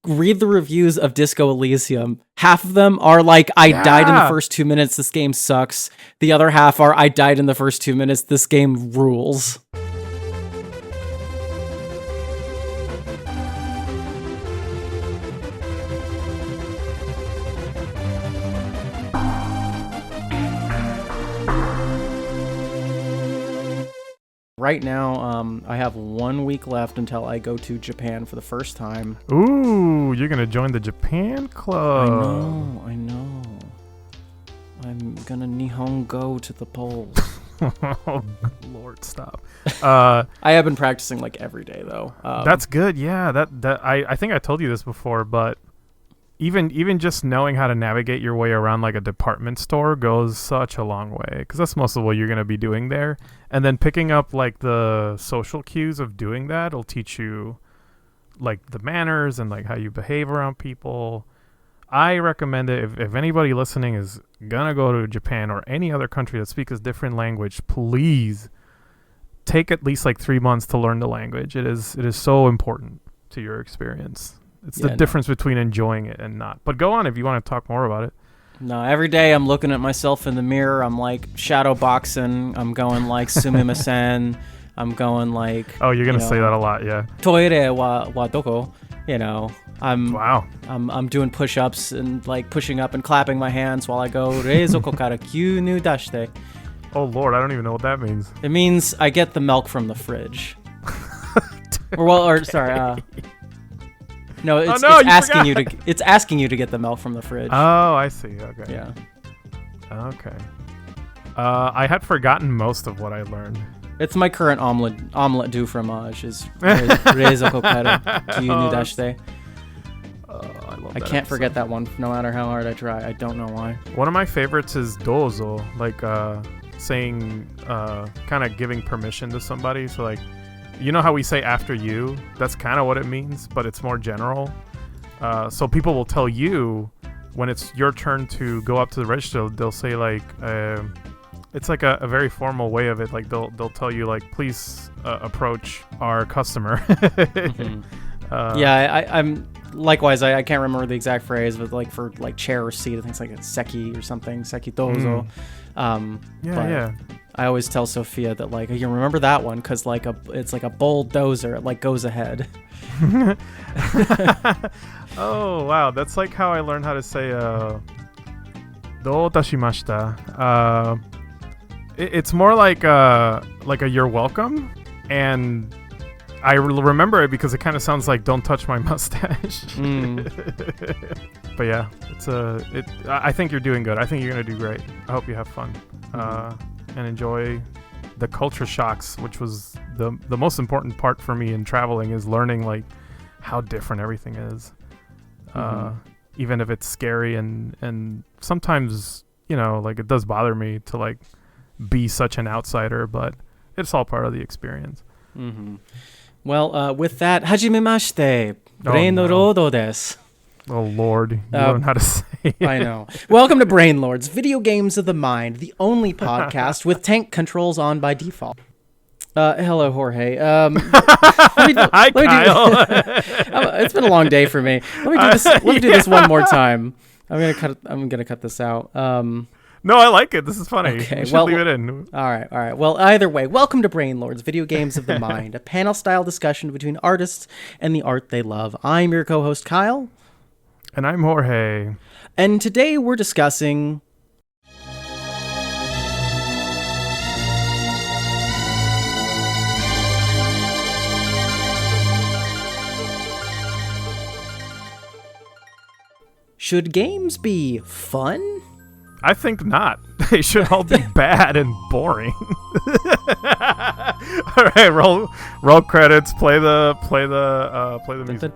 read the reviews of Disco Elysium. Half of them are like, I died in the first 2 minutes, this game sucks. The other half are, I died in the first 2 minutes, this game rules. Right now, I have 1 week left until I go to Japan for the first time. Ooh, you're gonna join the Japan club. I know. I'm gonna Nihongo to the polls. Oh, Lord, stop. I have been practicing like every day though. That's good. Yeah, I think I told you this before, but even just knowing how to navigate your way around like a department store goes such a long way, because that's most of what you're going to be doing there. And then picking up like the social cues of doing that will teach you like the manners and like how you behave around people. I recommend it. If anybody listening is gonna go to Japan or any other country that speaks a different language, please take at least like 3 months to learn the language. It is so important to your experience. It's the difference between enjoying it and not. But go on if you want to talk more about it. No, every day I'm looking at myself in the mirror. I'm like shadow boxing. I'm going like sumimasen. I'm going like. Oh, you're gonna say that a lot, yeah. Toire wa doko. Wow. I'm doing push-ups and like pushing up and clapping my hands while I go reizoko kara kyū dashite. Oh Lord, I don't even know what that means. It means I get the milk from the fridge. No, it's asking you to get the milk from the fridge. Oh, I see. Okay. Yeah. Okay. I had forgotten most of what I learned. It's my current omelet du fromage is reizoko kara kyū dashite. I love I that can't forget that one no matter how hard I try. I don't know why. One of my favorites is dozo, like saying kind of giving permission to somebody. So like, you know how we say after you? That's kind of what it means, but it's more general. So people will tell you when it's your turn to go up to the register, they'll say like, it's like a very formal way of it. Like they'll tell you like, please approach our customer. Mm-hmm. I'm likewise. I can't remember the exact phrase, but like for like chair or seat, I think it's like a seki or something, seki dozo. Yeah. I always tell Sophia that like you remember that one because like it's like a bulldozer. It like goes ahead. Oh wow, that's like how I learned how to say "do dashimashita." It's more like a "you're welcome," and I remember it because it kind of sounds like "don't touch my mustache." But yeah, I think you're doing good. I think you're gonna do great. I hope you have fun. And enjoy the culture shocks, which was the most important part for me in traveling, is learning like how different everything is. Even if it's scary and sometimes, like it does bother me to like be such an outsider, but it's all part of the experience. Well, with that, hajimemashite, Brainlords desu. Oh Lord, you don't know how to say it. I know. Welcome to Brainlords, Video Games of the Mind, the only podcast with tank controls on by default. Hello, Jorge. Hi, Kyle. It's been a long day for me. Let me do this one more time. I'm gonna cut this out. No, I like it. This is funny. Okay, we should leave it in. All right. Well, either way, welcome to Brainlords, Video Games of the Mind, a panel-style discussion between artists and the art they love. I'm your co-host, Kyle. And I'm Jorge. And today we're discussing... Should games be fun? I think not. They should all be bad and boring. All right, roll credits. Play the music.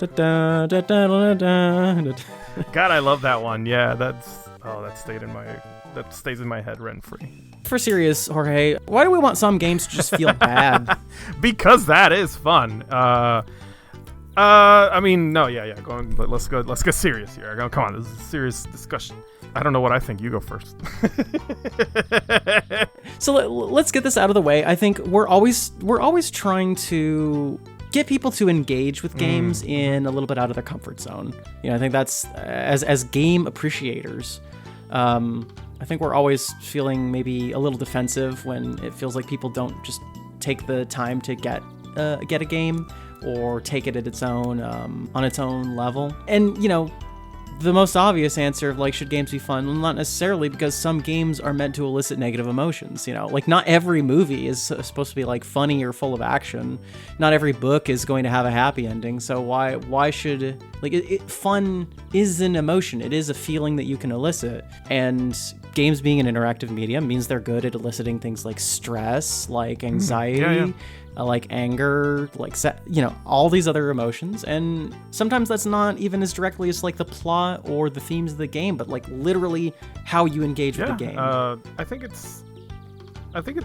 God, I love that one. Yeah, that stays in my head rent free. For serious, Jorge, why do we want some games to just feel bad? Because that is fun. I mean, no, yeah. Go on, let's get serious here. Come on, this is a serious discussion. I don't know what I think. You go first. So let's get this out of the way. I think we're always trying to get people to engage with games in a little bit out of their comfort zone. You know, I think that's as game appreciators. I think we're always feeling maybe a little defensive when it feels like people don't just take the time to get a game or take it at its own on its own level. And you know, the most obvious answer of like, should games be fun? Well, not necessarily, because some games are meant to elicit negative emotions. You know, like not every movie is supposed to be like funny or full of action. Not every book is going to have a happy ending. So why should fun is an emotion. It is a feeling that you can elicit, and games being an interactive medium means they're good at eliciting things like stress, like anxiety. Like anger, like all these other emotions, and sometimes that's not even as directly as like the plot or the themes of the game, but like literally how you engage with the game. I think it's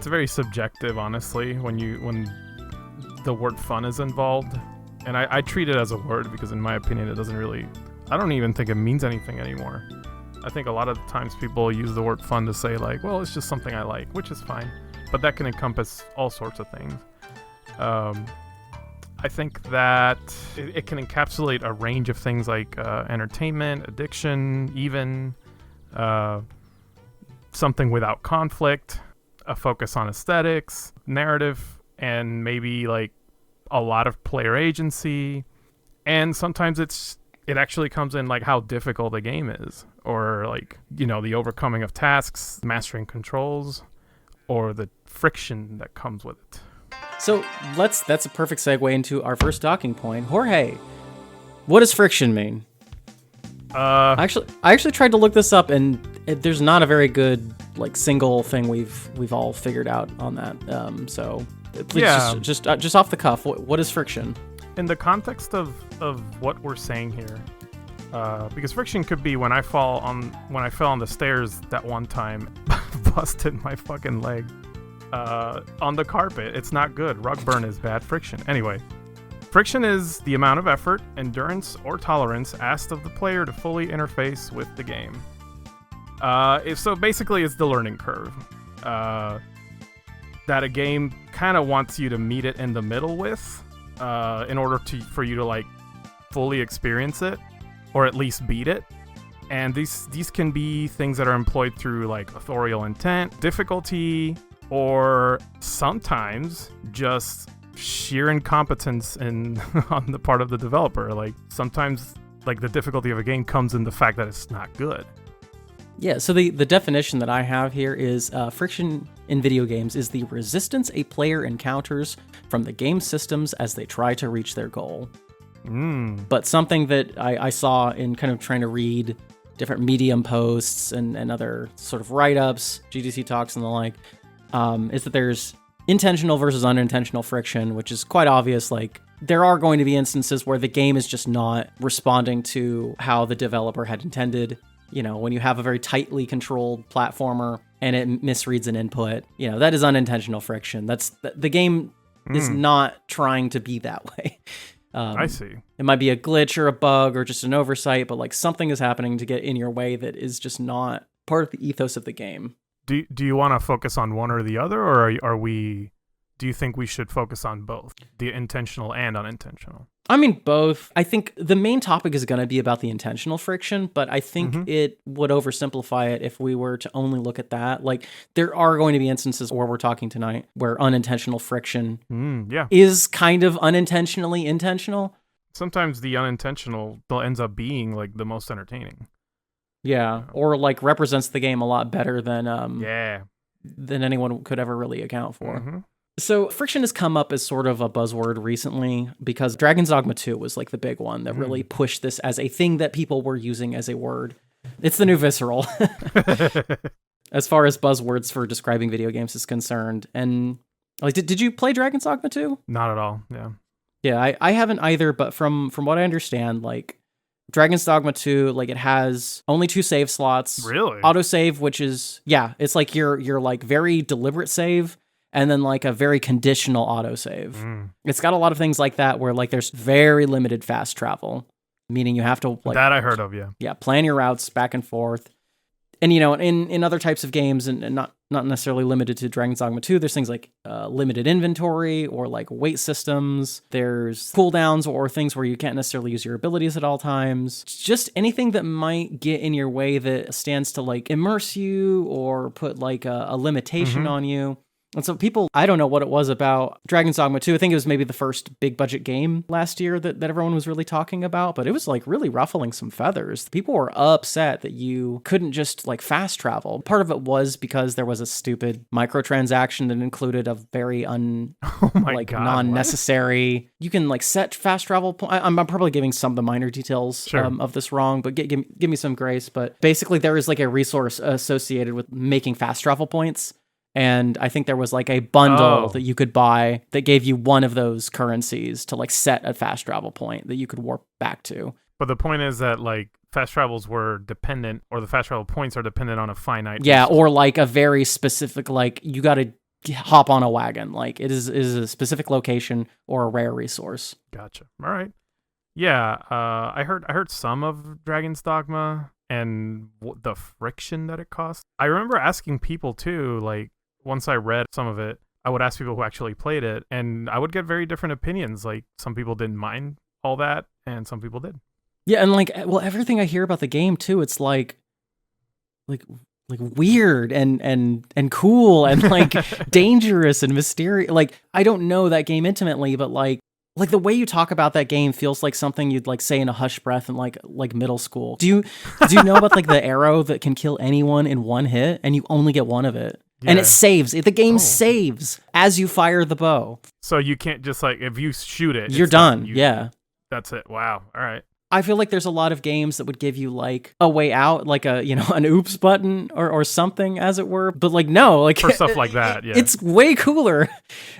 very subjective, honestly, when the word fun is involved, and I treat it as a word because in my opinion it doesn't really. I don't even think it means anything anymore. I think a lot of times people use the word fun to say like, well, it's just something I like, which is fine, but that can encompass all sorts of things. I think that it can encapsulate a range of things like entertainment, addiction, even something without conflict, a focus on aesthetics, narrative, and maybe like a lot of player agency. And sometimes it actually comes in like how difficult a game is, or like, you know, the overcoming of tasks, mastering controls, or the friction that comes with it. So that's a perfect segue into our first talking point. Jorge, what does friction mean? I actually tried to look this up, and there's not a very good like single thing we've all figured out on that. So please just off the cuff, what is friction? In the context of what we're saying here, because friction could be when I fell on the stairs that one time, busted my fucking leg. On the carpet. It's not good. Rug burn is bad. Friction. Anyway, friction is the amount of effort, endurance, or tolerance asked of the player to fully interface with the game. So basically, it's the learning curve that a game kind of wants you to meet it in the middle with, in order for you to like fully experience it, or at least beat it. And these can be things that are employed through like authorial intent, difficulty, or sometimes just sheer incompetence on the part of the developer. Like sometimes like the difficulty of a game comes in the fact that it's not good. Yeah, so the definition that I have here is friction in video games is the resistance a player encounters from the game systems as they try to reach their goal. But something that I saw in kind of trying to read different Medium posts and other sort of write-ups, GDC talks and the like, is that there's intentional versus unintentional friction, which is quite obvious. Like, there are going to be instances where the game is just not responding to how the developer had intended. You know, when you have a very tightly controlled platformer and it misreads an input, you know, that is unintentional friction. That's the game is not trying to be that way. I see. It might be a glitch or a bug or just an oversight, but like something is happening to get in your way that is just not part of the ethos of the game. Do you want to focus on one or the other, or do you think we should focus on both, the intentional and unintentional? I mean, both. I think the main topic is going to be about the intentional friction, but I think it would oversimplify it if we were to only look at that. Like, there are going to be instances where we're talking tonight where unintentional friction is kind of unintentionally intentional. Sometimes the unintentional ends up being like the most entertaining. Yeah, or like represents the game a lot better than anyone could ever really account for. So friction has come up as sort of a buzzword recently because Dragon's Dogma 2 was like the big one that really pushed this as a thing that people were using as a word. It's the new visceral as far as buzzwords for describing video games is concerned. And like, did you play Dragon's Dogma 2? Not at all. Yeah, I haven't either, but from what I understand, like Dragon's Dogma 2, like it has only 2 save slots. Really? Autosave, which is, it's like your like very deliberate save, and then like a very conditional autosave. It's got a lot of things like that where like there's very limited fast travel, meaning you have to like... That I heard of, Yeah, plan your routes back and forth. And, you know, in other types of games, and not not necessarily limited to Dragon's Dogma 2. There's things like limited inventory or like weight systems. There's cooldowns or things where you can't necessarily use your abilities at all times. Just anything that might get in your way that stands to like immerse you or put like a limitation on you. And so people, I don't know what it was about Dragon's Dogma 2. I think it was maybe the first big budget game last year that everyone was really talking about, but it was like really ruffling some feathers. People were upset that you couldn't just like fast travel. Part of it was because there was a stupid microtransaction that included a very non-necessary. What? You can like set fast travel. I'm probably giving some of the minor details of this wrong, but give me some grace. But basically there is like a resource associated with making fast travel points. And I think there was like a bundle that you could buy that gave you one of those currencies to like set a fast travel point that you could warp back to. But the point is that like fast travels were dependent, or the fast travel points are dependent on a finite. Yeah, resource. Or like a very specific, like you got to hop on a wagon. Like it is a specific location or a rare resource. Gotcha. All right. Yeah, I heard some of Dragon's Dogma and the friction that it cost. I remember asking people too, like, once I read some of it, I would ask people who actually played it, and I would get very different opinions. Like, some people didn't mind all that, and some people did. Yeah, and like, well, everything I hear about the game too, it's like weird and cool and like dangerous and mysterious. Like, I don't know that game intimately, but like the way you talk about that game feels like something you'd like say in a hushed breath in like middle school. Do you know about like the arrow that can kill anyone in one hit, and you only get one of it? Yeah. And it saves. The game saves as you fire the bow. So you can't just like, if you shoot it, you're done. Yeah. That's it. Wow. All right. I feel like there's a lot of games that would give you like a way out, like a, an oops button or something, as it were. But like, no, like for stuff like that. Yeah. It's way cooler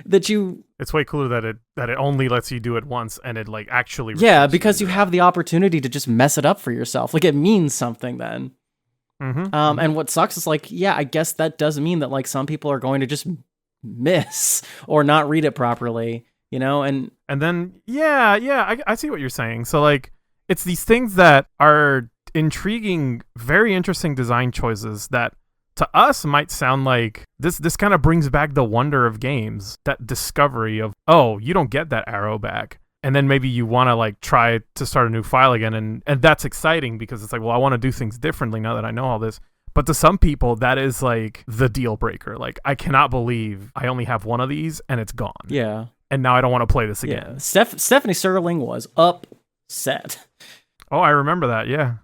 that you. It's way cooler that it only lets you do it once, and it like actually. Yeah, because you have the opportunity to just mess it up for yourself. Like it means something then. And what sucks is like, yeah, I guess that does mean that like some people are going to just miss or not read it properly, and then I see what you're saying. So like, it's these things that are intriguing, very interesting design choices that to us might sound like this kind of brings back the wonder of games, that discovery of, oh, you don't get that arrow back. And then maybe you want to like try to start a new file again. And that's exciting because it's like, well, I want to do things differently now that I know all this. But to some people, that is like the deal breaker. Like, I cannot believe I only have one of these and it's gone. Yeah. And now I don't want to play this again. Yeah. Stephanie Sterling was upset. Oh, I remember that. Yeah.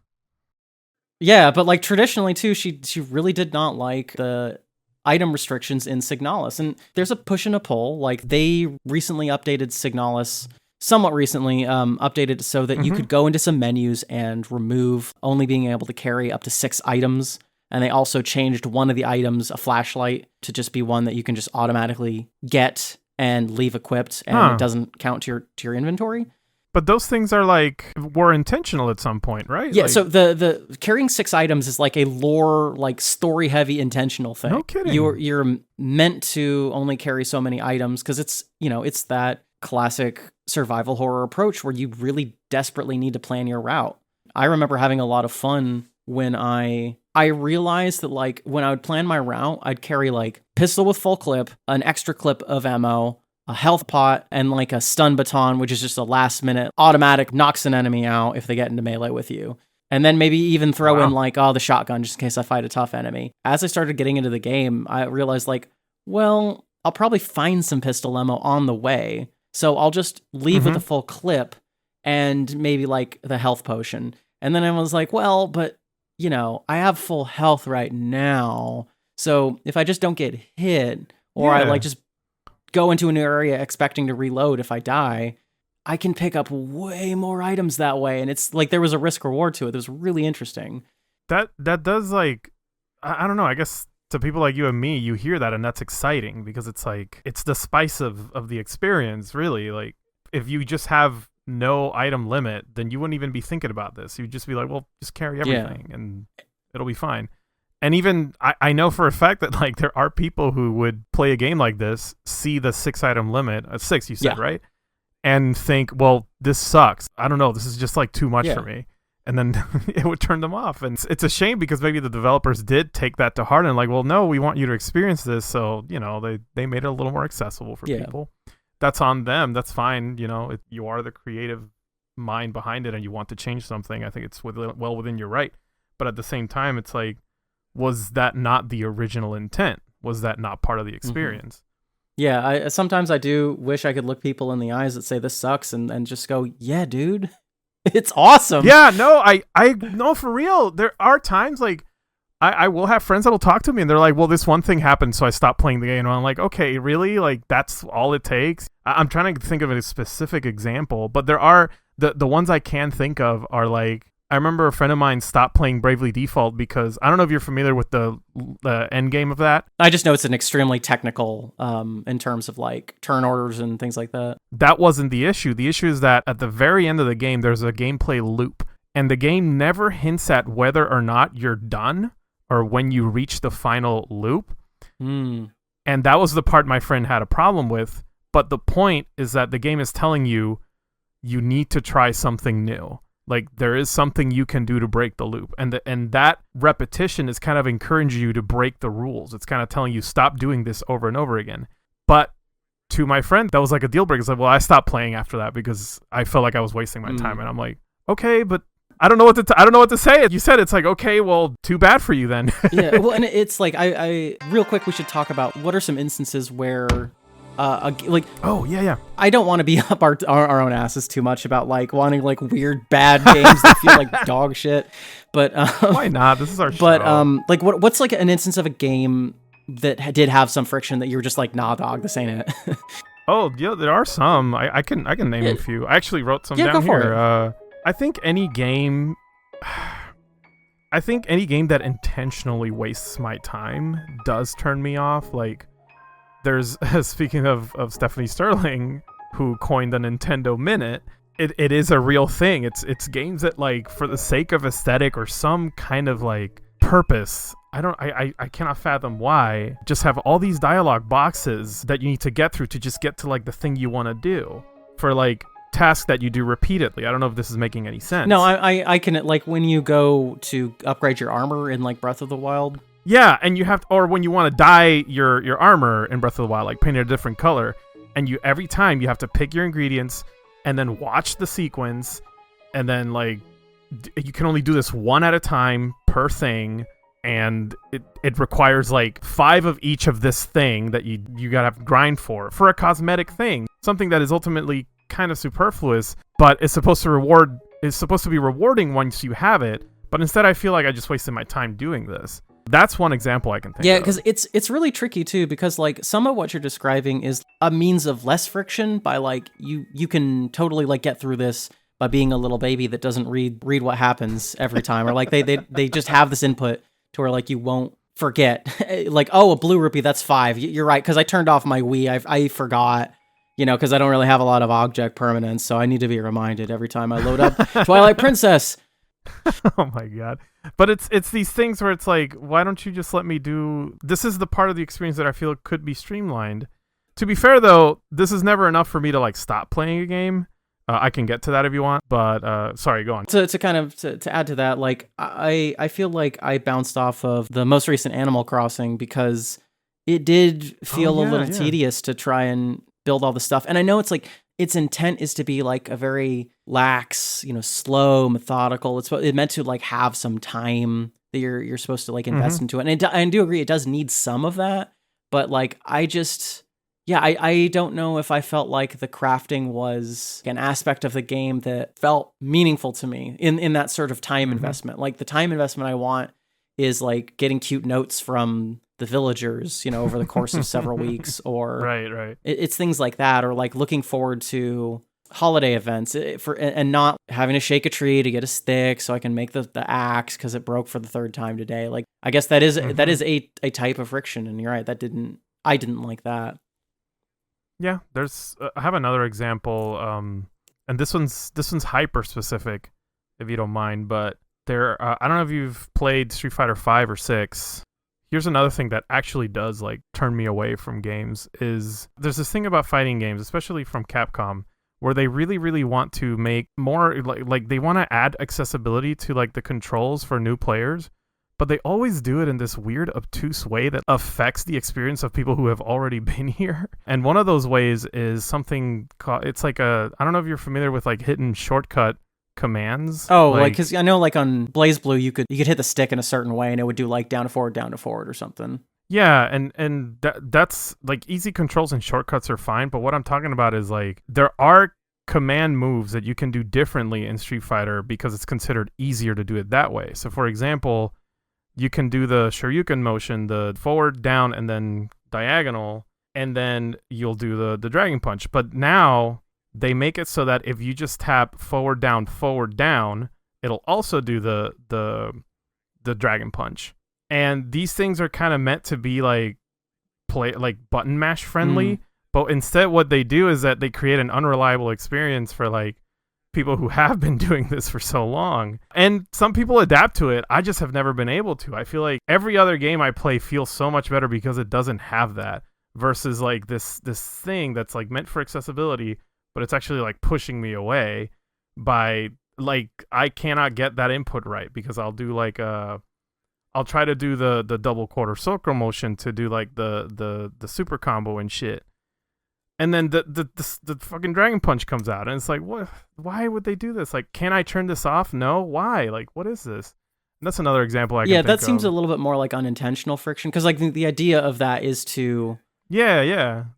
Yeah, but like traditionally too, she really did not like the item restrictions in Signalis. And there's a push and a pull. Like they recently updated Signalis. Somewhat recently updated so that you could go into some menus and remove only being able to carry up to 6 items. And they also changed one of the items, a flashlight, to just be one that you can just automatically get and leave equipped, and it doesn't count to your inventory. But those things are like were intentional at some point, right? Yeah, like, so the carrying 6 items is like a lore, like story heavy intentional thing. No kidding. You're meant to only carry so many items because it's it's that classic survival horror approach where you really desperately need to plan your route. I remember having a lot of fun when I realized that like when I would plan my route, I'd carry like pistol with full clip, an extra clip of ammo, a health pot, and like a stun baton, which is just a last minute automatic knocks an enemy out if they get into melee with you. And then maybe even throw in like, the shotgun just in case I fight a tough enemy. As I started getting into the game, I realized like, well, I'll probably find some pistol ammo on the way. So I'll just leave with a full clip and maybe like the health potion. And then I was like, well, but I have full health right now. So if I just don't get hit or I like just go into an area expecting to reload if I die, I can pick up way more items that way. And it's like there was a risk reward to it. It was really interesting. That does like, I don't know, I guess to people like you and me, you hear that and that's exciting because it's like, it's the spice of the experience, really. Like, if you just have no item limit, then you wouldn't even be thinking about this. You'd just be like, well, just carry everything and it'll be fine. And even, I know for a fact that like there are people who would play a game like this, see the 6 item limit, 6 you said, right? And think, well, this sucks. I don't know, this is just like too much for me. and then it would turn them off. And it's a shame because maybe the developers did take that to heart and like, well, no, we want you to experience this. So, they made it a little more accessible for people. That's on them. That's fine. You are the creative mind behind it and you want to change something. I think it's well within your right. But at the same time, it's like, was that not the original intent? Was that not part of the experience? Mm-hmm. Yeah, sometimes I do wish I could look people in the eyes that say this sucks and just go, yeah, dude, it's awesome. Yeah, no, I no, for real. There are times like I will have friends that'll talk to me and they're like, well, this one thing happened, so I stopped playing the game. And I'm like, okay, really? Like, that's all it takes? I'm trying to think of a specific example, but there are the ones I can think of are like, I remember a friend of mine stopped playing Bravely Default because I don't know if you're familiar with the end game of that. I just know it's an extremely technical in terms of like turn orders and things like that. That wasn't the issue. The issue is that at the very end of the game, there's a gameplay loop, and the game never hints at whether or not you're done or when you reach the final loop. And that was the part my friend had a problem with. But the point is that the game is telling you need to try something new. Like, there is something you can do to break the loop. And that repetition is kind of encouraging you to break the rules. It's kind of telling you, stop doing this over and over again. But to my friend, that was like a deal breaker. It's like, well, I stopped playing after that because I felt like I was wasting my time. And I'm like, okay, but I don't know what to say. You said it's like, okay, well, too bad for you then. Yeah, well, and it's like, I real quick, we should talk about what are some instances where... oh yeah, I don't want to be up our own asses too much about like wanting like weird bad games that feel like dog shit, but why not? This is our show. But like what's like an instance of a game that did have some friction that you were just like, nah, dog, this ain't it. Oh yeah, there are some. I can name a few. I actually wrote some down here. I think any game that intentionally wastes my time does turn me off. Like, there's, speaking of Stephanie Sterling, who coined the Nintendo Minute, it is a real thing. It's games that, like, for the sake of aesthetic or some kind of, like, purpose, I cannot fathom why, just have all these dialogue boxes that you need to get through to just get to, like, the thing you want to do for, like, tasks that you do repeatedly. I don't know if this is making any sense. No, I can, like, when you go to upgrade your armor in, like, Breath of the Wild. Yeah, and you have to, or when you want to dye your armor in Breath of the Wild, like paint it a different color, and every time you have to pick your ingredients and then watch the sequence, and then like you can only do this one at a time per thing, and it requires like 5 of each of this thing that you gotta have to grind for a cosmetic thing, something that is ultimately kind of superfluous, but it's supposed to be rewarding once you have it. But instead, I feel like I just wasted my time doing this. That's one example I can think of. Yeah, because it's really tricky too, because like some of what you're describing is a means of less friction by like you can totally like get through this by being a little baby that doesn't read what happens every time, or like they just have this input to where like you won't forget. Like, oh, a blue rupee, that's 5. You're right, because I turned off my Wii. I forgot, because I don't really have a lot of object permanence, so I need to be reminded every time I load up Twilight Princess. Oh my god. But it's these things where it's like, why don't you just let me do... This is the part of the experience that I feel could be streamlined. To be fair, though, this is never enough for me to like stop playing a game. I can get to that if you want, but sorry, go on. To kind of to add to that, like I feel like I bounced off of the most recent Animal Crossing because it did feel a little tedious to try and build all the stuff. And I know it's like its intent is to be like a very lax, slow, methodical. It's meant to like have some time that you're supposed to like invest into it. And I do agree it does need some of that, but like I don't know if I felt like the crafting was an aspect of the game that felt meaningful to me in that sort of time investment. Like the time investment I want is like getting cute notes from the villagers, over the course of several weeks, or right. It's things like that, or like looking forward to holiday events and not having to shake a tree to get a stick so I can make the axe because it broke for the 3rd time today. Like I guess that is a type of friction, and you're right, I didn't like that. Yeah, there's I have another example, and this one's hyper specific, if you don't mind, but I don't know if you've played Street Fighter 5 or 6. Here's another thing that actually does like turn me away from games is there's this thing about fighting games, especially from Capcom, where they really, really want to make more like they want to add accessibility to like the controls for new players, but they always do it in this weird, obtuse way that affects the experience of people who have already been here. And one of those ways is something called, it's like I don't know if you're familiar with like hidden shortcut commands. Oh, like because I know like on Blazblue you could hit the stick in a certain way and it would do like down to forward or something. Yeah, and that's like easy controls and shortcuts are fine, but what I'm talking about is like there are command moves that you can do differently in Street Fighter because it's considered easier to do it that way. So for example, you can do the Shoryuken motion, the forward, down, and then diagonal, and then you'll do the Dragon Punch. But now they make it so that if you just tap forward, down, it'll also do the Dragon Punch. And these things are kind of meant to be like button mash friendly, but instead what they do is that they create an unreliable experience for like people who have been doing this for so long. And some people adapt to it. I just have never been able to. I feel like every other game I play feels so much better because it doesn't have that, versus like this thing that's like meant for accessibility, but it's actually like pushing me away by like I cannot get that input right because I'll do like I'll try to do the double quarter circle motion to do like the super combo and shit. And then the fucking Dragon Punch comes out, and it's like, what? Why would they do this? Like, can I turn this off? No, why? Like, what is this? And that's another example I can think that seems a little bit more like unintentional friction, because like the idea of that is to the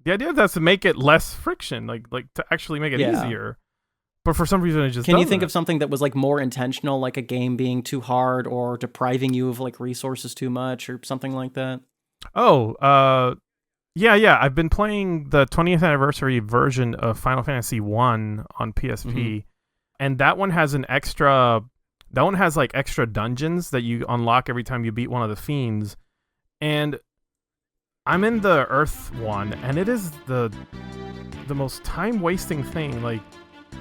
idea of that's to make it less friction, like to actually make it easier. But for some reason, it just can you think of something that was like more intentional, like a game being too hard or depriving you of like resources too much or something like that? Yeah, I've been playing the 20th anniversary version of Final Fantasy 1 on PSP, and that one has like extra dungeons that you unlock every time you beat one of the fiends. And I'm in the Earth one, and it is the most time-wasting thing. Like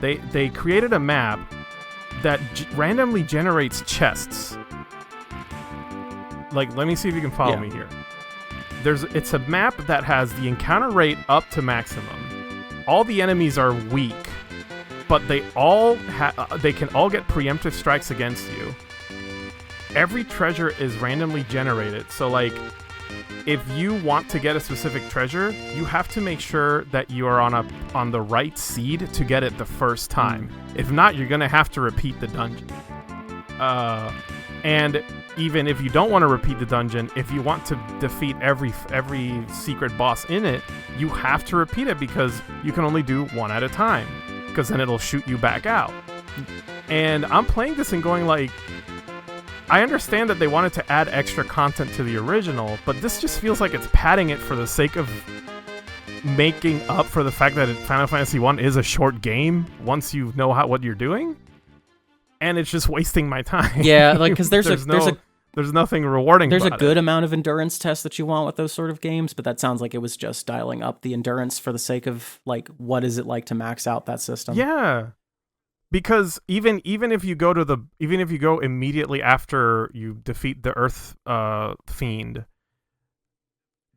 they created a map that randomly generates chests. Like, let me see if you can follow me here. It's a map that has the encounter rate up to maximum. All the enemies are weak, but they can all get preemptive strikes against you. Every treasure is randomly generated. So like, if you want to get a specific treasure, you have to make sure that you are on the right seed to get it the first time. If not, you're gonna have to repeat the dungeon. And even if you don't want to repeat the dungeon, if you want to defeat every secret boss in it, you have to repeat it because you can only do one at a time, because then it'll shoot you back out. And I'm playing this and going like, I understand that they wanted to add extra content to the original, but this just feels like it's padding it for the sake of making up for the fact that Final Fantasy 1 is a short game once you know what you're doing. And it's just wasting my time. Yeah, like because there's nothing rewarding. There's a good amount of endurance test that you want with those sort of games, but that sounds like it was just dialing up the endurance for the sake of like, what is it like to max out that system? Yeah, because even if you go immediately after you defeat the Earth Fiend,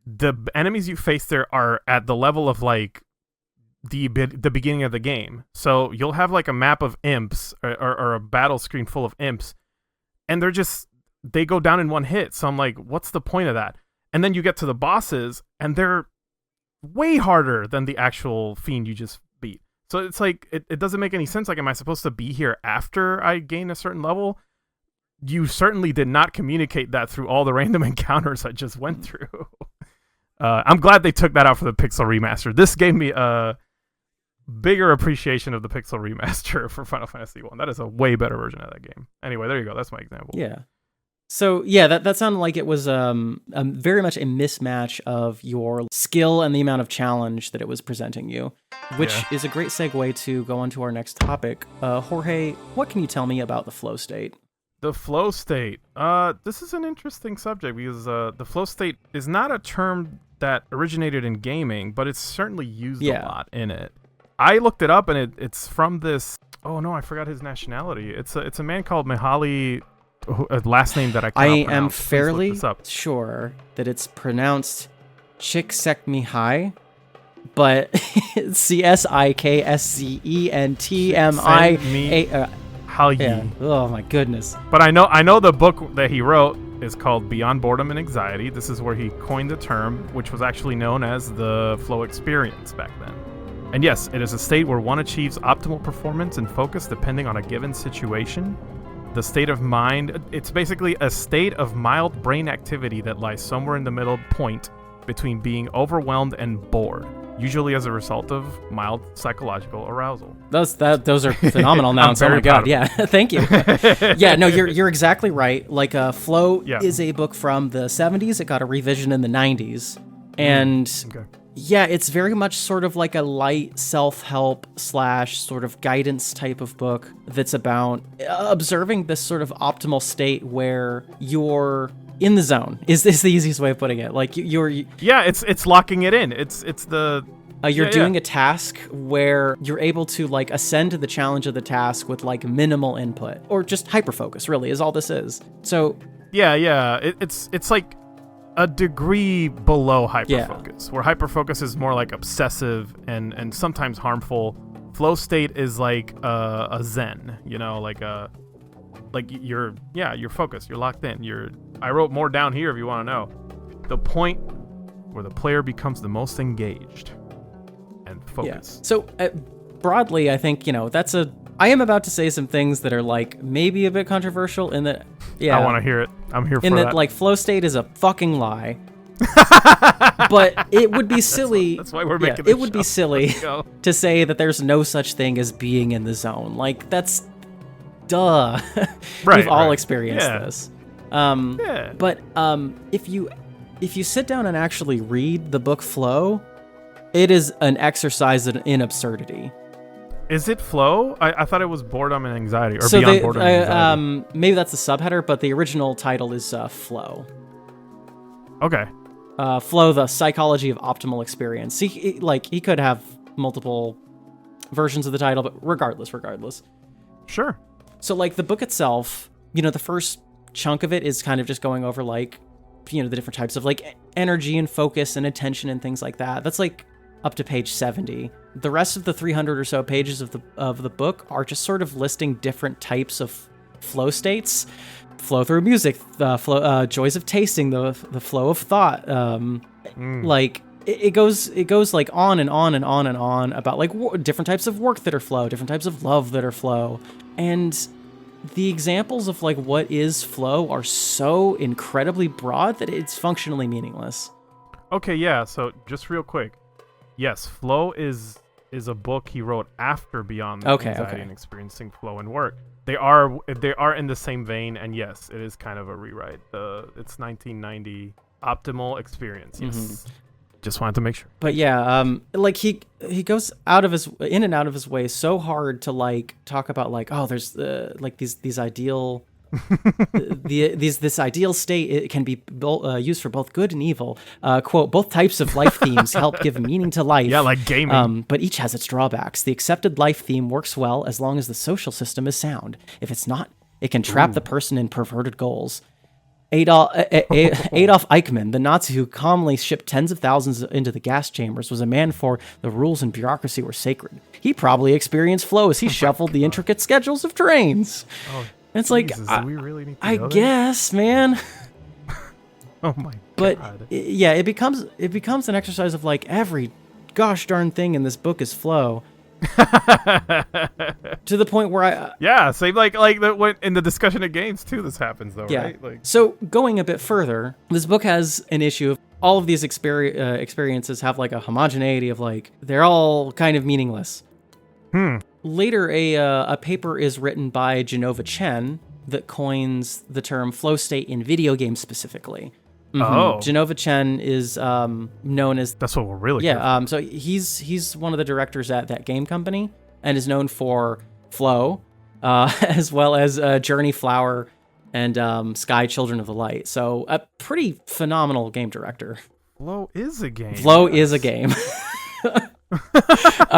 the enemies you face there are at the level of like the beginning of the game. So you'll have like a map of imps or a battle screen full of imps, and they go down in one hit. So I'm like, what's the point of that? And then you get to the bosses, and they're way harder than the actual fiend you just beat. So it's like, it doesn't make any sense. Like, am I supposed to be here after I gain a certain level? You certainly did not communicate that through all the random encounters I just went through. I'm glad they took that out for the Pixel Remaster. This gave me a bigger appreciation of the Pixel Remaster for Final Fantasy 1. That is a way better version of that game. Anyway, there you go. That's my example. Yeah. So yeah, that sounded like it was very much a mismatch of your skill and the amount of challenge that it was presenting you, which is a great segue to go on to our next topic. Jorge, what can you tell me about the flow state? The flow state. This is an interesting subject because the flow state is not a term that originated in gaming, but it's certainly used a lot in it. I looked it up, and it's from this. Oh no, I forgot his nationality. It's a man called Mihaly. A last name that I cannot pronounce. I am fairly sure that it's pronounced Csikszentmihalyi. but CSIKSCENTMIA. How ye? Yeah. Oh my goodness. But I know the book that he wrote is called Beyond Boredom and Anxiety. This is where he coined the term, which was actually known as the flow experience back then. And yes, it is a state where one achieves optimal performance and focus depending on a given situation. The state of mind, it's basically a state of mild brain activity that lies somewhere in the middle point between being overwhelmed and bored, usually as a result of mild psychological arousal. Those are phenomenal nouns. Oh my god, yeah. Thank you. Yeah, no, you're exactly right. Like Flow is a book from the 70s. It got a revision in the 90s. And yeah, it's very much sort of like a light self-help / sort of guidance type of book that's about observing this sort of optimal state where you're in the zone is the easiest way of putting it. Like it's locking it in. It's the you're doing a task where you're able to like ascend to the challenge of the task with like minimal input, or just hyperfocus really is all this is. So it's like a degree below hyperfocus, where hyperfocus is more like obsessive and sometimes harmful. Flow state is like a zen, like you're focused, you're locked in. I wrote more down here if you want to know. The point where the player becomes the most engaged and focused. Yeah. So broadly, I think, I am about to say some things that are like maybe a bit controversial in that. Yeah. I want to hear it. I'm here for that. In that, like, flow state is a fucking lie. But it would be silly. That's why we're making this It would be silly to say that there's no such thing as being in the zone. Like, that's duh. We've all experienced this. But if you sit down and actually read the book Flow, it is an exercise in absurdity. Is it Flow? I thought it was Boredom and Anxiety, or Beyond Boredom and Anxiety. Maybe that's the subheader, but the original title is Flow. Okay. Flow, the psychology of optimal experience. He could have multiple versions of the title, but regardless. Sure. So, like, the book itself, the first chunk of it is kind of just going over, like, the different types of, like, energy and focus and attention and things like that. That's, like, up to page 70. The rest of the 300 or so pages of the book are just sort of listing different types of flow states. Flow through music, the flow, joys of tasting, the flow of thought. Like, it goes like on and on and on and on about like different types of work that are flow, different types of love that are flow. And the examples of like what is flow are so incredibly broad that it's functionally meaningless. Okay, yeah, so just real quick. Yes, Flow is a book he wrote after Beyond Anxiety and Experiencing Flow and Work. They are in the same vein, and yes, it is kind of a rewrite. It's 1990 Optimal Experience. Yes. Mm-hmm. Just wanted to make sure. But yeah, like he goes in and out of his way so hard to like talk about like, oh, there's like these ideal this ideal state. It can be used for both good and evil. Quote, both types of life themes help give meaning to life. Yeah, like gaming. But each has its drawbacks. The accepted life theme works well as long as the social system is sound. If it's not, it can trap the person in perverted goals. Adolf Eichmann, the Nazi who calmly shipped tens of thousands into the gas chambers, was a man for the rules and bureaucracy were sacred. He probably experienced flow as he shuffled the intricate schedules of trains. Oh, it's like, Jesus, do we really need to I know guess, man. Oh my god. But yeah, it becomes an exercise of like every gosh darn thing in this book is flow. To the point where same like in the discussion of games too, this happens though, right? Like, so going a bit further, this book has an issue of all of these experiences have like a homogeneity of like they're all kind of meaningless. Later, a paper is written by Genova Chen that coins the term flow state in video games specifically. Mm-hmm. Genova Chen is known as... That's what we're really... Yeah, so he's one of the directors at that game company and is known for Flow, as well as Journey Flower and Sky Children of the Light. So a pretty phenomenal game director. Flow is a game. Flow is a game.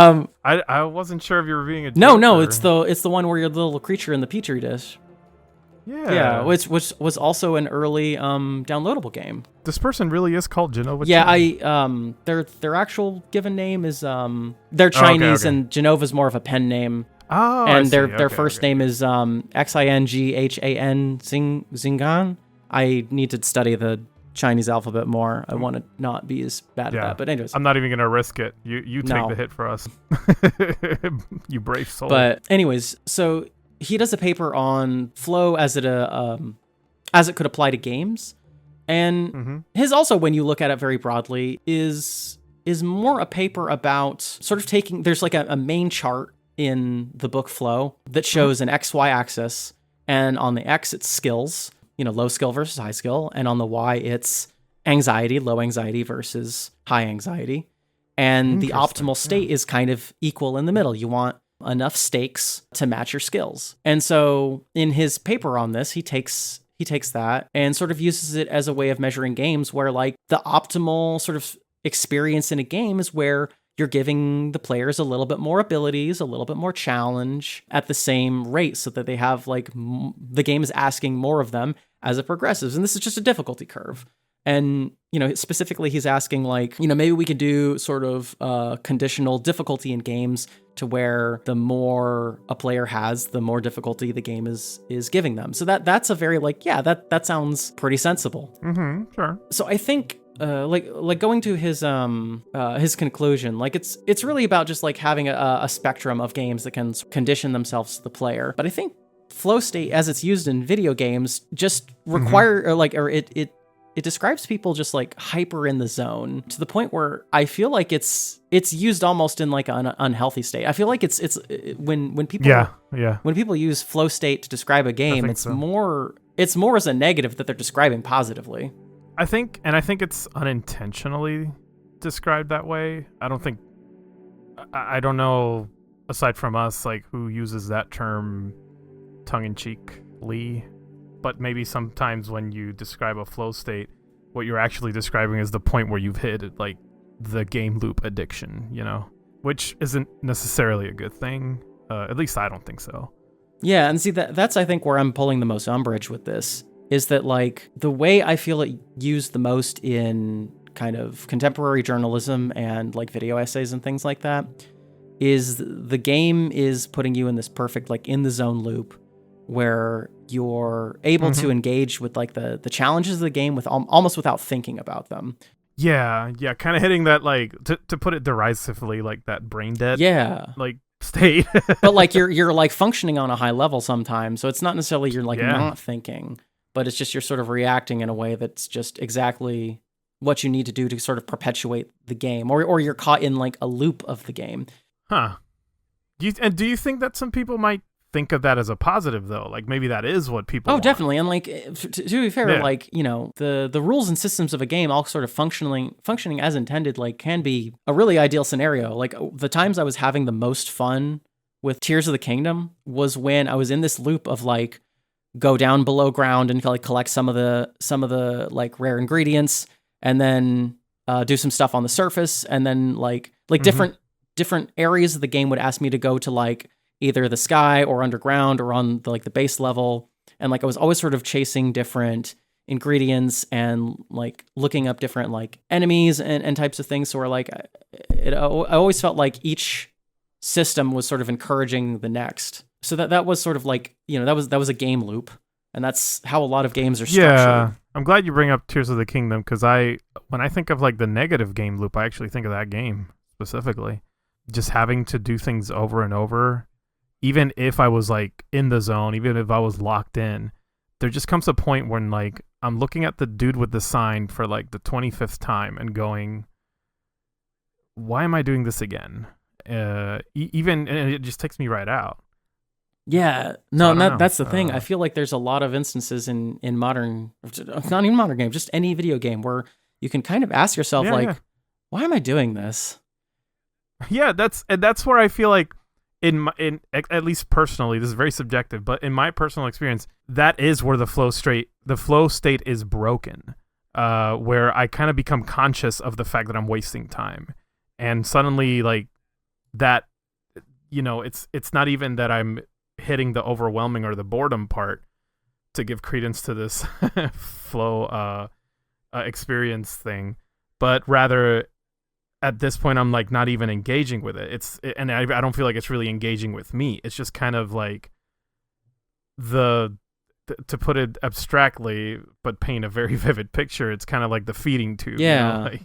I wasn't sure if you were being a joker. No, it's the one where you're the little creature in the petri dish. Yeah, which was also an early downloadable game. This person really is called Genova. Yeah, Chan? their actual given name is they're Chinese, okay. and Genova's more of a pen name. Oh, and I their see. first name is Xinghan Xingan. I need to study the Chinese alphabet more. I want to not be as bad at that. But anyways, I'm not even gonna risk it. You take the hit for us. You brave soul. But anyways, so he does a paper on flow as it could apply to games, and his also, when you look at it very broadly, is more a paper about sort of taking. There's like a main chart in the book Flow that shows an XY axis, and on the X it's skills, low skill versus high skill, and on the Y it's anxiety, low anxiety versus high anxiety, and the optimal state is kind of equal in the middle. You want enough stakes to match your skills. And so in his paper on this, he takes that and sort of uses it as a way of measuring games where like the optimal sort of experience in a game is where you're giving the players a little bit more abilities, a little bit more challenge at the same rate so that they have like the game is asking more of them as it progresses. And this is just a difficulty curve. And, specifically he's asking like, maybe we could do sort of conditional difficulty in games to where the more a player has, the more difficulty the game is giving them. So that's a very like, yeah, that sounds pretty sensible. Sure. So I think like going to his conclusion, like it's really about just like having a spectrum of games that can condition themselves to the player. But I think flow state, as it's used in video games, just require it describes people just like hyper in the zone to the point where I feel like it's used almost in like an unhealthy state. I feel like it's when people when people use flow state to describe a game, it's more as a negative that they're describing positively. I think it's unintentionally described that way. I don't know, aside from us, like who uses that term tongue-in-cheekly, but maybe sometimes when you describe a flow state, what you're actually describing is the point where you've hit like the game loop addiction, which isn't necessarily a good thing. At least I don't think so. Yeah, and see that's I think where I'm pulling the most umbrage with this is that like the way I feel it used the most in kind of contemporary journalism and like video essays and things like that is the game is putting you in this perfect like in the zone loop where you're able to engage with like the challenges of the game with almost without thinking about them. Yeah, kind of hitting that like to put it derisively, like that brain dead. Yeah, like state. But like you're like functioning on a high level sometimes, so it's not necessarily you're like not thinking, but it's just you're sort of reacting in a way that's just exactly what you need to do to sort of perpetuate the game, or you're caught in like a loop of the game. Huh. Do you think that some people might think of that as a positive though? Like maybe that is what people want. Definitely. And like to be fair, like, the rules and systems of a game all sort of functioning as intended, like can be a really ideal scenario. Like the times I was having the most fun with Tears of the Kingdom was when I was in this loop of like go down below ground and like collect some of the like rare ingredients and then do some stuff on the surface, and then like different areas of the game would ask me to go to like either the sky or underground or on the base level. And like I was always sort of chasing different ingredients and like looking up different like enemies and types of things. So we're like, I always felt like each system was sort of encouraging the next. So that was sort of like, that was a game loop. And that's how a lot of games are structured. Yeah, I'm glad you bring up Tears of the Kingdom, because when I think of like the negative game loop, I actually think of that game specifically. Just having to do things over and over. Even if I was like in the zone, even if I was locked in, there just comes a point when like I'm looking at the dude with the sign for like the 25th time and going, why am I doing this again? And it just takes me right out. Yeah, no, that's the thing. I feel like there's a lot of instances in modern, not even modern games, just any video game where you can kind of ask yourself why am I doing this? Yeah, that's where I feel like in at least personally, this is very subjective, but in my personal experience, that is where the flow state is broken, where I kind of become conscious of the fact that I'm wasting time, and suddenly like that, it's not even that I'm hitting the overwhelming or the boredom part. to give credence to this flow experience thing, but rather at this point I'm like not even engaging with it. And I don't feel like it's really engaging with me. It's just kind of like to put it abstractly but paint a very vivid picture, it's kind of like the feeding tube. Yeah.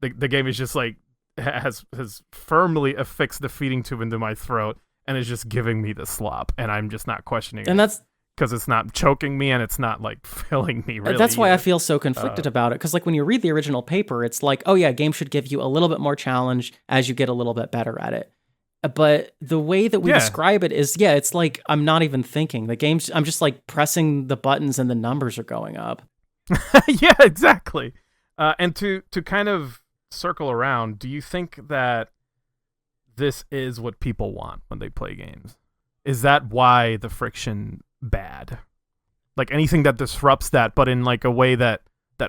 Like the game is just like has firmly affixed the feeding tube into my throat and is just giving me the slop, and I'm just not questioning it. And that's because it's not choking me and it's not like filling me really. That's why I feel so conflicted about it, because like when you read the original paper, it's like, oh yeah, games should give you a little bit more challenge as you get a little bit better at it. But the way that we describe it is, it's like I'm not even thinking. The game's, I'm just like pressing the buttons and the numbers are going up. Yeah, exactly. And to kind of circle around, do you think that this is what people want when they play games? Is that why the friction bad? Like anything that disrupts that, but in like a way that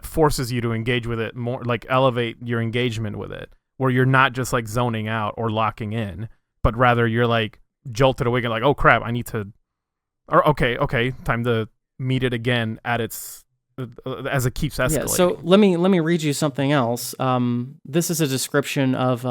forces you to engage with it more, like elevate your engagement with it, where you're not just like zoning out or locking in, but rather you're like jolted awake and like, oh crap, I need to, or okay, time to meet it again at its as it keeps escalating. Yeah, so let me read you something else. This is a description of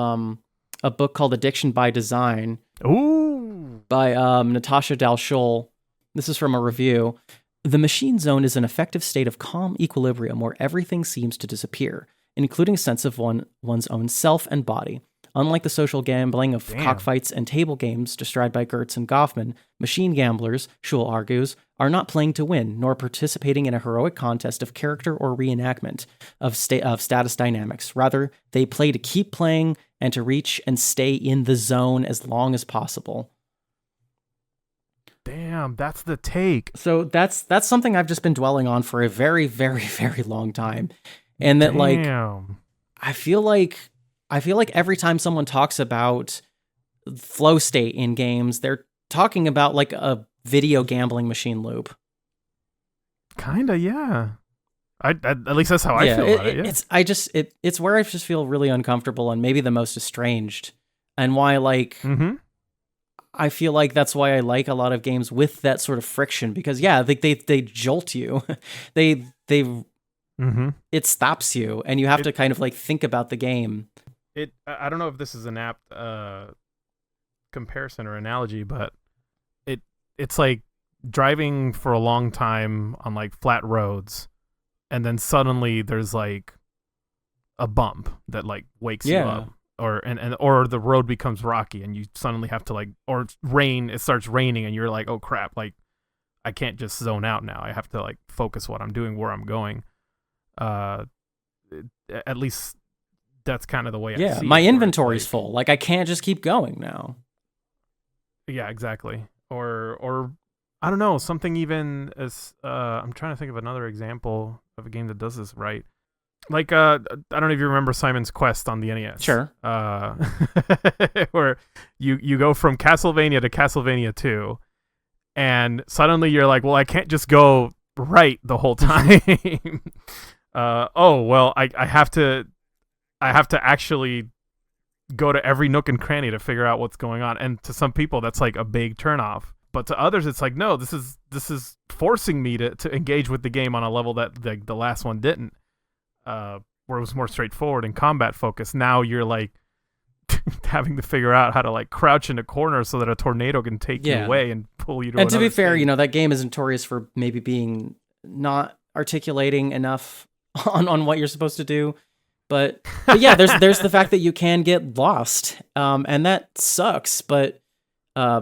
a book called Addiction by Design. Ooh. By Natasha Dalshol. This is from a review. The machine zone is an effective state of calm equilibrium where everything seems to disappear, including a sense of one's own self and body. Unlike the social gambling of cockfights and table games described by Gertz and Goffman, machine gamblers, Schul argues, are not playing to win, nor participating in a heroic contest of character or reenactment of status dynamics. Rather, they play to keep playing and to reach and stay in the zone as long as possible. Damn, that's the take. So that's something I've just been dwelling on for a very, very, very long time. And that like I feel like every time someone talks about flow state in games, they're talking about like a video gambling machine loop. Kinda, yeah. At least that's how I feel about it. Yeah. It's where I just feel really uncomfortable and maybe the most estranged, and why like I feel like that's why I like a lot of games with that sort of friction, because they jolt you, it stops you, and you have to kind of like think about the game. I don't know if this is an apt comparison or analogy, but it's like driving for a long time on like flat roads, and then suddenly there's like a bump that like wakes you up, or the road becomes rocky and you suddenly have to like, or it starts raining and you're like, oh crap, like I can't just zone out now. I have to like focus what I'm doing, where I'm going. At least that's kind of the way I see it. My inventory's full. Like I can't just keep going now. Yeah, exactly. Or I don't know, something even as I'm trying to think of another example of a game that does this right. Like I don't know if you remember Simon's Quest on the NES. Sure. Where you go from Castlevania to Castlevania 2, and suddenly you're like, well, I can't just go right the whole time. I have to actually go to every nook and cranny to figure out what's going on. And to some people, that's like a big turnoff. But to others, it's like, no, this is forcing me to engage with the game on a level that the last one didn't, where it was more straightforward and combat focused. Now you're like having to figure out how to like crouch in a corner so that a tornado can take you away and pull you to. And to be fair, stage. That game is notorious for maybe being not articulating enough on what you're supposed to do. But yeah, there's the fact that you can get lost, and that sucks. But I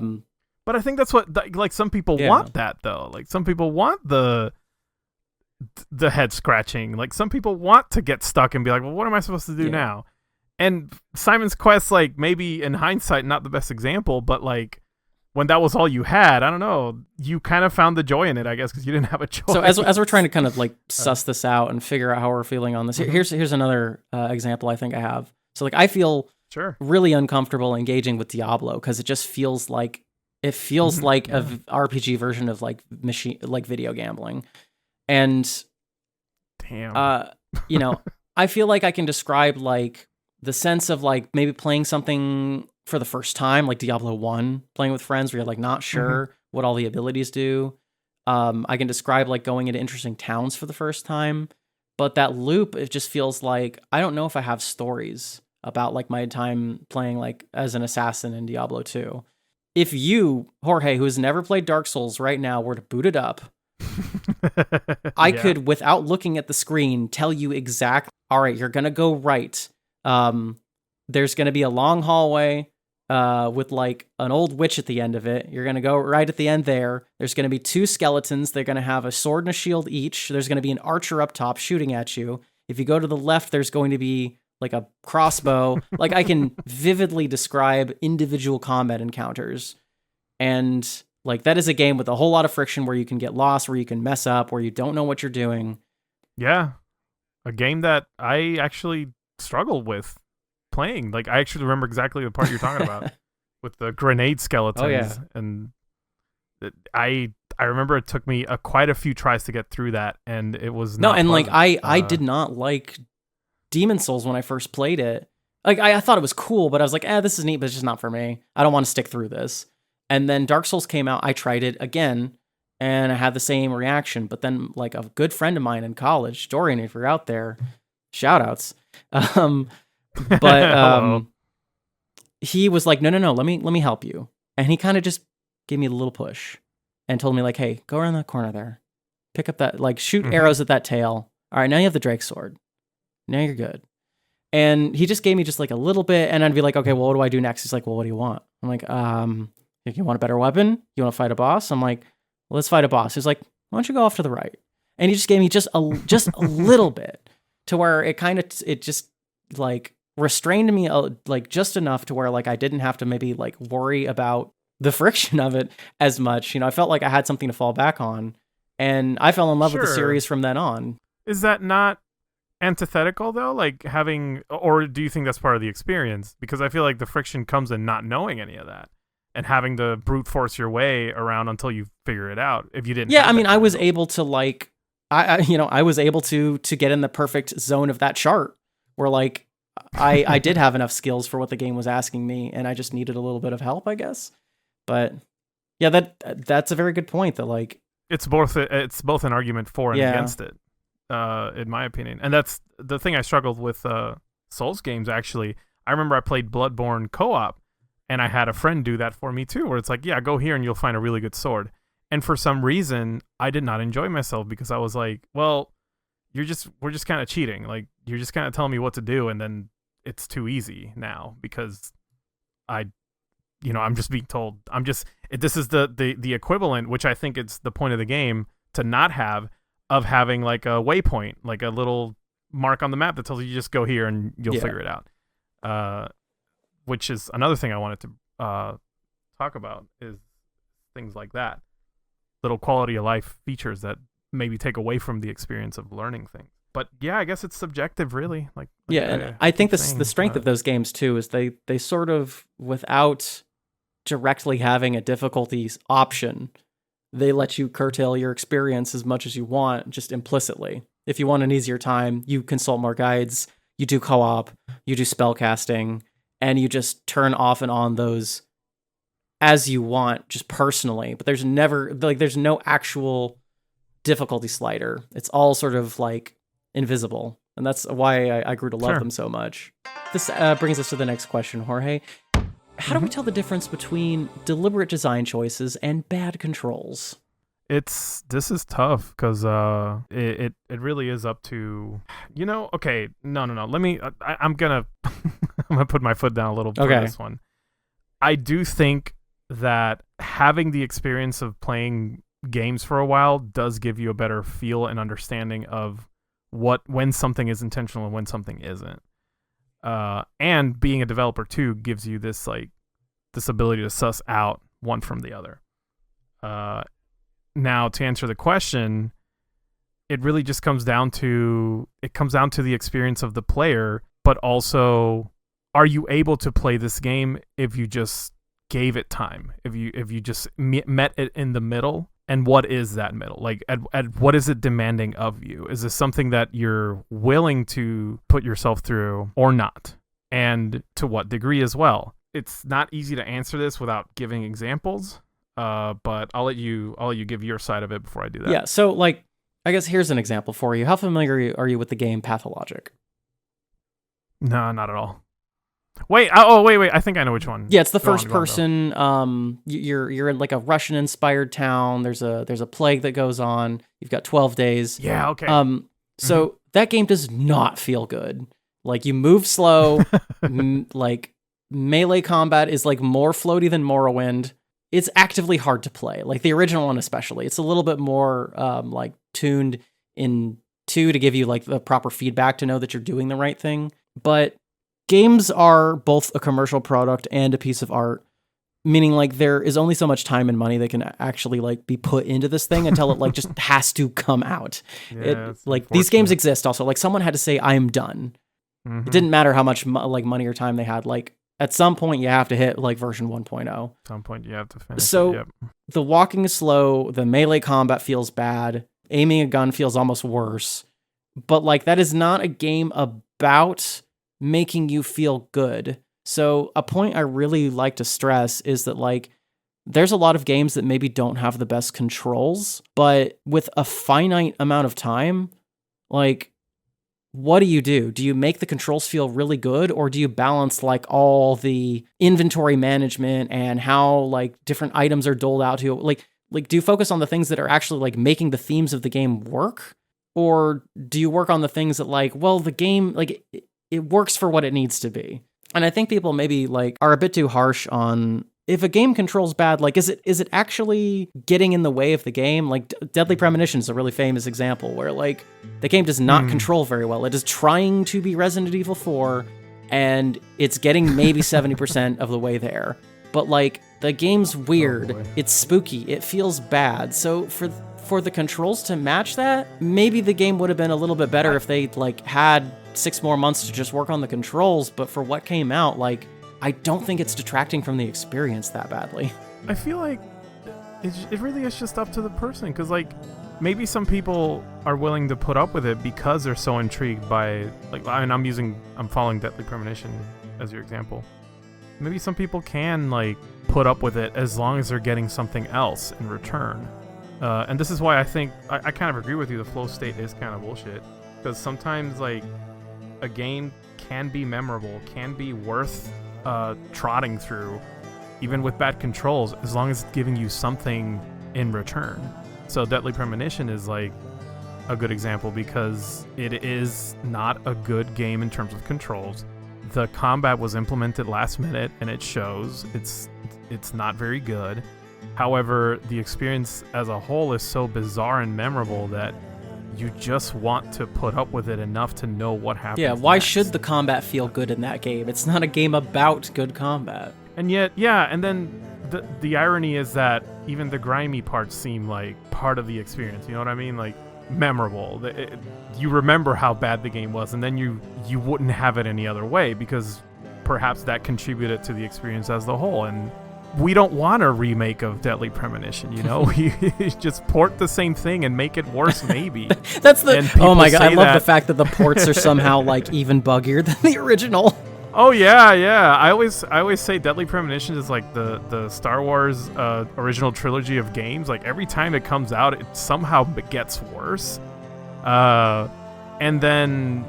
think that's what like some people want that though. Like some people want the head scratching. Like some people want to get stuck and be like, well, what am I supposed to do now? And Simon's Quest, like maybe in hindsight, not the best example, but like when that was all you had, I don't know, you kind of found the joy in it, I guess, because you didn't have a choice. So as we're trying to kind of like suss this out and figure out how we're feeling on this, here's another example I think I have. So like I feel really uncomfortable engaging with Diablo because it just feels like a RPG version of like video gambling, and I feel like I can describe like the sense of like maybe playing something for the first time, like Diablo 1, playing with friends where you're like not sure what all the abilities do. I can describe like going into interesting towns for the first time. But that loop, it just feels like I don't know if I have stories about like my time playing like as an assassin in Diablo 2. If you, Jorge, who's never played Dark Souls right now, were to boot it up, I could, without looking at the screen, tell you exactly, all right, you're going to go right. There's going to be a long hallway with like an old witch at the end of it. You're going to go right at the end there. There's going to be 2 skeletons. They're going to have a sword and a shield each. There's going to be an archer up top shooting at you. If you go to the left, there's going to be like a crossbow. Like I can vividly describe individual combat encounters. And like that is a game with a whole lot of friction where you can get lost, where you can mess up, where you don't know what you're doing. Yeah. A game that I actually struggled with playing. Like I actually remember exactly the part you're talking about with the grenade skeletons. Oh, yeah. And I remember it took me quite a few tries to get through that, and it was not fun. Like I did not like Demon Souls when I first played it. Like I thought it was cool, but I was like, this is neat, but it's just not for me. I don't want to stick through this. And then Dark Souls came out. I tried it again, and I had the same reaction. But then, like a good friend of mine in college, Dorian, if you're out there, shout outs. He was like, no, let me help you. And he kind of just gave me a little push and told me like, hey, go around that corner there, pick up that, like shoot arrows at that tail. All right, now you have the Drake sword. Now you're good. And he just gave me just like a little bit, and I'd be like, okay, well, what do I do next? He's like, well, what do you want? I'm like, you want a better weapon? You want to fight a boss? I'm like, well, let's fight a boss. He's like, why don't you go off to the right? And he just gave me just a little bit to where it just like restrained me like just enough to where like I didn't have to maybe like worry about the friction of it as much. You know, I felt like I had something to fall back on, and I fell in love with the series from then on. Is that not antithetical though? Like having, or do you think that's part of the experience? Because I feel like the friction comes in not knowing any of that and having to brute force your way around until you figure it out. If you didn't, I mean, I was able to like, I was able to get in the perfect zone of that chart where like I did have enough skills for what the game was asking me, and I just needed a little bit of help, I guess. But yeah, that's a very good point. That like it's both an argument for and against it, in my opinion. And that's the thing I struggled with Souls games. Actually, I remember I played Bloodborne co-op, and I had a friend do that for me too, where it's like, yeah, go here and you'll find a really good sword. And for some reason, I did not enjoy myself because I was like, well, we're just kind of cheating. Like you're just kind of telling me what to do, and then it's too easy now because I'm just being told. This is the equivalent, which I think it's the point of the game to not have, of having like a waypoint, like a little mark on the map that tells you just go here and you'll figure it out. Which is another thing I wanted to talk about, is things like that. Little quality of life features that maybe take away from the experience of learning things. But yeah, I guess it's subjective, really. And I think the strength of those games too is they sort of, without directly having a difficulties option, they let you curtail your experience as much as you want, just implicitly. If you want an easier time, you consult more guides, you do co-op, you do spell casting, and you just turn off and on those as you want, just personally. But there's no actual difficulty slider. It's all sort of like invisible. And that's why I grew to love them so much. This brings us to the next question, Jorge. How do we tell the difference between deliberate design choices and bad controls? This is tough because it really is up to, okay, no. Let me, I'm gonna put my foot down a little for this one. I do think that having the experience of playing games for a while does give you a better feel and understanding of when something is intentional and when something isn't. And being a developer too gives you this ability to suss out one from the other. Now, to answer the question, it really just comes down to the experience of the player, but also, are you able to play this game if you just gave it time? If you just met it in the middle? And what is that middle? Like, at what is it demanding of you? Is this something that you're willing to put yourself through or not? And to what degree as well? It's not easy to answer this without giving examples. But I'll let you give your side of it before I do that. Yeah. So like, I guess here's an example for you. How familiar are you with the game Pathologic? No, not at all. Wait. Wait. I think I know which one. Yeah, it's the first person. You're in like a Russian-inspired town. There's a plague that goes on. You've got 12 days. Yeah. Okay. So that game does not feel good. Like you move slow. Like melee combat is like more floaty than Morrowind. It's actively hard to play. Like the original one especially. It's a little bit more like tuned in to give you like the proper feedback to know that you're doing the right thing. But games are both a commercial product and a piece of art, meaning like there is only so much time and money that can actually like be put into this thing until it like just has to come out. Like these games exist also. Like someone had to say, I'm done. It didn't matter how much like money or time they had. Like at some point you have to hit like version 1.0. At some point you have to finish so it, yep. The walking is slow. The melee combat feels bad. Aiming a gun feels almost worse. But like that is not a game about making you feel good. So a point I really like to stress is that like there's a lot of games that maybe don't have the best controls, but with a finite amount of time, like what do? Do you make the controls feel really good, or do you balance like all the inventory management and how like different items are doled out to you? Like do you focus on the things that are actually like making the themes of the game work? Or do you work on the things that like, well, the game, like it works for what it needs to be? And I think people maybe like are a bit too harsh on if a game controls bad, like is it actually getting in the way of the game? Like Deadly Premonition is a really famous example where like the game does not control very well. It is trying to be Resident Evil 4 and it's getting maybe 70% of the way there. But like the game's weird, it's spooky, it feels bad. So for the controls to match that, maybe the game would have been a little bit better if they like had 6 more months to just work on the controls. But for what came out, like I don't think it's detracting from the experience that badly. I feel like it really is just up to the person, because like maybe some people are willing to put up with it because they're so intrigued by like, I mean, I'm following Deadly Premonition as your example. Maybe some people can like put up with it as long as they're getting something else in return. And this is why I think I kind of agree with you. The flow state is kind of bullshit, because sometimes like a game can be memorable, can be worth trotting through, even with bad controls, as long as it's giving you something in return. So Deadly Premonition is like a good example because it is not a good game in terms of controls. The combat was implemented last minute and it shows. It's not very good. However, the experience as a whole is so bizarre and memorable that you just want to put up with it enough to know what happens. Yeah, why next. should the combat feel good in that game? It's not a game about good combat. And yet, yeah, and then the irony is that even the grimy parts seem like part of the experience. You know what I mean? Like memorable. You remember how bad the game was, and then you wouldn't have it any other way because perhaps that contributed to the experience as the whole. And we don't want a remake of Deadly Premonition, you know? We just port the same thing and make it worse, maybe. That's oh my god, I love the fact that the ports are somehow like even buggier than the original. Oh yeah. I always say Deadly Premonition is like the Star Wars original trilogy of games. Like every time it comes out, it somehow gets worse. And then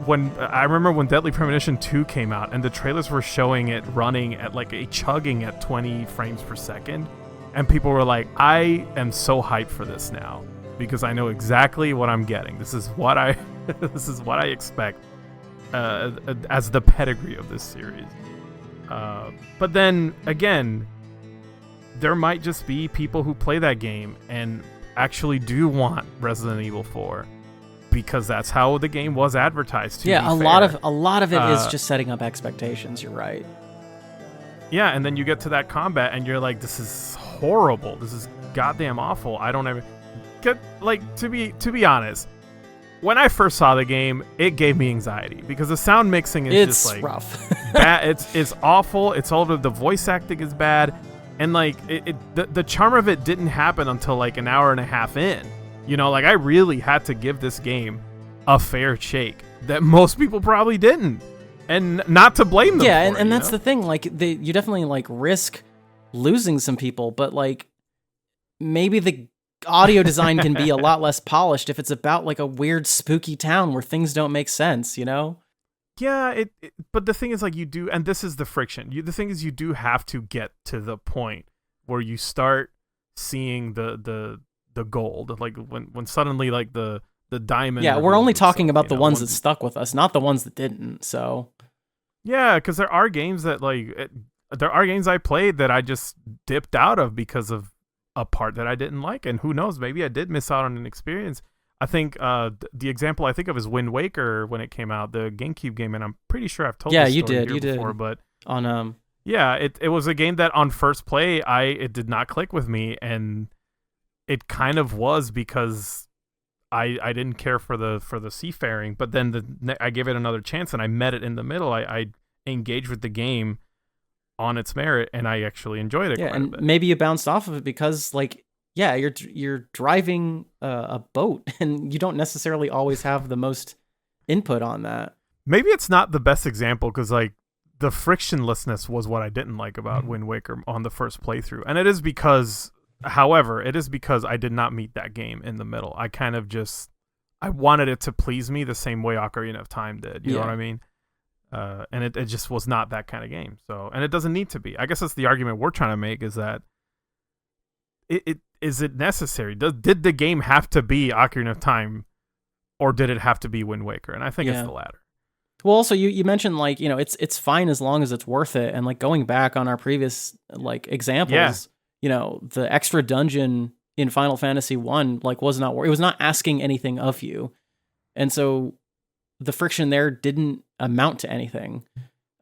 I remember when Deadly Premonition 2 came out and the trailers were showing it running at like a chugging at 20 frames per second, and people were like, I am so hyped for this now because I know exactly what I'm getting. This is what I expect as the pedigree of this series. But then again, there might just be people who play that game and actually do want Resident Evil 4. Because that's how the game was advertised to. Yeah, a lot of it is just setting up expectations. You're right. Yeah, and then you get to that combat, and you're like, "This is horrible. This is goddamn awful." I don't ever get like to be honest. When I first saw the game, it gave me anxiety because the sound mixing is just like rough. bad. It's awful. It's all the voice acting is bad, and like the charm of it didn't happen until like an hour and a half in. You know, like I really had to give this game a fair shake that most people probably didn't, and not to blame them. Yeah, for and it, that's the thing. Like you definitely like risk losing some people, but like maybe the audio design can be a lot less polished if it's about like a weird spooky town where things don't make sense, you know? Yeah, but the thing is, like, you do, and this is the friction. The thing is, you do have to get to the point where you start seeing the gold, like when suddenly like the diamond. Yeah, we're only talking about the ones that stuck with us, not the ones that didn't. So yeah, because there are games that there are games I played that I just dipped out of because of a part that I didn't like, and who knows, maybe I did miss out on an experience. I think the example I think of is Wind Waker when it came out, the GameCube game, and I'm pretty sure I've told this story here before, but on yeah, it was a game that on first play it did not click with me, and it kind of was because I didn't care for the seafaring, but then I gave it another chance and I met it in the middle. I engaged with the game on its merit, and I actually enjoyed it. Yeah, quite and a bit. maybe you bounced off of it because like you're driving a boat and you don't necessarily always have the most input on that. Maybe it's not the best example because like the frictionlessness was what I didn't like about Wind Waker on the first playthrough, and it is because I did not meet that game in the middle. I kind of just I wanted it to please me the same way Ocarina of Time did. You know what I mean? And it just was not that kind of game. So, and it doesn't need to be. I guess that's the argument we're trying to make, is that is it necessary? Did the game have to be Ocarina of Time, or did it have to be Wind Waker? And I think it's the latter. Well, also you mentioned like, you know, it's fine as long as it's worth it. And like going back on our previous like examples, you know, the extra dungeon in Final Fantasy 1 like it was not asking anything of you. And so the friction there didn't amount to anything.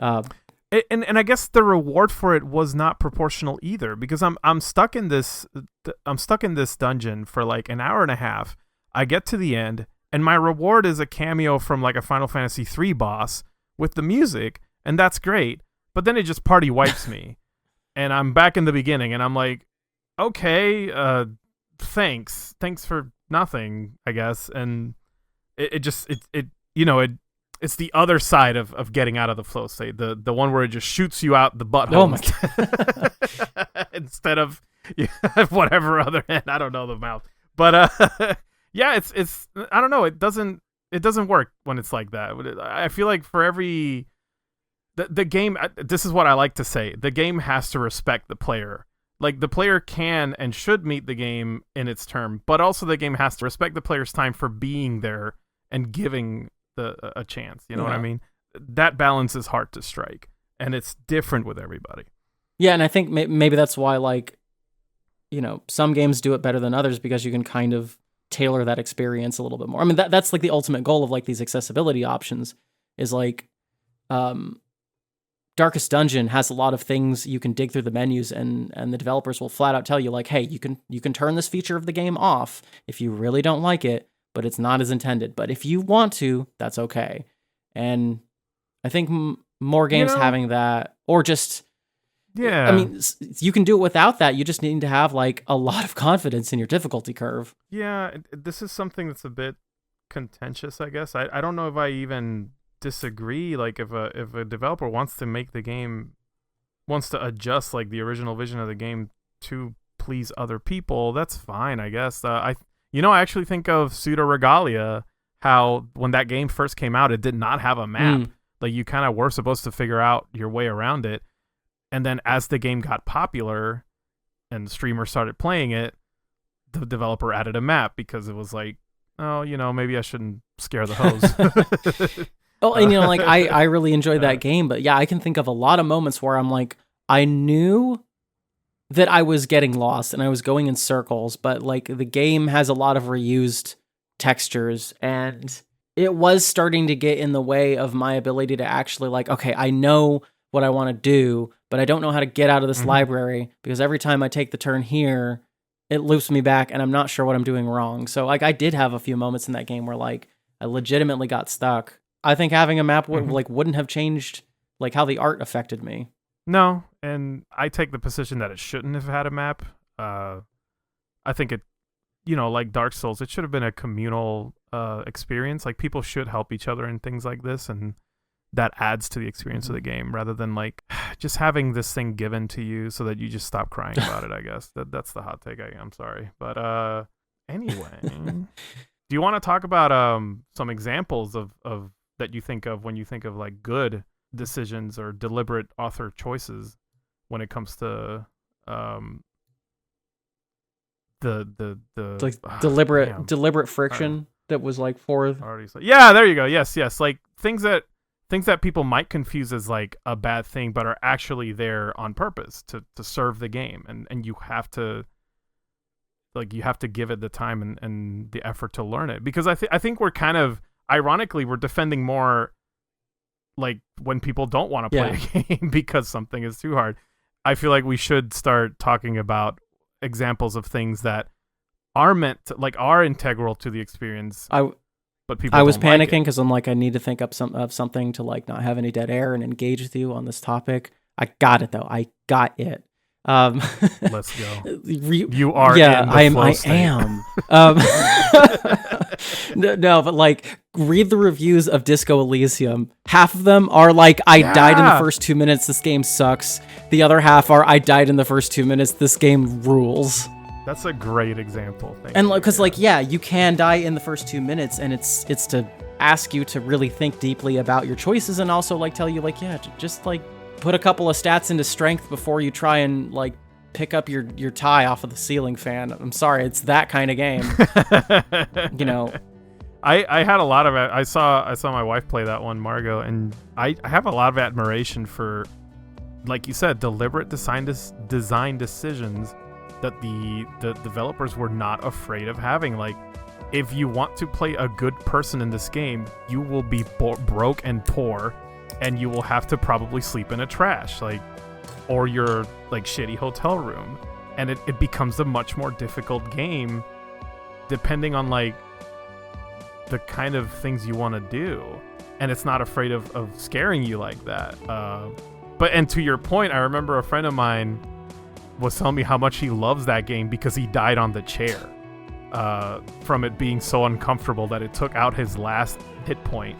And I guess the reward for it was not proportional either, because I'm stuck in this dungeon for like an hour and a half. I get to the end, and my reward is a cameo from like a Final Fantasy 3 boss with the music, and that's great. But then it just party wipes me, and I'm back in the beginning, and I'm like, okay, thanks for nothing, I guess. And it's the other side of getting out of the flow state, the one where it just shoots you out the butthole. Oh my God. Instead of whatever other end, I don't know, the mouth. But yeah, it's I don't know, it doesn't work when it's like that. I feel like for every the game, this is what I like to say, the game has to respect the player. Like the player can and should meet the game in its term, but also the game has to respect the player's time for being there and giving a chance. You know what I mean? That balance is hard to strike, and it's different with everybody. Yeah, and I think maybe that's why, like, you know, some games do it better than others, because you can kind of tailor that experience a little bit more. I mean, that's like the ultimate goal of like these accessibility options is like, Darkest Dungeon has a lot of things you can dig through the menus, and the developers will flat out tell you like, hey, you can turn this feature of the game off if you really don't like it, but it's not as intended. But if you want to, that's okay. And I think more games having that, or just, yeah, I mean, you can do it without that. You just need to have like a lot of confidence in your difficulty curve. Yeah, this is something that's a bit contentious, I guess. I don't know if I even disagree. Like if a developer wants to adjust like the original vision of the game to please other people, that's fine, I guess. I actually think of Pseudo Regalia, how when that game first came out, it did not have a map. Like you kind of were supposed to figure out your way around it. And then as the game got popular and streamers started playing it, the developer added a map because it was like, oh, maybe I shouldn't scare the hoes. Oh, and like I really enjoyed that game, but yeah, I can think of a lot of moments where I'm like, I knew that I was getting lost and I was going in circles, but like the game has a lot of reused textures, and it was starting to get in the way of my ability to actually like, okay, I know what I want to do, but I don't know how to get out of this library, because every time I take the turn here, it loops me back and I'm not sure what I'm doing wrong. So like I did have a few moments in that game where like I legitimately got stuck. I think having a map wouldn't have changed like how the art affected me. No, and I take the position that it shouldn't have had a map. I think it, like Dark Souls, it should have been a communal experience. Like people should help each other in things like this, and that adds to the experience of the game, rather than like just having this thing given to you so that you just stop crying about it. I guess that's the hot take. I'm sorry, but anyway, do you want to talk about some examples of that you think of when you think of like good decisions or deliberate author choices when it comes to the like deliberate friction that was like yeah, there you go. Yes, like things that people might confuse as like a bad thing, but are actually there on purpose to serve the game, and you have to give it the time and the effort to learn it, because I think we're kind of ironically we're defending more like when people don't want to play a game because something is too hard. I feel like we should start talking about examples of things that are meant to, like, are integral to the experience. But people I was don't like panicking because I'm like, I need to think up of something to like not have any dead air and engage with you on this topic. I got it though. I got it. Let's go. You are. Yeah, in the I am. flow I state. am. No, but like, read the reviews of Disco Elysium. Half of them are like, I died in the first 2 minutes. This game sucks. The other half are, I died in the first 2 minutes. This game rules. That's a great example. And because you can die in the first 2 minutes, and it's to ask you to really think deeply about your choices, and also like tell you like, just like put a couple of stats into strength before you try and like pick up your tie off of the ceiling fan. I'm sorry, it's that kind of game. I had a lot of I saw my wife play that one, Margot, and I have a lot of admiration for, like you said, deliberate design decisions that the developers were not afraid of having. Like, if you want to play a good person in this game, you will be broke and poor, and you will have to probably sleep in a trash, like, or your like shitty hotel room, and it becomes a much more difficult game depending on like the kind of things you want to do, and it's not afraid of scaring you like that. And to your point, I remember a friend of mine was telling me how much he loves that game because he died on the chair from it being so uncomfortable that it took out his last hit point,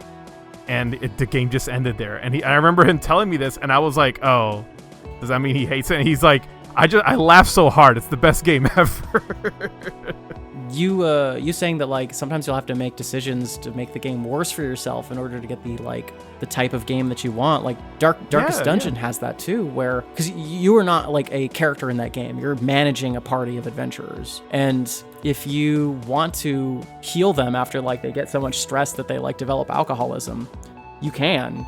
and the game just ended there. And I remember him telling me this, and I was like, oh, does that mean he hates it? And he's like, I laughed so hard. It's the best game ever. You saying that like sometimes you'll have to make decisions to make the game worse for yourself in order to get the type of game that you want. Like Darkest Dungeon has that too, where because you are not like a character in that game, you're managing a party of adventurers, and if you want to heal them after like they get so much stress that they like develop alcoholism, you can,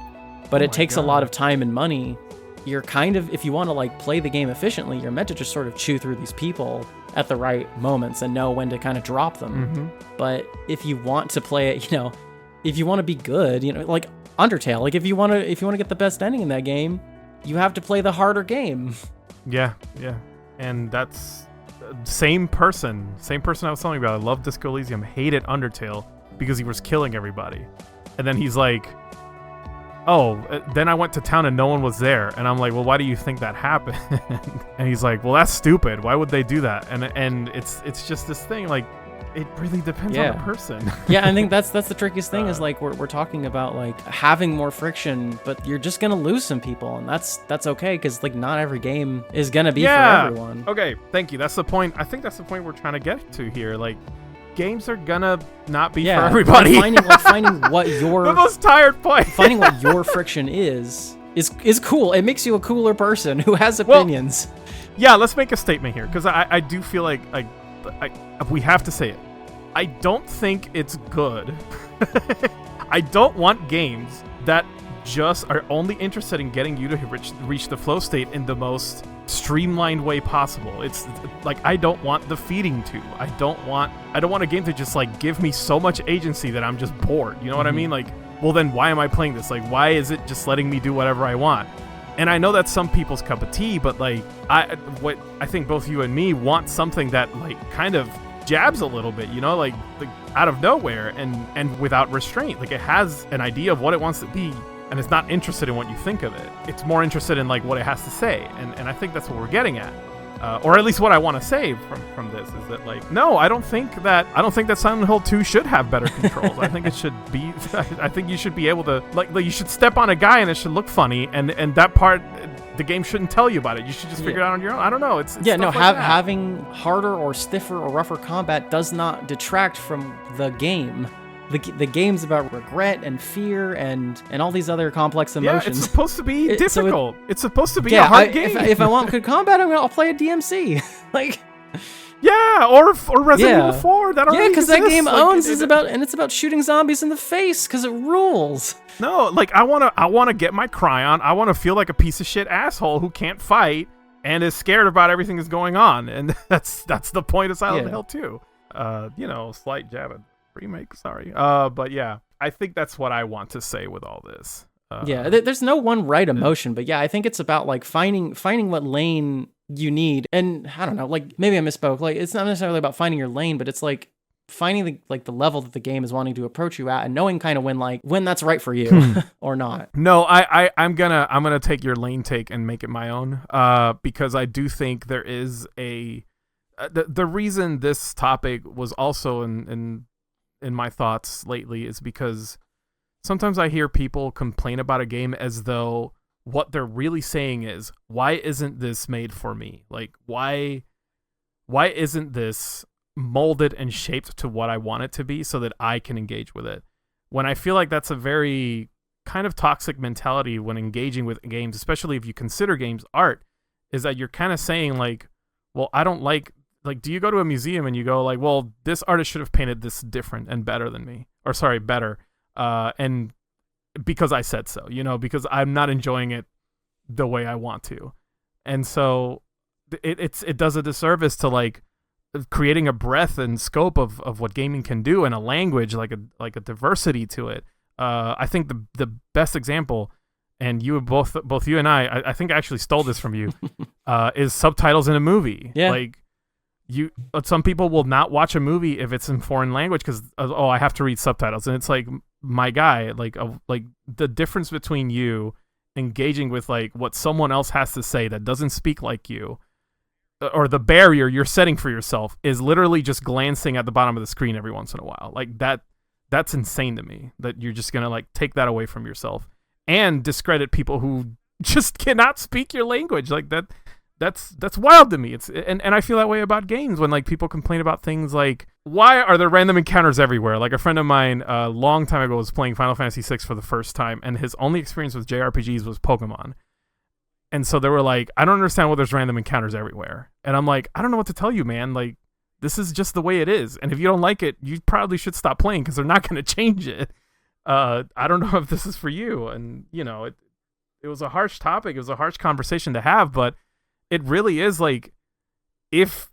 but it takes a lot of time and money. You're kind of, if you want to like play the game efficiently, you're meant to just sort of chew through these people at the right moments and know when to kind of drop them. Mm-hmm. But if you want to play it, if you want to be good, like Undertale, like if you want to get the best ending in that game, you have to play the harder game. Yeah. And that's same person I was telling you about. I love Disco Elysium, hated Undertale because he was killing everybody. And then he's like, oh, then I went to town and no one was there. And I'm like, well, why do you think that happened? And he's like, well, that's stupid. Why would they do that? And it's just this thing, like, it really depends on the person. Yeah, I think that's the trickiest thing is like we're talking about like having more friction, but you're just gonna lose some people, and that's okay because like not every game is gonna be for everyone. Okay, thank you. That's the point. I think that's the point we're trying to get to here. Like, games are gonna not be for everybody. Finding what your the most tired point. Finding what your friction is cool. It makes you a cooler person who has opinions. Well, yeah, let's make a statement here because I do feel like we have to say it. I don't think it's good. I don't want games that just are only interested in getting you to reach the flow state in the most streamlined way possible. It's like, I don't want the feeding tube. I don't want a game to just like give me so much agency that I'm just bored. You know what I mean? Like, well, then why am I playing this? Like, why is it just letting me do whatever I want? And I know that's some people's cup of tea, but like, I think both you and me want something that like kind of jabs a little bit, like out of nowhere and without restraint. Like, it has an idea of what it wants to be, and it's not interested in what you think of it. It's more interested in like what it has to say, and I think that's what we're getting at. or at least what I want to say from this is that, like, no, I don't think that Silent Hill 2 should have better controls. I think it should be. I think you should be able to like you should step on a guy and it should look funny, and that part. The game shouldn't tell you about it. You should just figure it out on your own. I don't know. It's yeah, no. Like having harder or stiffer or rougher combat does not detract from the game. The game's about regret and fear and all these other complex emotions. Yeah, it's supposed to be difficult. It's supposed to be a hard game. If I want good combat, I'll play a DMC. Like. Yeah, or Resident Evil 4. That already because exists. That game owns it's about shooting zombies in the face because it rules. No, like I wanna get my cry on. I wanna feel like a piece of shit asshole who can't fight and is scared about everything that's going on, and that's the point of Silent Hill 2. Slight jab at remake. Sorry, but yeah, I think that's what I want to say with all this. There's no one right emotion, but yeah, I think it's about like finding what lane you need, and I don't know, like maybe I misspoke. Like it's not necessarily about finding your lane, but it's like finding the level that the game is wanting to approach you at, and knowing kind of when that's right for you or not. No, I'm gonna take your lane take and make it my own. Because I do think there is the reason this topic was also in my thoughts lately is because sometimes I hear people complain about a game as though what they're really saying is, why isn't this made for me? Like, why isn't this molded and shaped to what I want it to be so that I can engage with it? When I feel like that's a very kind of toxic mentality when engaging with games, especially if you consider games art, is that you're kind of saying like, well, I don't like, do you go to a museum and you go like, well, this artist should have painted this different and better than me, or sorry, better. And because I said so, because I'm not enjoying it the way I want to. And so it does a disservice to like creating a breadth and scope of what gaming can do, and a language, like a diversity to it. I think the best example, and you both you and I think I actually stole this from you, is subtitles in a movie. Yeah. Like some people will not watch a movie if it's in foreign language because I have to read subtitles, and it's like, my guy, like the difference between you engaging with like what someone else has to say that doesn't speak like you, or the barrier you're setting for yourself, is literally just glancing at the bottom of the screen every once in a while. Like that's insane to me, that you're just gonna like take that away from yourself and discredit people who just cannot speak your language. Like that's wild to me. It's and I feel that way about games when like people complain about things like, why are there random encounters everywhere? Like a friend of mine a long time ago was playing Final Fantasy VI for the first time, and his only experience with JRPGs was Pokemon. And so they were like, I don't understand why there's random encounters everywhere. And I'm like, I don't know what to tell you, man. Like, this is just the way it is. And if you don't like it, you probably should stop playing because they're not going to change it. I don't know if this is for you. And, it was a harsh topic. It was a harsh conversation to have, but it really is like, if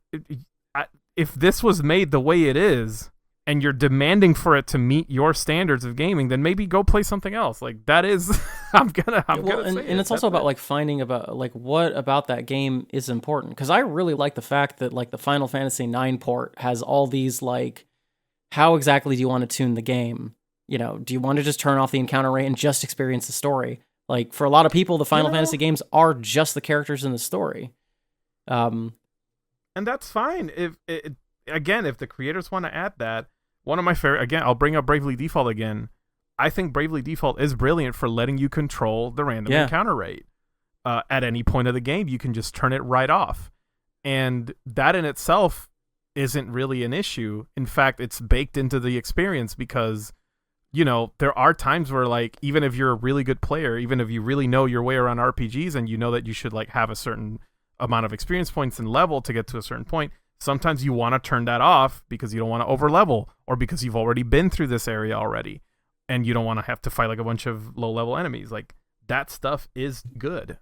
this was made the way it is and you're demanding for it to meet your standards of gaming, then maybe go play something else. Like that is, I'm gonna say and it's also about like finding about like what about that game is important. Because I really like the fact that like the Final Fantasy IX port has all these like, how exactly do you want to tune the game? Do you want to just turn off the encounter rate and just experience the story? Like for a lot of people, the Final Fantasy games are just the characters in the story. And that's fine. If the creators want to add that, one of my favorite, again, I'll bring up Bravely Default again. I think Bravely Default is brilliant for letting you control the random encounter rate. At any point of the game, you can just turn it right off. And that in itself isn't really an issue. In fact, it's baked into the experience because, there are times where like, even if you're a really good player, even if you really know your way around RPGs and you know that you should like have a certain amount of experience points and level to get to a certain point, sometimes you want to turn that off because you don't want to over level, or because you've already been through this area already and you don't want to have to fight like a bunch of low level enemies. Like that stuff is good.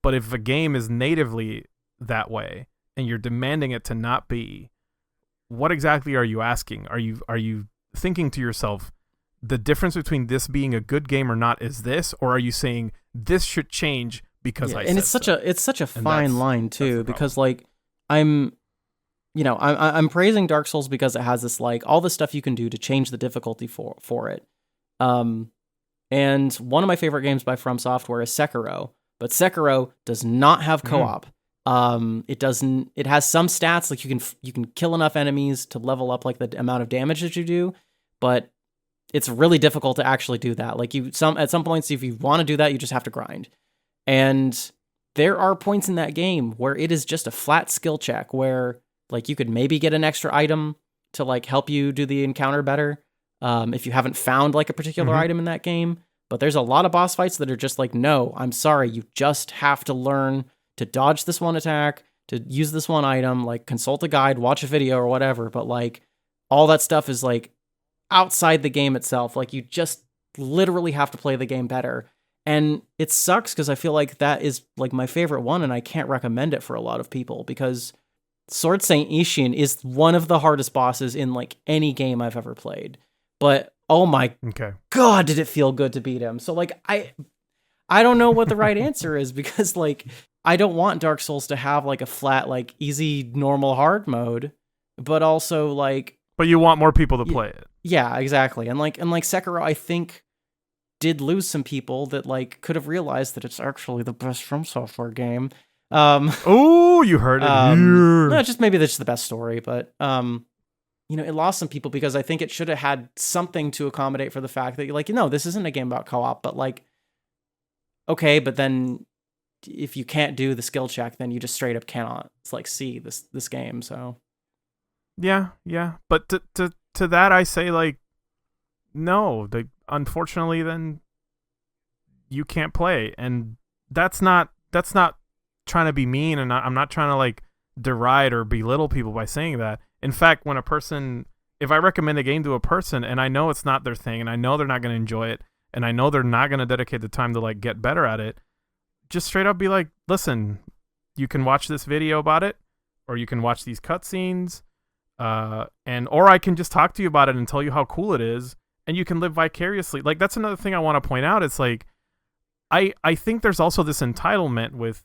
But if a game is natively that way and you're demanding it to not be, what exactly are you asking? Are you thinking to yourself, the difference between this being a good game or not is this, or are you saying this should change because I said so? It's such a fine line too, because like I'm praising Dark Souls because it has this like all the stuff you can do to change the difficulty for it. And one of my favorite games by From Software is Sekiro, but Sekiro does not have co-op. It has some stats, like you can kill enough enemies to level up like the amount of damage that you do, but it's really difficult to actually do that. Like at some points, if you want to do that, you just have to grind. And there are points in that game where it is just a flat skill check where like you could maybe get an extra item to like help you do the encounter better. If you haven't found like a particular item in that game, but there's a lot of boss fights that are just like, no, I'm sorry. You just have to learn to dodge this one attack, to use this one item, like consult a guide, watch a video or whatever. But like all that stuff is like outside the game itself. Like you just literally have to play the game better. And it sucks because I feel like that is like my favorite one and I can't recommend it for a lot of people because Sword Saint Ishin is one of the hardest bosses in like any game I've ever played. But oh my God, did it feel good to beat him. So like I don't know what the right answer is because like I don't want Dark Souls to have like a flat, like easy, normal, hard mode, but also like. But you want more people to play it. Yeah, exactly. And like Sekiro, I think did lose some people that like could have realized that it's actually the best From Software game. Oh, you heard it here. No, just maybe that's the best story, but it lost some people because I think it should have had something to accommodate for the fact that like, this isn't a game about co-op, but like, okay, but then if you can't do the skill check, then you just straight up cannot like see this game. So yeah, but to that I say like, no, unfortunately then you can't play, and that's not trying to be mean, and I'm not trying to like deride or belittle people by saying that. In fact, if I recommend a game to a person and I know it's not their thing and I know they're not going to enjoy it and I know they're not going to dedicate the time to like get better at it, just straight up be like, listen, you can watch this video about it, or you can watch these cutscenes, or I can just talk to you about it and tell you how cool it is, and you can live vicariously. Like that's another thing I want to point out. It's like I think there's also this entitlement with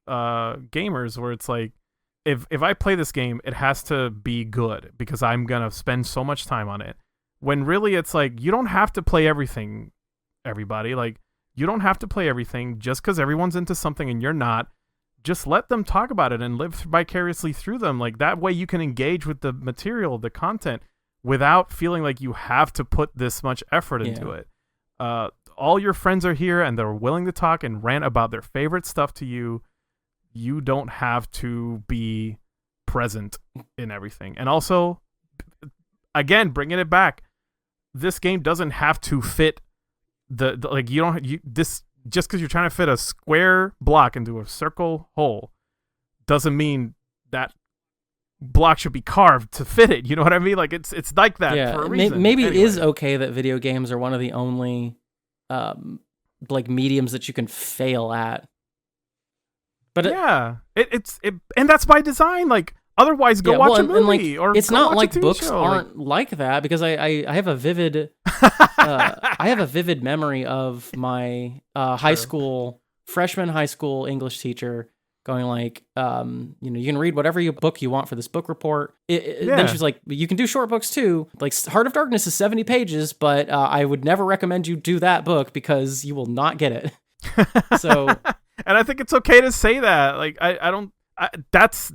gamers where it's like, if I play this game, it has to be good because I'm gonna spend so much time on it. When really it's like, you don't have to play everything, everybody. Like, you don't have to play everything just because everyone's into something and you're not. Just let them talk about it and live vicariously through them. Like, that way you can engage with the material, the content, without feeling like you have to put this much effort into it. All your friends are here and they're willing to talk and rant about their favorite stuff to you. You don't have to be present in everything. And also, again, bringing it back, this game doesn't have to fit this just because you're trying to fit a square block into a circle hole doesn't mean that block should be carved to fit it. You know what I mean? Like it's like that for a reason. Maybe anyway. It is okay that video games are one of the only like mediums that you can fail at. But and that's by design. Like otherwise, go watch a movie or it's not like books show. Aren't like that because I have a vivid memory of my freshman high school English teacher going like, you can read whatever book you want for this book report. Then she was like, you can do short books too. Like Heart of Darkness is 70 pages, but I would never recommend you do that book because you will not get it. So. And I think it's okay to say that. Like, that's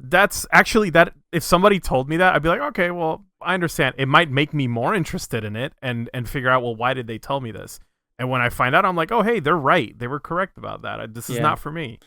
actually that. If somebody told me that, I'd be like, okay, well, I understand. It might make me more interested in it and figure out, well, why did they tell me this? And when I find out, I'm like, oh, hey, they're right. They were correct about that. This is not for me.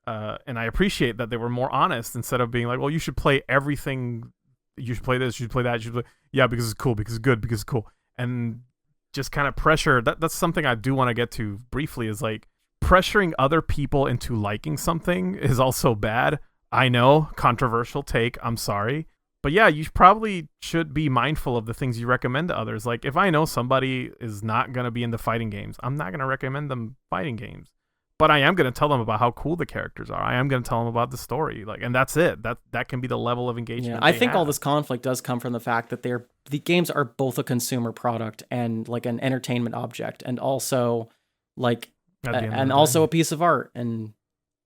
And I appreciate that they were more honest instead of being like, well, you should play everything. You should play this. You should play that. You should play. Yeah, because it's cool. Because it's good. Because it's cool. And just kind of pressure. That's something I do want to get to briefly is like, pressuring other people into liking something is also bad. I know, controversial take, I'm sorry. But yeah, you probably should be mindful of the things you recommend to others. Like, if I know somebody is not going to be into fighting games, I'm not going to recommend them fighting games. But I am going to tell them about how cool the characters are. I am going to tell them about the story. Like, and that's it. That can be the level of engagement. Yeah, I think all this conflict does come from the fact that the games are both a consumer product and like an entertainment object, and also like also a piece of art, and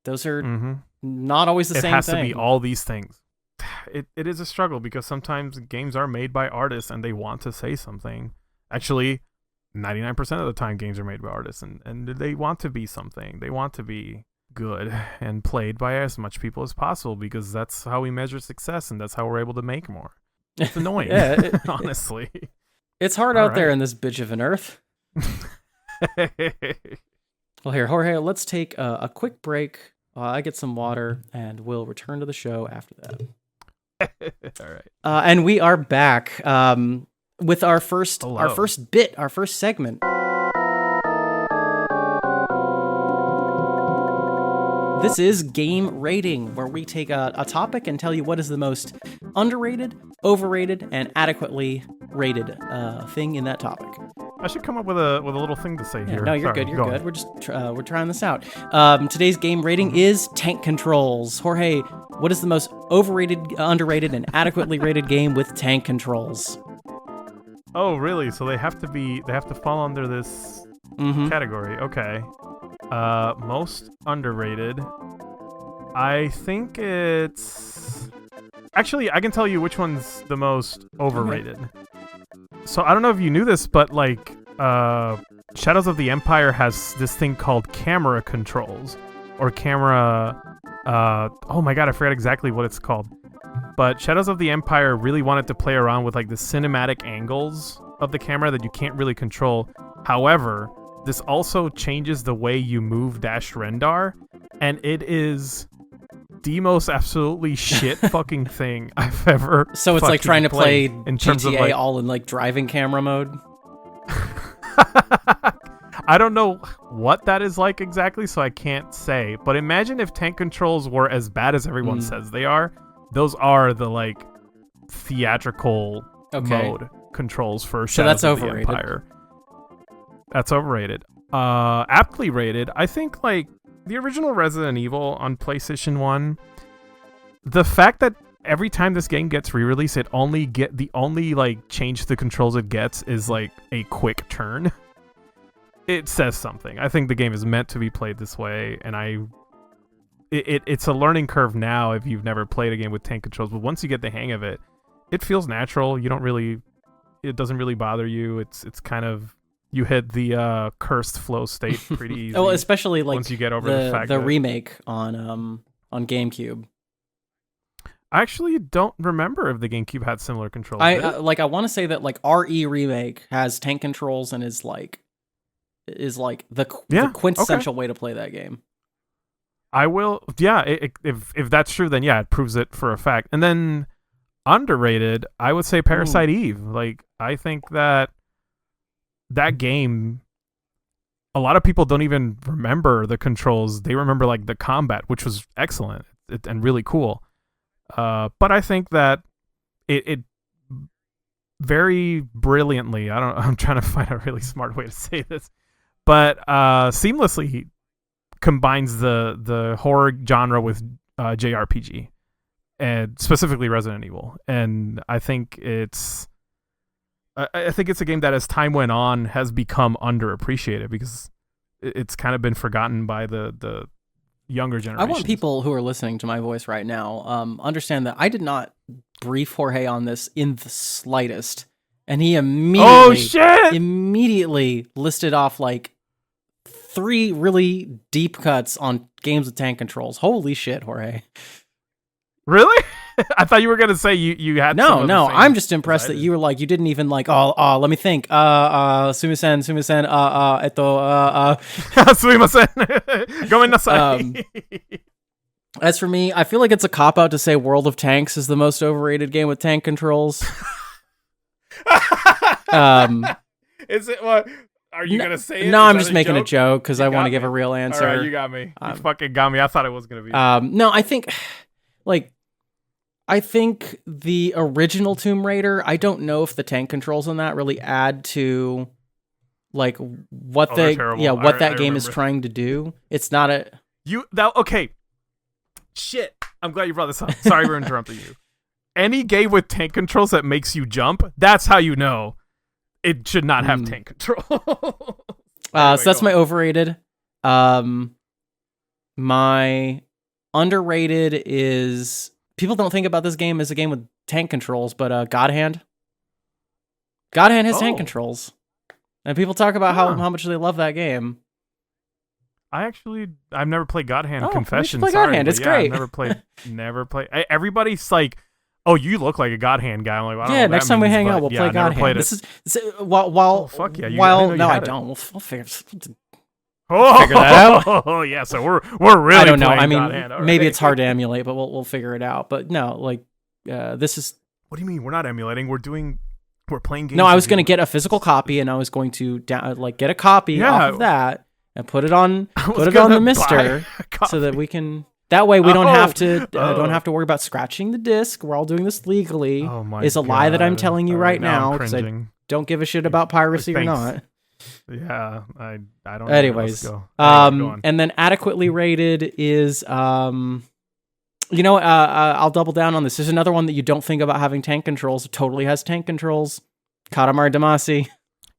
those are not always the same thing. It has to be all these things. It is a struggle because sometimes games are made by artists and they want to say something. Actually, 99% of the time games are made by artists and they want to be something. They want to be good and played by as much people as possible, because that's how we measure success and that's how we're able to make more. It's annoying. Yeah, honestly. It's hard out there in this bitch of an earth. Well, here, Jorge, let's take a quick break while I get some water, and we'll return to the show after that. All right. And we are back with our first segment. This is Game Rating, where we take a topic and tell you what is the most underrated, overrated, and adequately rated thing in that topic. I should come up with a little thing to say here. No, you're good. You're good. We're just we're trying this out. Today's game rating is tank controls. Jorge, what is the most overrated, underrated, and adequately rated game with tank controls? Oh, really? So they have to fall under this category. Okay. Most underrated. I think it's... Actually, I can tell you which one's the most overrated. Okay. So I don't know if you knew this, but like, Shadows of the Empire has this thing called camera controls. Or camera... oh my god, I forgot exactly what it's called. But Shadows of the Empire really wanted to play around with like the cinematic angles of the camera that you can't really control. However, this also changes the way you move --Rendar, and it is the most absolutely shit fucking thing I've ever. So it's like trying to play in terms GTA of like, all in like driving camera mode. I don't know what that is like exactly, so I can't say. But imagine if tank controls were as bad as everyone says they are. Those are the like theatrical mode controls for Shadows of the Empire. That's overrated. Aptly rated, I think like the original Resident Evil on PlayStation 1, the fact that every time this game gets re-released, the only like change to the controls it gets is like a quick turn. It says something. I think the game is meant to be played this way, and it's a learning curve now if you've never played a game with tank controls, but once you get the hang of it, it feels natural. It doesn't really bother you. It's kind of, you hit the cursed flow state pretty easy. Well, especially like once you get over the fact the that remake on GameCube. I actually don't remember if the GameCube had similar controls. I want to say that like RE remake has tank controls and is like the quintessential way to play that game. I will, if that's true, then yeah, it proves it for a fact. And then underrated, I would say Parasite Eve. Like, I think that game, a lot of people don't even remember the controls. They remember like the combat, which was excellent and really cool. But I think that it very brilliantly, I'm trying to find a really smart way to say this, but seamlessly combines the horror genre with JRPG, and specifically Resident Evil. And I think it's a game that as time went on has become underappreciated because it's kind of been forgotten by the younger generation. I want people who are listening to my voice right now understand that I did not brief Jorge on this in the slightest, and he immediately listed off like 3 really deep cuts on games with tank controls. Holy shit, Jorge! Really? I thought you were gonna say you had no. I'm just impressed that you were like, you didn't even like. Let me think. Sumimasen. Sumimasen. Go nasai. As for me, I feel like it's a cop out to say World of Tanks is the most overrated game with tank controls. Is it what? Are you gonna say it? No, I'm just making a joke because I want to give a real answer. All right, you got me. You fucking got me. I thought it was gonna be. No, I think the original Tomb Raider, I don't know if the tank controls on that really add to like what that game is trying to do. It's not okay. Shit. I'm glad you brought this up. Sorry for interrupting you. Any game with tank controls that makes you jump, that's how you know it should not have tank control. So that's my overrated. My underrated is, people don't think about this game as a game with tank controls, but God Hand. God Hand has tank controls. And people talk about how much they love that game. I've never played God Hand. Oh, Confession. you should play God Hand. It's great. I've never played. Everybody's like, "Oh, you look like a God Hand guy." I'm like, well, I don't know what next that time we means, hang but out, we'll yeah, play I never God played Hand. it. This is while fuck yeah, no, I it. don't. We'll figure that that out. Oh yeah, so we're really. I don't know. playing I mean, God Hand. maybe it's hard to emulate, but we'll figure it out. But no, like this is. What do you mean? We're not emulating. We're playing games. No, I was going to get a physical copy, and I was going to get a copy off of that and put it on the Mister, so that we can. That way, we don't have to worry about scratching the disc. We're all doing this legally. Oh my is a lie that I'm telling you right now because I don't give a shit about piracy or not. Yeah, I don't. Anyways, know. Go and then adequately rated is I'll double down on this. There's another one that you don't think about having tank controls. It totally has tank controls. Katamari Damacy.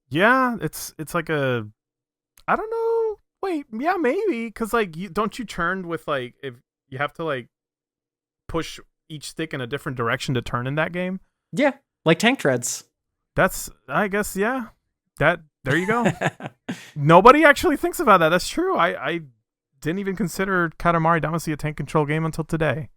Yeah, it's like a. I don't know. Wait, yeah, maybe because like don't you turn with like if you have to like push each stick in a different direction to turn in that game? Yeah, like tank treads. That's I guess yeah. There you go. Nobody actually thinks about that. That's true. I didn't even consider Katamari Damacy a tank control game until today.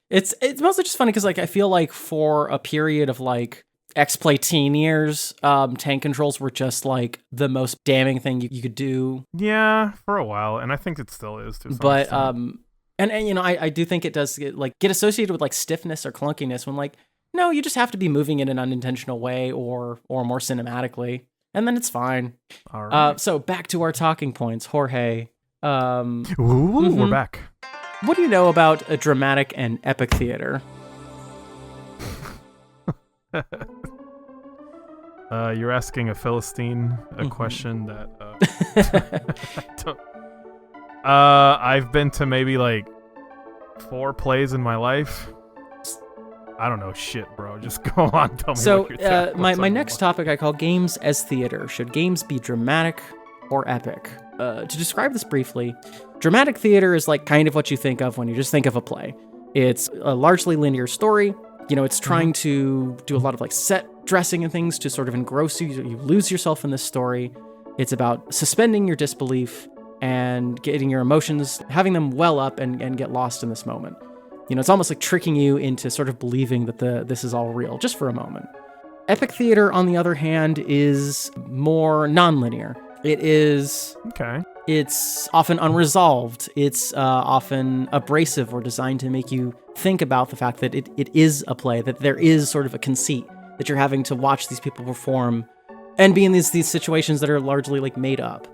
It's mostly just funny because like I feel like for a period of like X-Play teen years, tank controls were just like the most damning thing you could do. Yeah, for a while, and I think it still is to some But extent. and I do think it does get associated with like stiffness or clunkiness when like no, you just have to be moving in an unintentional way or more cinematically, and then it's fine. All right. So back to our talking points, Jorge. We're back. What do you know about a dramatic and epic theater? You're asking a Philistine a question that I've been to maybe like 4 plays in my life. I don't know shit, bro. Just go on. Tell me what you're thinking. My next topic I call games as theater. Should games be dramatic or epic? To describe this briefly, dramatic theater is like kind of what you think of when you just think of a play. It's a largely linear story. You know, it's trying to do a lot of like set dressing and things to sort of engross you. You lose yourself in this story. It's about suspending your disbelief and getting your emotions, having them well up and get lost in this moment. You know, it's almost like tricking you into sort of believing that this is all real, just for a moment. Epic theater, on the other hand, is more nonlinear. It is... Okay. It's often unresolved. It's often abrasive or designed to make you think about the fact that it is a play, that there is sort of a conceit, that you're having to watch these people perform and be in these situations that are largely like made up.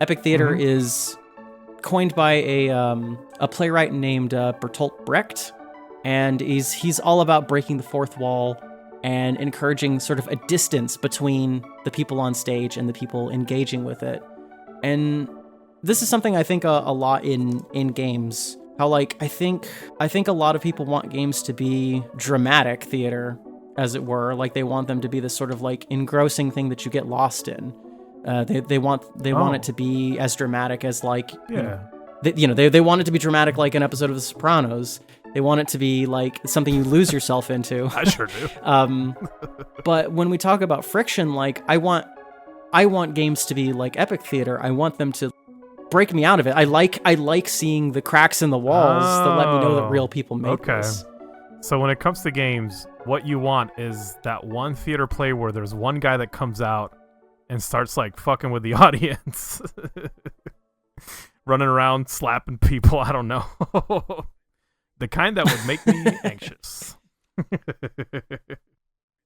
Epic theater is coined by a playwright named Bertolt Brecht, and he's all about breaking the fourth wall and encouraging sort of a distance between the people on stage and the people engaging with it. And this is something I think a lot in games. How like I think a lot of people want games to be dramatic theater, as it were. Like they want them to be this sort of like engrossing thing that you get lost in. They want it to be as dramatic as like they want it to be dramatic like an episode of The Sopranos. They want it to be like something you lose yourself into. I sure do. But when we talk about friction, like I want games to be like epic theater. I want them to break me out of it. I like seeing the cracks in the walls that let me know that real people make this. So when it comes to games, what you want is that one theater play where there's one guy that comes out and starts like fucking with the audience. Running around slapping people, I don't know. The kind that would make me anxious.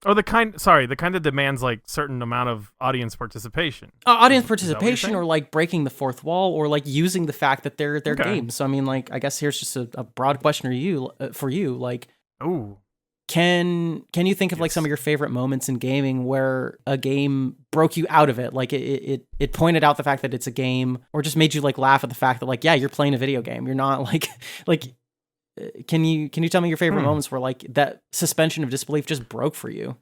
Or the kind that demands like certain amount of audience participation. Audience participation, or like breaking the fourth wall, or like using the fact that they're games. So I mean, like, I guess here's just a broad question for you. Like, can you think of like some of your favorite moments in gaming where a game broke you out of it? Like it pointed out the fact that it's a game, or just made you like laugh at the fact that like, yeah, you're playing a video game. You're not like. Can you tell me your favorite moments where like that suspension of disbelief just broke for you?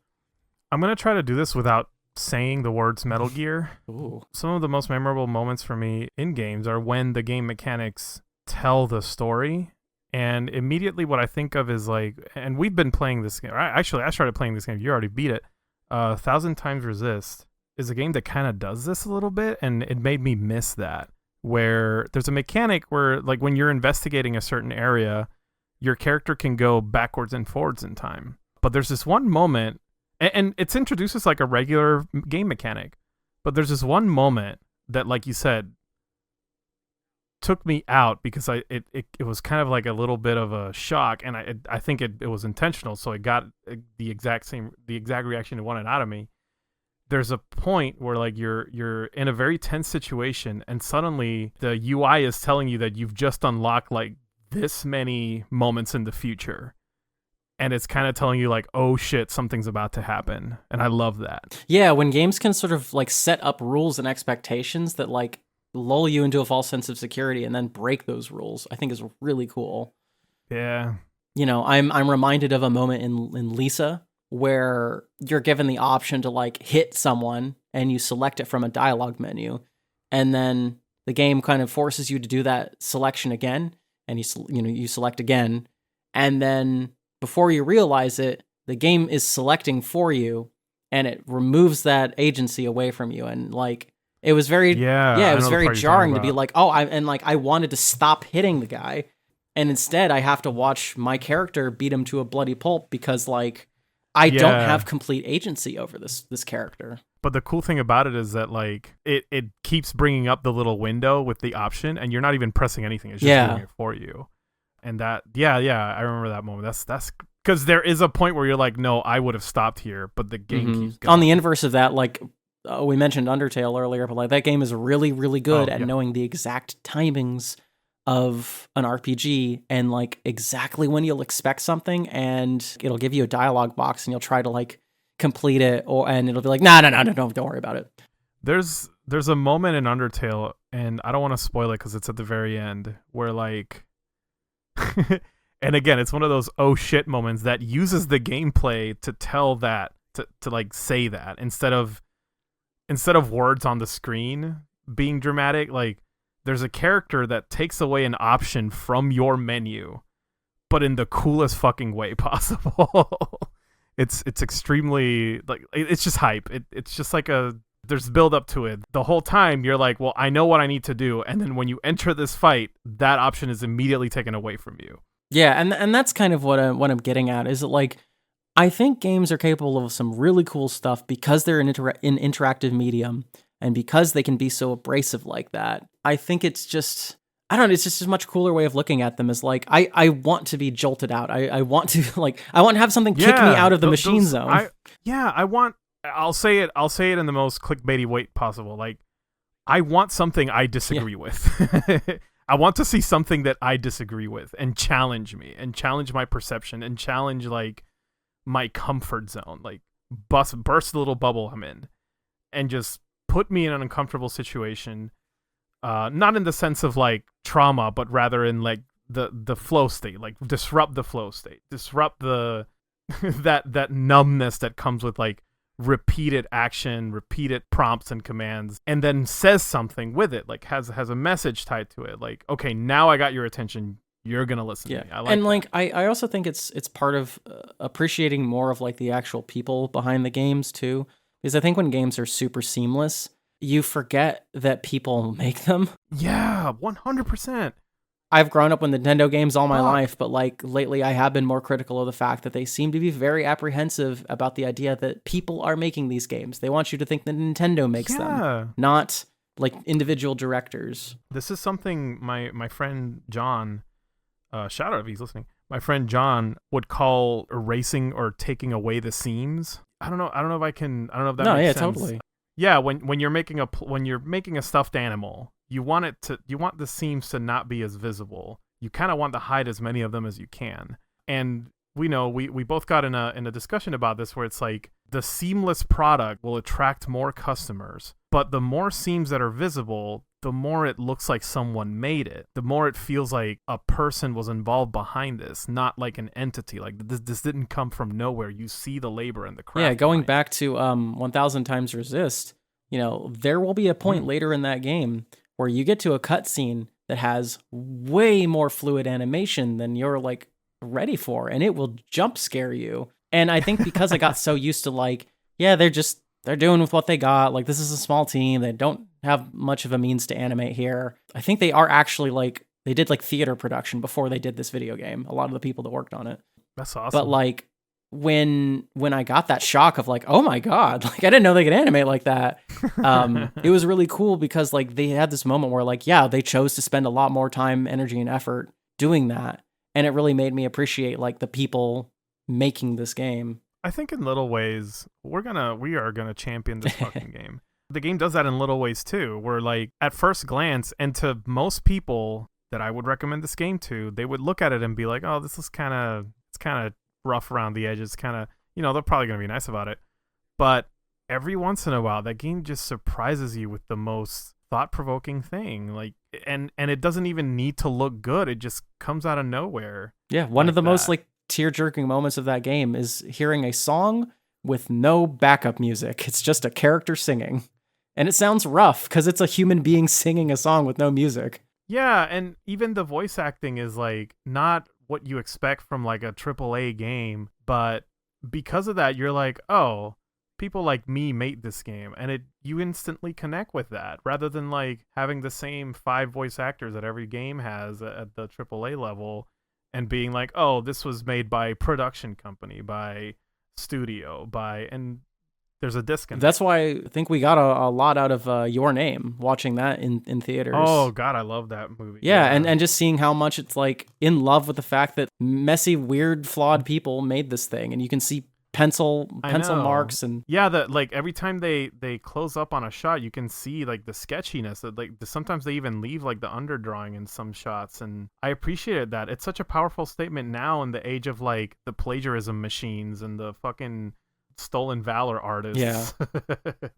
I'm gonna try to do this without saying the words Metal Gear. Ooh. Some of the most memorable moments for me in games are when the game mechanics tell the story, and immediately what I think of is like, and we've been playing this game. I started playing this game. You already beat it. 1,000 Times Resist is a game that kind of does this a little bit, and it made me miss that. where there's a mechanic where, like, when you're investigating a certain area, your character can go backwards and forwards in time. But there's this one moment, and it's introduced as like a regular game mechanic, but there's this one moment that, like you said, took me out because it was kind of like a little bit of a shock, and I think it was intentional, so it got the exact reaction it wanted out of me. There's a point where, like, you're in a very tense situation, and suddenly the UI is telling you that you've just unlocked like this many moments in the future, and it's kind of telling you like, oh shit, something's about to happen. And I love that. Yeah, when games can sort of like set up rules and expectations that like lull you into a false sense of security and then break those rules, I think is really cool. Yeah. You know, I'm reminded of a moment in Lisa where you're given the option to like hit someone and you select it from a dialogue menu, and then the game kind of forces you to do that selection again, and you select again, and then before you realize it, the game is selecting for you, and it removes that agency away from you. And like, it was very, it was very jarring to be like, oh, I wanted to stop hitting the guy, and instead I have to watch my character beat him to a bloody pulp because like I don't have complete agency over this character. But the cool thing about it is that like it keeps bringing up the little window with the option, and you're not even pressing anything. It's just doing it for you. And that, I remember that moment. That's because there is a point where you're like, no, I would have stopped here, but the game keeps going. On the inverse of that, like we mentioned Undertale earlier, but like that game is really, really good at knowing the exact timings of an RPG and like exactly when you'll expect something, and it'll give you a dialogue box and you'll try to like complete it, and it'll be like, no, don't worry about it. There's a moment in Undertale, and I don't want to spoil it because it's at the very end, where like and again, it's one of those oh shit moments that uses the gameplay to tell that, to like say that instead of words on the screen being dramatic. Like, there's a character that takes away an option from your menu, but in the coolest fucking way possible. It's extremely, like, it's just hype. It's just like there's build up to it. The whole time you're like, well, I know what I need to do. And then when you enter this fight, that option is immediately taken away from you. Yeah, and that's kind of what I'm getting at, is that like, I think games are capable of some really cool stuff because they're an interactive medium, and because they can be so abrasive like that. I think it's just, I don't know, it's just a much cooler way of looking at them, as like, I want to be jolted out. I want to like, I want to have something kick me out of the machine zone. I'll say it in the most clickbaity way possible. Like, I want something I disagree with. I want to see something that I disagree with and challenge me and challenge my perception and challenge like my comfort zone. Like, burst the little bubble I'm in and just put me in an uncomfortable situation. Not in the sense of like trauma, but rather in like the flow state. Like, disrupt the flow state, disrupt the that numbness that comes with like repeated action, repeated prompts and commands, and then says something with it, like has a message tied to it. Like, okay, now I got your attention. You're gonna listen to me. I like and that. Like I also think it's part of appreciating more of like the actual people behind the games too, because I think when games are super seamless, you forget that people make them. Yeah, 100%. I've grown up with Nintendo games all my life, but like lately I have been more critical of the fact that they seem to be very apprehensive about the idea that people are making these games. They want you to think that Nintendo makes them, not like individual directors. This is something my friend John, shout out if he's listening, my friend John would call erasing or taking away the seams. I don't know if that makes sense. Totally. Yeah, when you're making a stuffed animal, you want the seams to not be as visible. You kind of want to hide as many of them as you can. And we both got in a discussion about this, where it's like the seamless product will attract more customers, but the more seams that are visible, the more it looks like someone made it. The more it feels like a person was involved behind this, not like an entity. Like, this didn't come from nowhere. You see the labor and the craft. Yeah, going back to 1000 Times Resist, there will be a point later in that game where you get to a cutscene that has way more fluid animation than you're like ready for, and it will jump scare you. And I think because I got so used to like, they're doing with what they got. Like, this is a small team. They don't have much of a means to animate here. I think they are actually like, they did like theater production before they did this video game. A lot of the people that worked on it. That's awesome. But like when I got that shock of like, oh my God, like I didn't know they could animate like that. It was really cool because like they had this moment where like, yeah, they chose to spend a lot more time, energy, and effort doing that. And it really made me appreciate like the people making this game. I think in little ways, we are gonna champion this fucking game. The game does that in little ways too, where like at first glance, and to most people that I would recommend this game to, they would look at it and be like, oh, it's kind of rough around the edges, kind of, they're probably gonna be nice about it. But every once in a while, that game just surprises you with the most thought-provoking thing, like, and it doesn't even need to look good, it just comes out of nowhere. Yeah, one of the most like tear-jerking moments of that game is hearing a song with no backup music. It's just a character singing, and it sounds rough because it's a human being singing a song with no music. Yeah, and even the voice acting is like not what you expect from like a AAA game, but because of that, you're like, oh, people like me made this game, and you instantly connect with that, rather than like having the same 5 voice actors that every game has at the AAA level, and being like, oh, this was made by production company, by studio, and there's a disconnect. That's why I think we got a lot out of Your Name, watching that in theaters. Oh God, I love that movie. Yeah, and just seeing how much it's like in love with the fact that messy, weird, flawed people made this thing, and you can see pencil marks, and that like every time they close up on a shot, you can see like the sketchiness. That like sometimes they even leave like the underdrawing in some shots, and I appreciated that. It's such a powerful statement now in the age of like the plagiarism machines and the fucking stolen valor artists,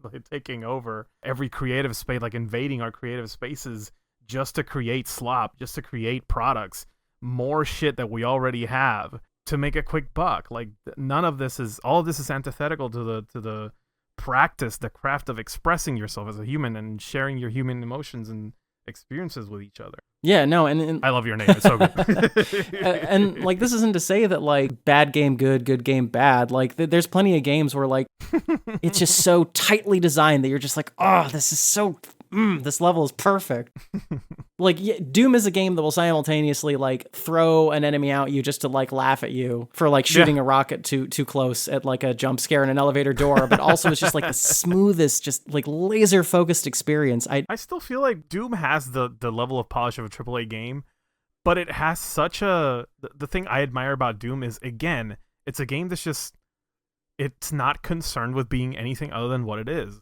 like taking over every creative space, like invading our creative spaces just to create slop, just to create products, more shit that we already have to make a quick buck. Like all of this is antithetical to the practice, the craft of expressing yourself as a human and sharing your human emotions and experiences with each other. Yeah, no, and I love Your Name. It's so good. And like, this isn't to say that like bad game good, good game bad. Like there's plenty of games where like it's just so tightly designed that you're just like, oh, this is so this level is perfect. Like, yeah, Doom is a game that will simultaneously like throw an enemy out you just to like laugh at you for like shooting a rocket too close at like a jump scare in an elevator door, but also it's just like the smoothest, just like laser focused experience. I still feel like Doom has the level of polish of a AAA game, but it has such the thing I admire about Doom is, again, it's a game that's just, it's not concerned with being anything other than what it is.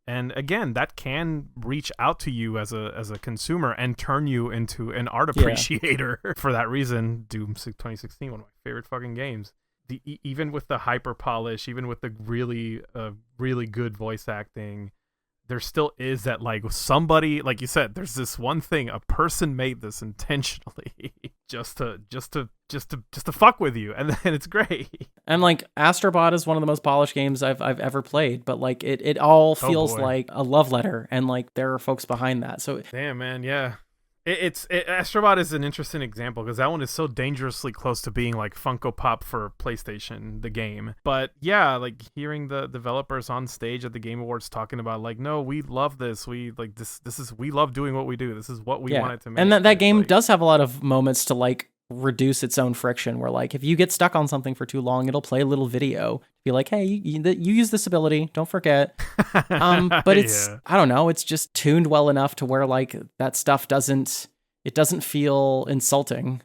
And again, that can reach out to you as a consumer and turn you into an art appreciator. For that reason, Doom 2016, one of my favorite fucking games. Even with the hyper polish, even with the really really good voice acting, there still is that like somebody, like you said, there's this one thing, a person made this intentionally just to fuck with you, and then it's great. And like Astrobot is one of the most polished games I've ever played, but like it all feels like a love letter, and like there are folks behind that. So damn, man, yeah. Astrobot is an interesting example because that one is so dangerously close to being like Funko Pop for PlayStation, the game. But yeah, like hearing the developers on stage at the Game Awards talking about like, no, we love this. We like this is, we love doing what we do. This is what we wanted to make. And that game does have a lot of moments to like reduce its own friction, where like if you get stuck on something for too long, it'll play a little video, be like, hey, you use this ability, don't forget. But it's I don't know, it's just tuned well enough to where like that stuff doesn't feel insulting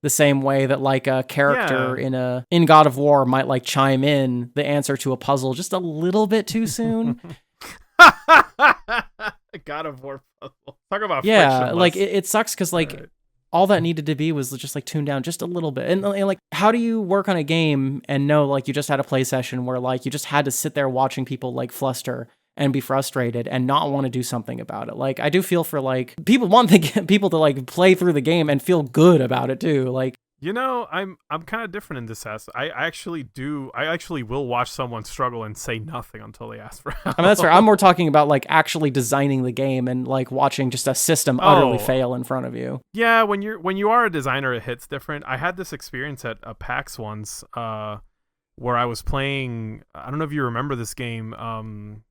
the same way that like a character in God of War might like chime in the answer to a puzzle just a little bit too soon. God of War puzzle, talk about like it sucks because like all that needed to be was just like tuned down just a little bit. And like, how do you work on a game and know like you just had a play session where like you just had to sit there watching people like fluster and be frustrated and not want to do something about it? Like, I do feel for like people want people to like play through the game and feel good about it too. Like, you know, I'm kind of different in this aspect. I actually will watch someone struggle and say nothing until they ask for help. I mean, that's fair. I'm more talking about like actually designing the game and like watching just a system utterly fail in front of you. Yeah, when you are a designer, it hits different. I had this experience at a PAX once, where I was playing. I don't know if you remember this game. The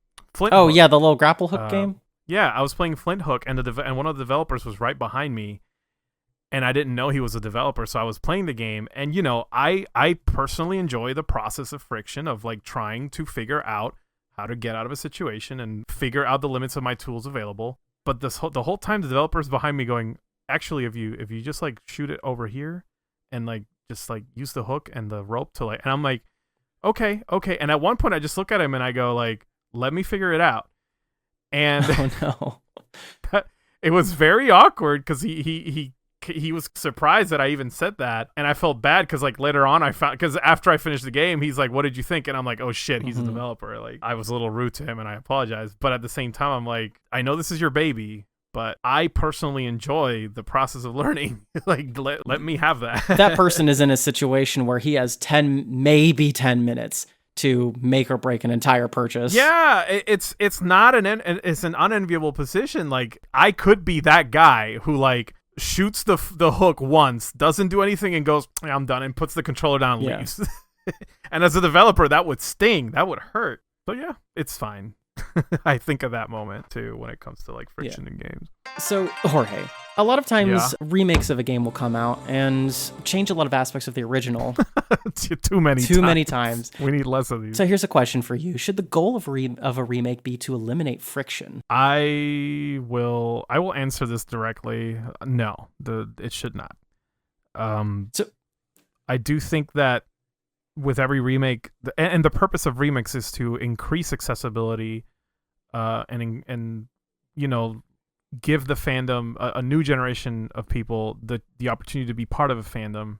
little grapple hook game. Yeah, I was playing Flint Hook, and and one of the developers was right behind me, and I didn't know he was a developer, so I was playing the game, and I personally enjoy the process of friction of like trying to figure out how to get out of a situation and figure out the limits of my tools available. But the whole time the developer's behind me going, actually, if you just like shoot it over here, and like just like use the hook and the rope to like, and I'm like, okay, and at one point I just look at him and I go like, let me figure it out. And oh no, it was very awkward because he was surprised that I even said that, and I felt bad because like later on I found, because after I finished the game he's like, what did you think? And I'm like, oh shit, he's a developer. Like, I was a little rude to him and I apologize, but at the same time I'm like, I know this is your baby, but I personally enjoy the process of learning. Like, let me have that. That person is in a situation where he has maybe 10 minutes to make or break an entire purchase. Yeah, it's not it's an unenviable position. Like, I could be that guy who like shoots the hook once, doesn't do anything, and goes, I'm done, and puts the controller down and leaves. And as a developer, that would sting. That would hurt. So yeah, it's fine. I think of that moment too when it comes to like friction in games. So Jorge, a lot of times remakes of a game will come out and change a lot of aspects of the original. Too many times. We need less of these. So here's a question for you: should the goal of a remake be to eliminate friction? I will answer this directly. No, it should not. So I do think that with every remake, and the purpose of remakes is to increase accessibility, and give the fandom a new generation of people the opportunity to be part of a fandom.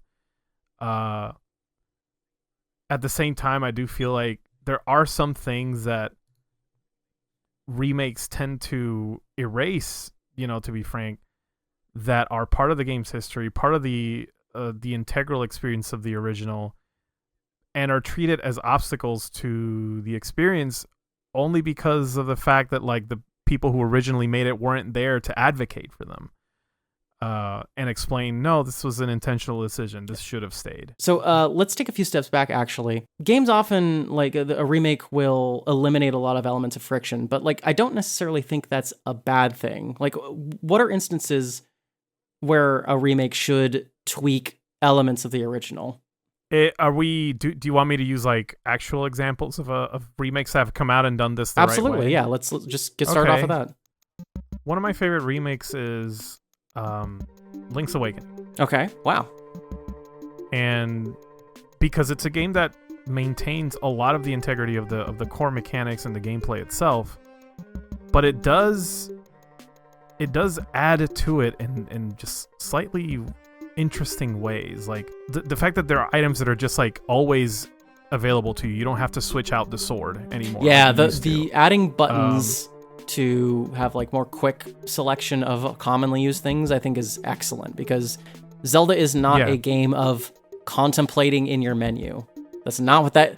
At the same time, I do feel like there are some things that remakes tend to erase, to be frank, that are part of the game's history, part of the integral experience of the original, and are treated as obstacles to the experience only because of the fact that like the people who originally made it weren't there to advocate for them and explain, no, this was an intentional decision, this should have stayed. So let's take a few steps back. Actually, games often, like a remake will eliminate a lot of elements of friction, but like I don't necessarily think that's a bad thing. Like, what are instances where a remake should tweak elements of the original? Do you want me to use like actual examples of remakes that have come out and done this the Absolutely, right way? Yeah. Let's just get started off with that. One of my favorite remakes is Link's Awakening. Okay. Wow. And because it's a game that maintains a lot of the integrity of the core mechanics and the gameplay itself, but it does add to it in just slightly interesting ways. Like the fact that there are items that are just like always available to you. You don't have to switch out the sword anymore. Yeah, the adding buttons to have like more quick selection of commonly used things, I think, is excellent, because Zelda is not a game of contemplating in your menu. That's not what that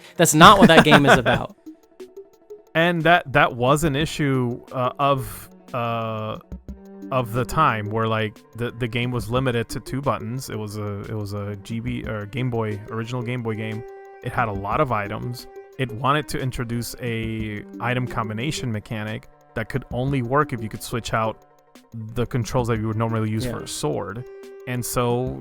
game is about. And that was an issue of the time, where like the game was limited to 2 buttons. It was a GB or Game Boy, original Game Boy game. It had a lot of items. It wanted to introduce a item combination mechanic that could only work if you could switch out the controls that you would normally use for a sword. And so,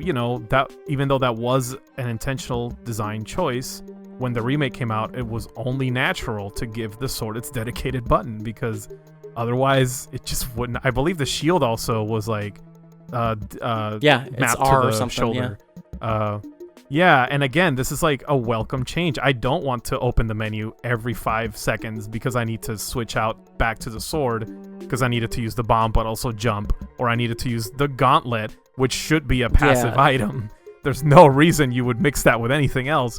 that even though that was an intentional design choice, when the remake came out, it was only natural to give the sword its dedicated button, because otherwise it just wouldn't. I believe the shield also was like mapped it's R to the or something, shoulder. And again, this is like a welcome change. I don't want to open the menu every 5 seconds because I need to switch out back to the sword because I needed to use the bomb but also jump, or I needed to use the gauntlet, which should be a passive item. There's no reason you would mix that with anything else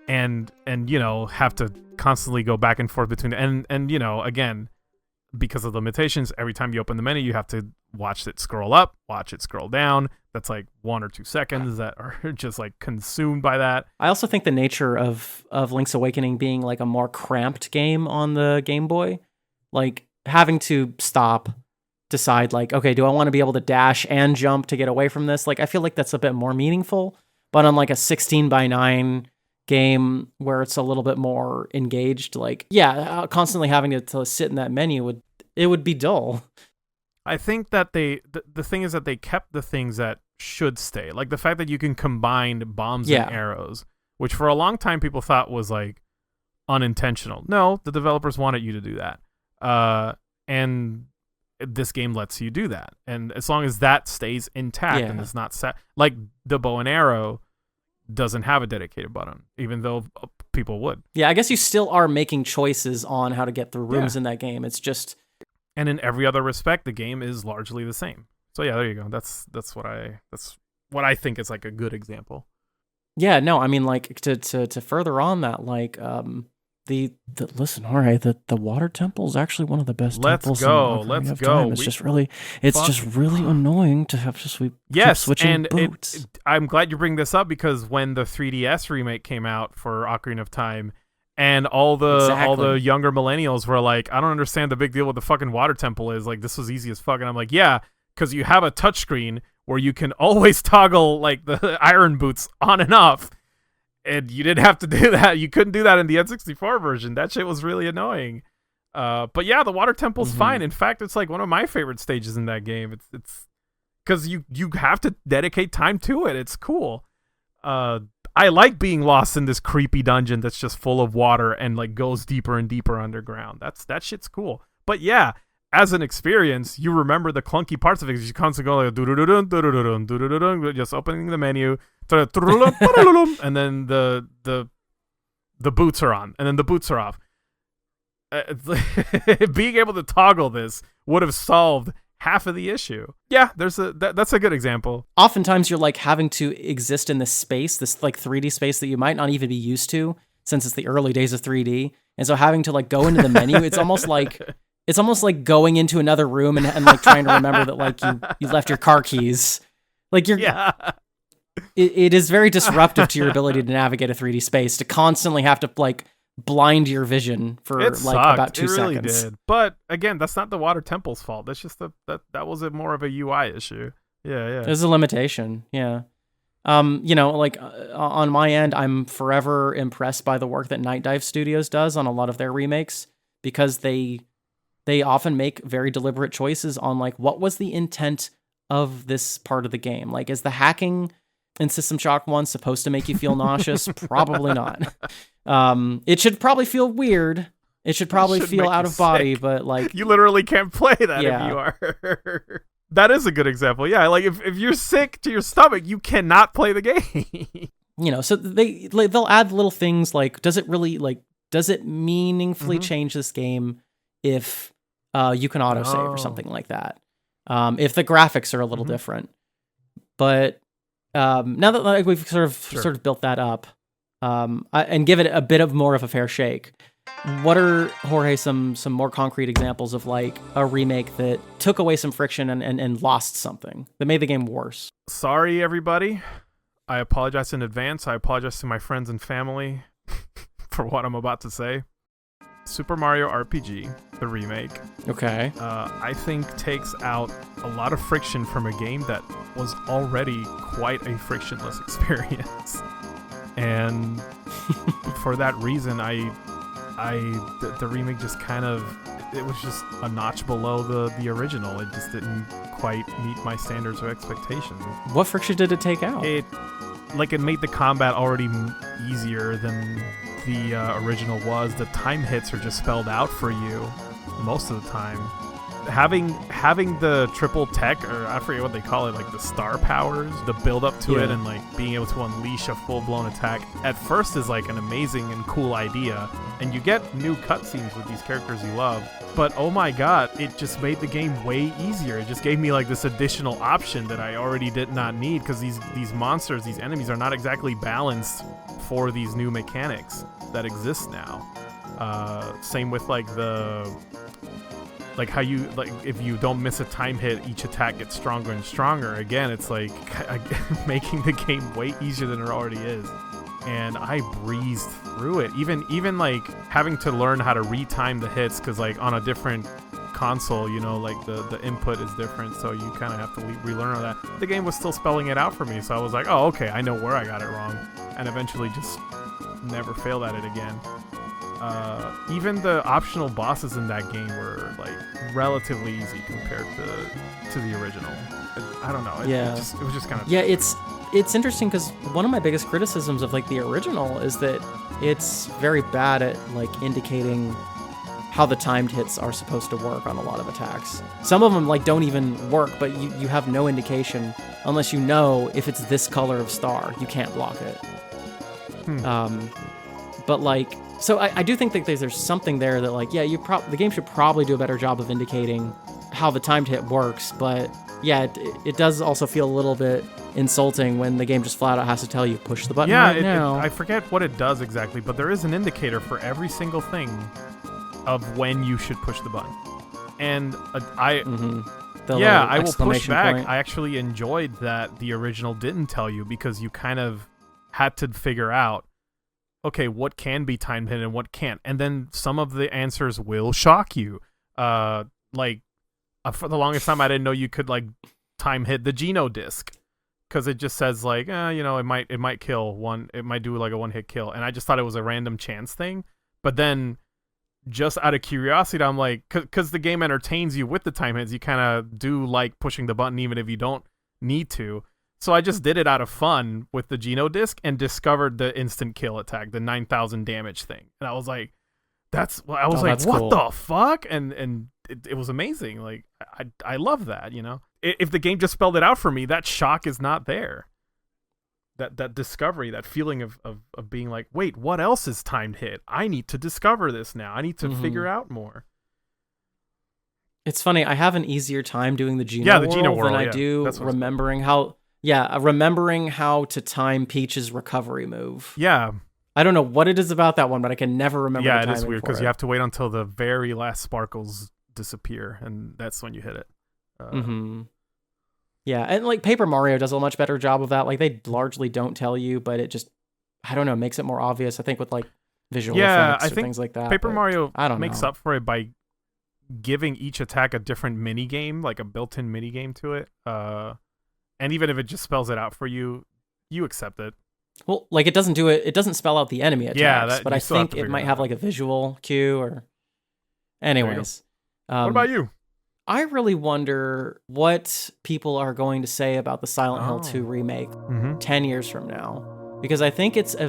and have to constantly go back and forth between and again, because of limitations, every time you open the menu, you have to watch it scroll up, watch it scroll down. That's like 1 or 2 seconds that are just like consumed by that. I also think the nature of Link's Awakening being like a more cramped game on the Game Boy, like having to stop, decide like, okay, do I want to be able to dash and jump to get away from this? Like, I feel like that's a bit more meaningful. But on like a 16:9 game where it's a little bit more engaged, like, constantly having to sit in that menu it would be dull. I think that the thing is that they kept the things that should stay, like the fact that you can combine bombs and arrows, which for a long time people thought was like unintentional. No, the developers wanted you to do that, and this game lets you do that. And as long as that stays intact and it's not set, like the bow and arrow doesn't have a dedicated button, even though people would. Yeah, I guess you still are making choices on how to get through rooms in that game. It's just, and in every other respect, the game is largely the same. So yeah, there you go. That's what I think is like a good example. Yeah, no, I mean, like to further on that, like listen, Jorge, the water temple is actually one of the best temples. Let's go. It's just really annoying to have to keep switching boots. I'm glad you bring this up, because when the 3DS remake came out for Ocarina of Time, and all the younger millennials were like, I don't understand the big deal what the fucking water temple is. Like, this was easy as fuck. And I'm like, yeah, because you have a touchscreen where you can always toggle like the iron boots on and off. And you didn't have to do that. You couldn't do that in the N64 version. That shit was really annoying. But yeah, the water temple's fine. In fact, it's like one of my favorite stages in that game. It's because you have to dedicate time to it. It's cool. I like being lost in this creepy dungeon that's just full of water and like goes deeper and deeper underground. That shit's cool. But yeah, as an experience, you remember the clunky parts of it. You constantly go like just opening the menu, and then the boots are on, and then the boots are off. Being able to toggle this would have solved half of the issue. Yeah, that's a good example. Oftentimes you're like having to exist in this space, this like 3D space that you might not even be used to, since it's the early days of 3D. And so having to like go into the menu, it's almost like going into another room and like trying to remember that like you left your car keys. Like it is very disruptive to your ability to navigate a 3D space, to constantly have to like blind your vision for about 2 seconds. It really did. But again, that's not the water temple's fault. That's just that was more of a UI issue. Yeah. There's a limitation. Yeah. Like on my end, I'm forever impressed by the work that Night Dive Studios does on a lot of their remakes, because they often make very deliberate choices on like, what was the intent of this part of the game? Like, is the hacking in System Shock 1 supposed to make you feel nauseous? Probably not. It should probably feel weird. It should probably feel out of body, but like, you literally can't play that if you are. That is a good example. Yeah, like if you're sick to your stomach, you cannot play the game. So they'll add little things like, does it meaningfully change this game if you can autosave or something like that? If the graphics are a little different. But now that like we've sort of built that up, and give it a bit of more of a fair shake, what are, Jorge, some more concrete examples of like a remake that took away some friction and lost something that made the game worse? Sorry, everybody. I apologize in advance. I apologize to my friends and family for what I'm about to say. Super Mario RPG, the remake. Okay. I think takes out a lot of friction from a game that was already quite a frictionless experience. And for that reason, the remake just kind of, it was just a notch below the original. It just didn't quite meet my standards or expectations. What friction did it take out? It made the combat already easier than the original was. The time hits are just spelled out for you most of the time. Having the triple tech, or I forget what they call it, like the star powers, the build up to it, and like being able to unleash a full-blown attack at first is like an amazing and cool idea, and you get new cutscenes with these characters you love, but oh my god, it just made the game way easier. It just gave me like this additional option that I already did not need, because these monsters, these enemies are not exactly balanced for these new mechanics that exist now. Same with like how you, like, if you don't miss a time hit, each attack gets stronger and stronger. Again, it's like making the game way easier than it already is. And I breezed through it. Even like having to learn how to retime the hits, because like on a different console, like the input is different, so you kind of have to relearn all that. The game was still spelling it out for me, so I was like, oh, okay, I know where I got it wrong, and eventually just never failed at it again. Even the optional bosses in that game were like relatively easy compared to the original. I don't know. It was just kind of It's interesting because one of my biggest criticisms of like the original is that it's very bad at like indicating how the timed hits are supposed to work on a lot of attacks. Some of them like don't even work, but you have no indication unless you know if it's this color of star, you can't block it. But like, so I do think that there's something there that like, yeah, the game should probably do a better job of indicating how the timed hit works, but yeah, it does also feel a little bit insulting when the game just flat out has to tell you push the button now. I forget what it does exactly, but there is an indicator for every single thing of when you should push the button. And I will push back. Point. I actually enjoyed that the original didn't tell you because you kind of had to figure out, okay, what can be time hit and what can't. And then some of the answers will shock you. For the longest time, I didn't know you could like time hit the Geno disc because it just says like, it might kill one. It might do like a one-hit kill. And I just thought it was a random chance thing. But then just out of curiosity, I'm like, because the game entertains you with the time hits, you kind of do like pushing the button even if you don't need to. So I just did it out of fun with the Geno disc and discovered the instant kill attack, the 9,000 damage thing. And I was like, what cool. the fuck? And it was amazing. Like, I love that, you know? If the game just spelled it out for me, that shock is not there. That discovery, that feeling of being like, wait, what else is timed hit? I need to discover this now. I need to figure out more. It's funny, I have an easier time doing the Geno world than I do remembering how to time Peach's recovery move. Yeah. I don't know what it is about that one, but I can never remember the timing. Yeah, it is weird because you have to wait until the very last sparkles disappear, and that's when you hit it. Yeah, and like Paper Mario does a much better job of that. Like they largely don't tell you, but it just, I don't know, makes it more obvious. I think with like visual effects or things like that. Paper Mario makes up for it by giving each attack a different mini game, like a built-in mini game to it. And even if it just spells it out for you, you accept it. Well, like it doesn't spell out the enemy attacks, but I think it might have like a visual cue or. Anyways, what about you? I really wonder what people are going to say about the Silent Hill 2 remake 10 years from now. Because I think it's a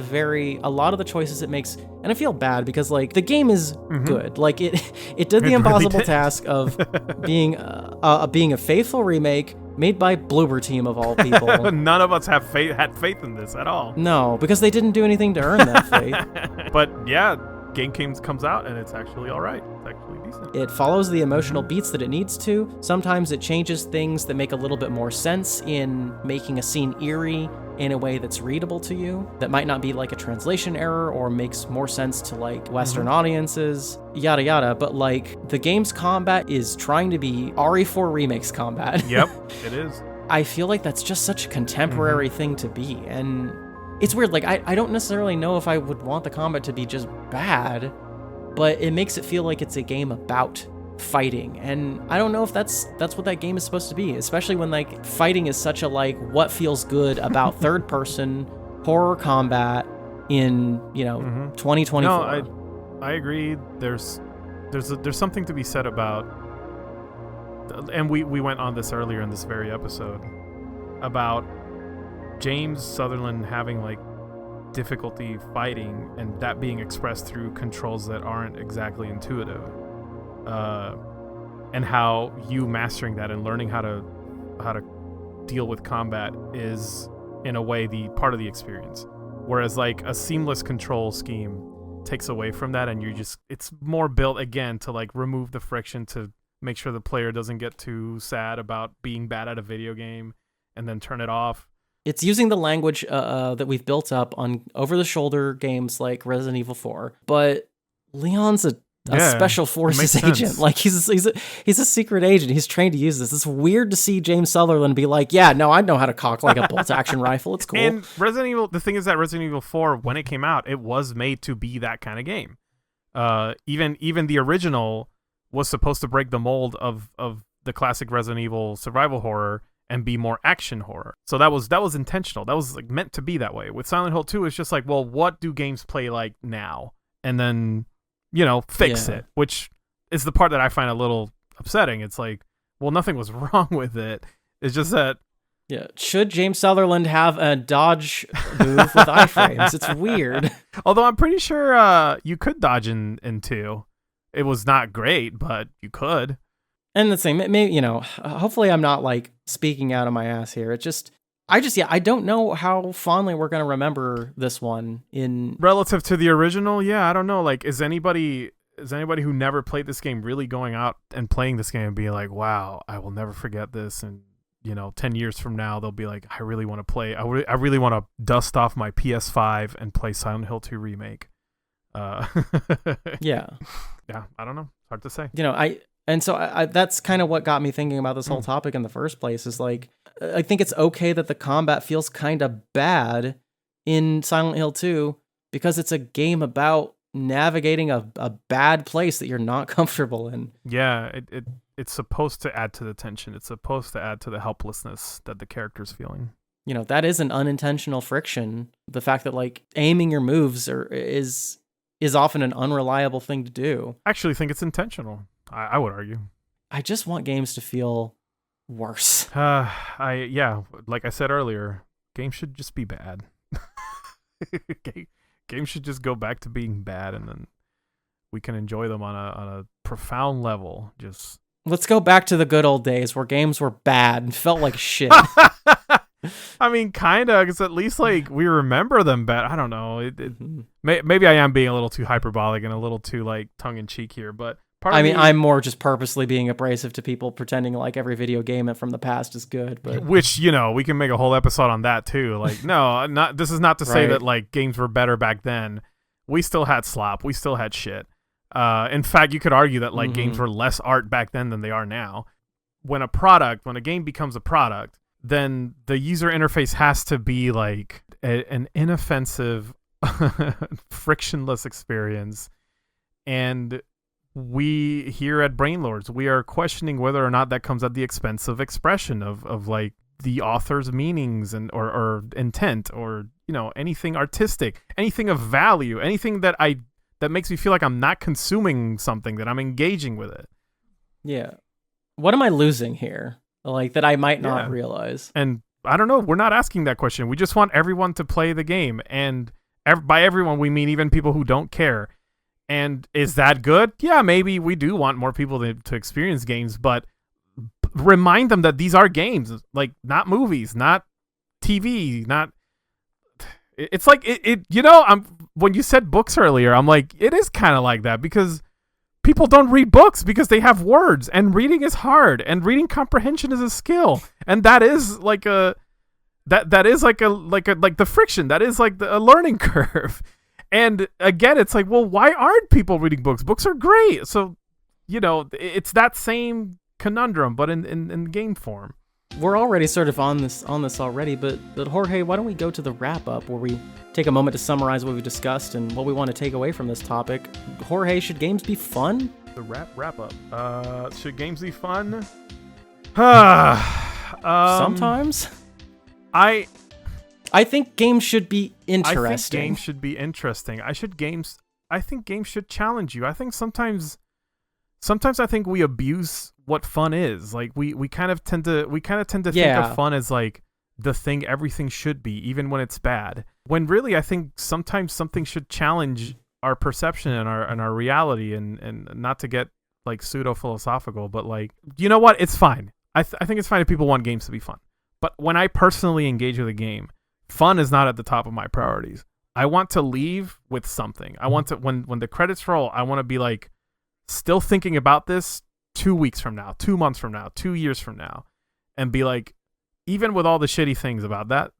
lot of the choices it makes, and I feel bad because like the game is good. Like it did the impossible task of being a faithful remake made by Bloober Team of all people. None of us had faith in this at all. No, because they didn't do anything to earn that faith. But yeah, game comes out and it's actually all right. It's actually decent. It follows the emotional beats that it needs to. Sometimes it changes things that make a little bit more sense in making a scene eerie in a way that's readable to you, that might not be like a translation error or makes more sense to like Western audiences, yada yada. But like the game's combat is trying to be RE4 Remake's combat. Yep, it is. I feel like that's just such a contemporary thing to be. And it's weird, like I don't necessarily know if I would want the combat to be just bad, but it makes it feel like it's a game about fighting, and I don't know if that's what that game is supposed to be, especially when like fighting is such a like what feels good about third person horror combat in 2024. No, I agree. There's something to be said about, and we went on this earlier in this very episode about James Sutherland having like difficulty fighting and that being expressed through controls that aren't exactly intuitive. And how you mastering that and learning how to deal with combat is in a way the part of the experience, whereas like a seamless control scheme takes away from that, and it's more built again to like remove the friction to make sure the player doesn't get too sad about being bad at a video game and then turn it off. It's using the language that we've built up on over-the-shoulder games like Resident Evil 4, but Leon's a special forces agent. Sense. Like he's a secret agent. He's trained to use this. It's weird to see James Sutherland be like, yeah, no, I know how to cock like a bolt action rifle. It's cool. And the thing is that Resident Evil 4, when it came out, it was made to be that kind of game. Even the original was supposed to break the mold of the classic Resident Evil survival horror and be more action horror. So that was intentional. That was like meant to be that way. With Silent Hill 2, it's just like, well, what do games play like now? And then fix Yeah. it, which is the part that I find a little upsetting. It's like, well, nothing was wrong with it. It's just that. Yeah. Should James Sutherland have a dodge move with iframes? It's weird. Although I'm pretty sure you could dodge in 2. It was not great, but you could. And the same, maybe, hopefully I'm not like speaking out of my ass here. I don't know how fondly we're going to remember this one in relative to the original. Yeah, I don't know. Like, is anybody who never played this game really going out and playing this game and be like, wow, I will never forget this. And, 10 years from now, they'll be like, I really want to play. I really want to dust off my PS5 and play Silent Hill 2 Remake. Yeah. Yeah, I don't know. Hard to say. And so I that's kind of what got me thinking about this whole topic in the first place, is like, I think it's okay that the combat feels kind of bad in Silent Hill 2 because it's a game about navigating a bad place that you're not comfortable in. Yeah, it's supposed to add to the tension. It's supposed to add to the helplessness that the character's feeling. That is an unintentional friction. The fact that like aiming your moves is often an unreliable thing to do. I actually think it's intentional. I would argue. I just want games to feel worse. Like I said earlier, games should just be bad. Games should just go back to being bad, and then we can enjoy them on a profound level. Just let's go back to the good old days where games were bad and felt like shit. I mean, kind of, because at least like we remember them better. I don't know. Maybe I am being a little too hyperbolic and a little too like tongue in cheek here, but. I'm more just purposely being abrasive to people, pretending like every video game from the past is good. But which, we can make a whole episode on that too. Like, no, this is not to say that like games were better back then. We still had slop. We still had shit. In fact, you could argue that like games were less art back then than they are now. When a game becomes a product, then the user interface has to be like an inoffensive, frictionless experience. And we here at Brainlords, we are questioning whether or not that comes at the expense of expression of like the author's meanings and or intent, or anything artistic, anything of value, anything that makes me feel like I'm not consuming something, that I'm engaging with it. Yeah. What am I losing here? Like that I might not realize. And I don't know. We're not asking that question. We just want everyone to play the game, and by everyone we mean even people who don't care. And is that good? Yeah, maybe we do want more people to experience games, but remind them that these are games, like not movies, not TV, not. It's like when you said books earlier, I'm like, it is kind of like that, because people don't read books because they have words, and reading is hard, and reading comprehension is a skill, and that is like the friction, that is like a learning curve. And again, it's like, well, why aren't people reading books? Books are great. So, it's that same conundrum, but in game form. We're already sort of on this already, but Jorge, why don't we go to the wrap up, where we take a moment to summarize what we discussed and what we want to take away from this topic. Jorge, should games be fun? The wrap up. Should games be fun? Sometimes. I think games should be interesting. I think games should be interesting. I think games should challenge you. I think sometimes I think we abuse what fun is. Like we kind of tend to think of fun as like the thing everything should be, even when it's bad. When really, I think sometimes something should challenge our perception and our reality, and not to get like pseudo philosophical, but like, you know what? It's fine. I think it's fine if people want games to be fun. But when I personally engage with a game, fun is not at the top of my priorities. I want to leave with something. I want to, when the credits roll, I want to be like still thinking about this 2 weeks from now, 2 months from now, 2 years from now, and be like, even with all the shitty things about that,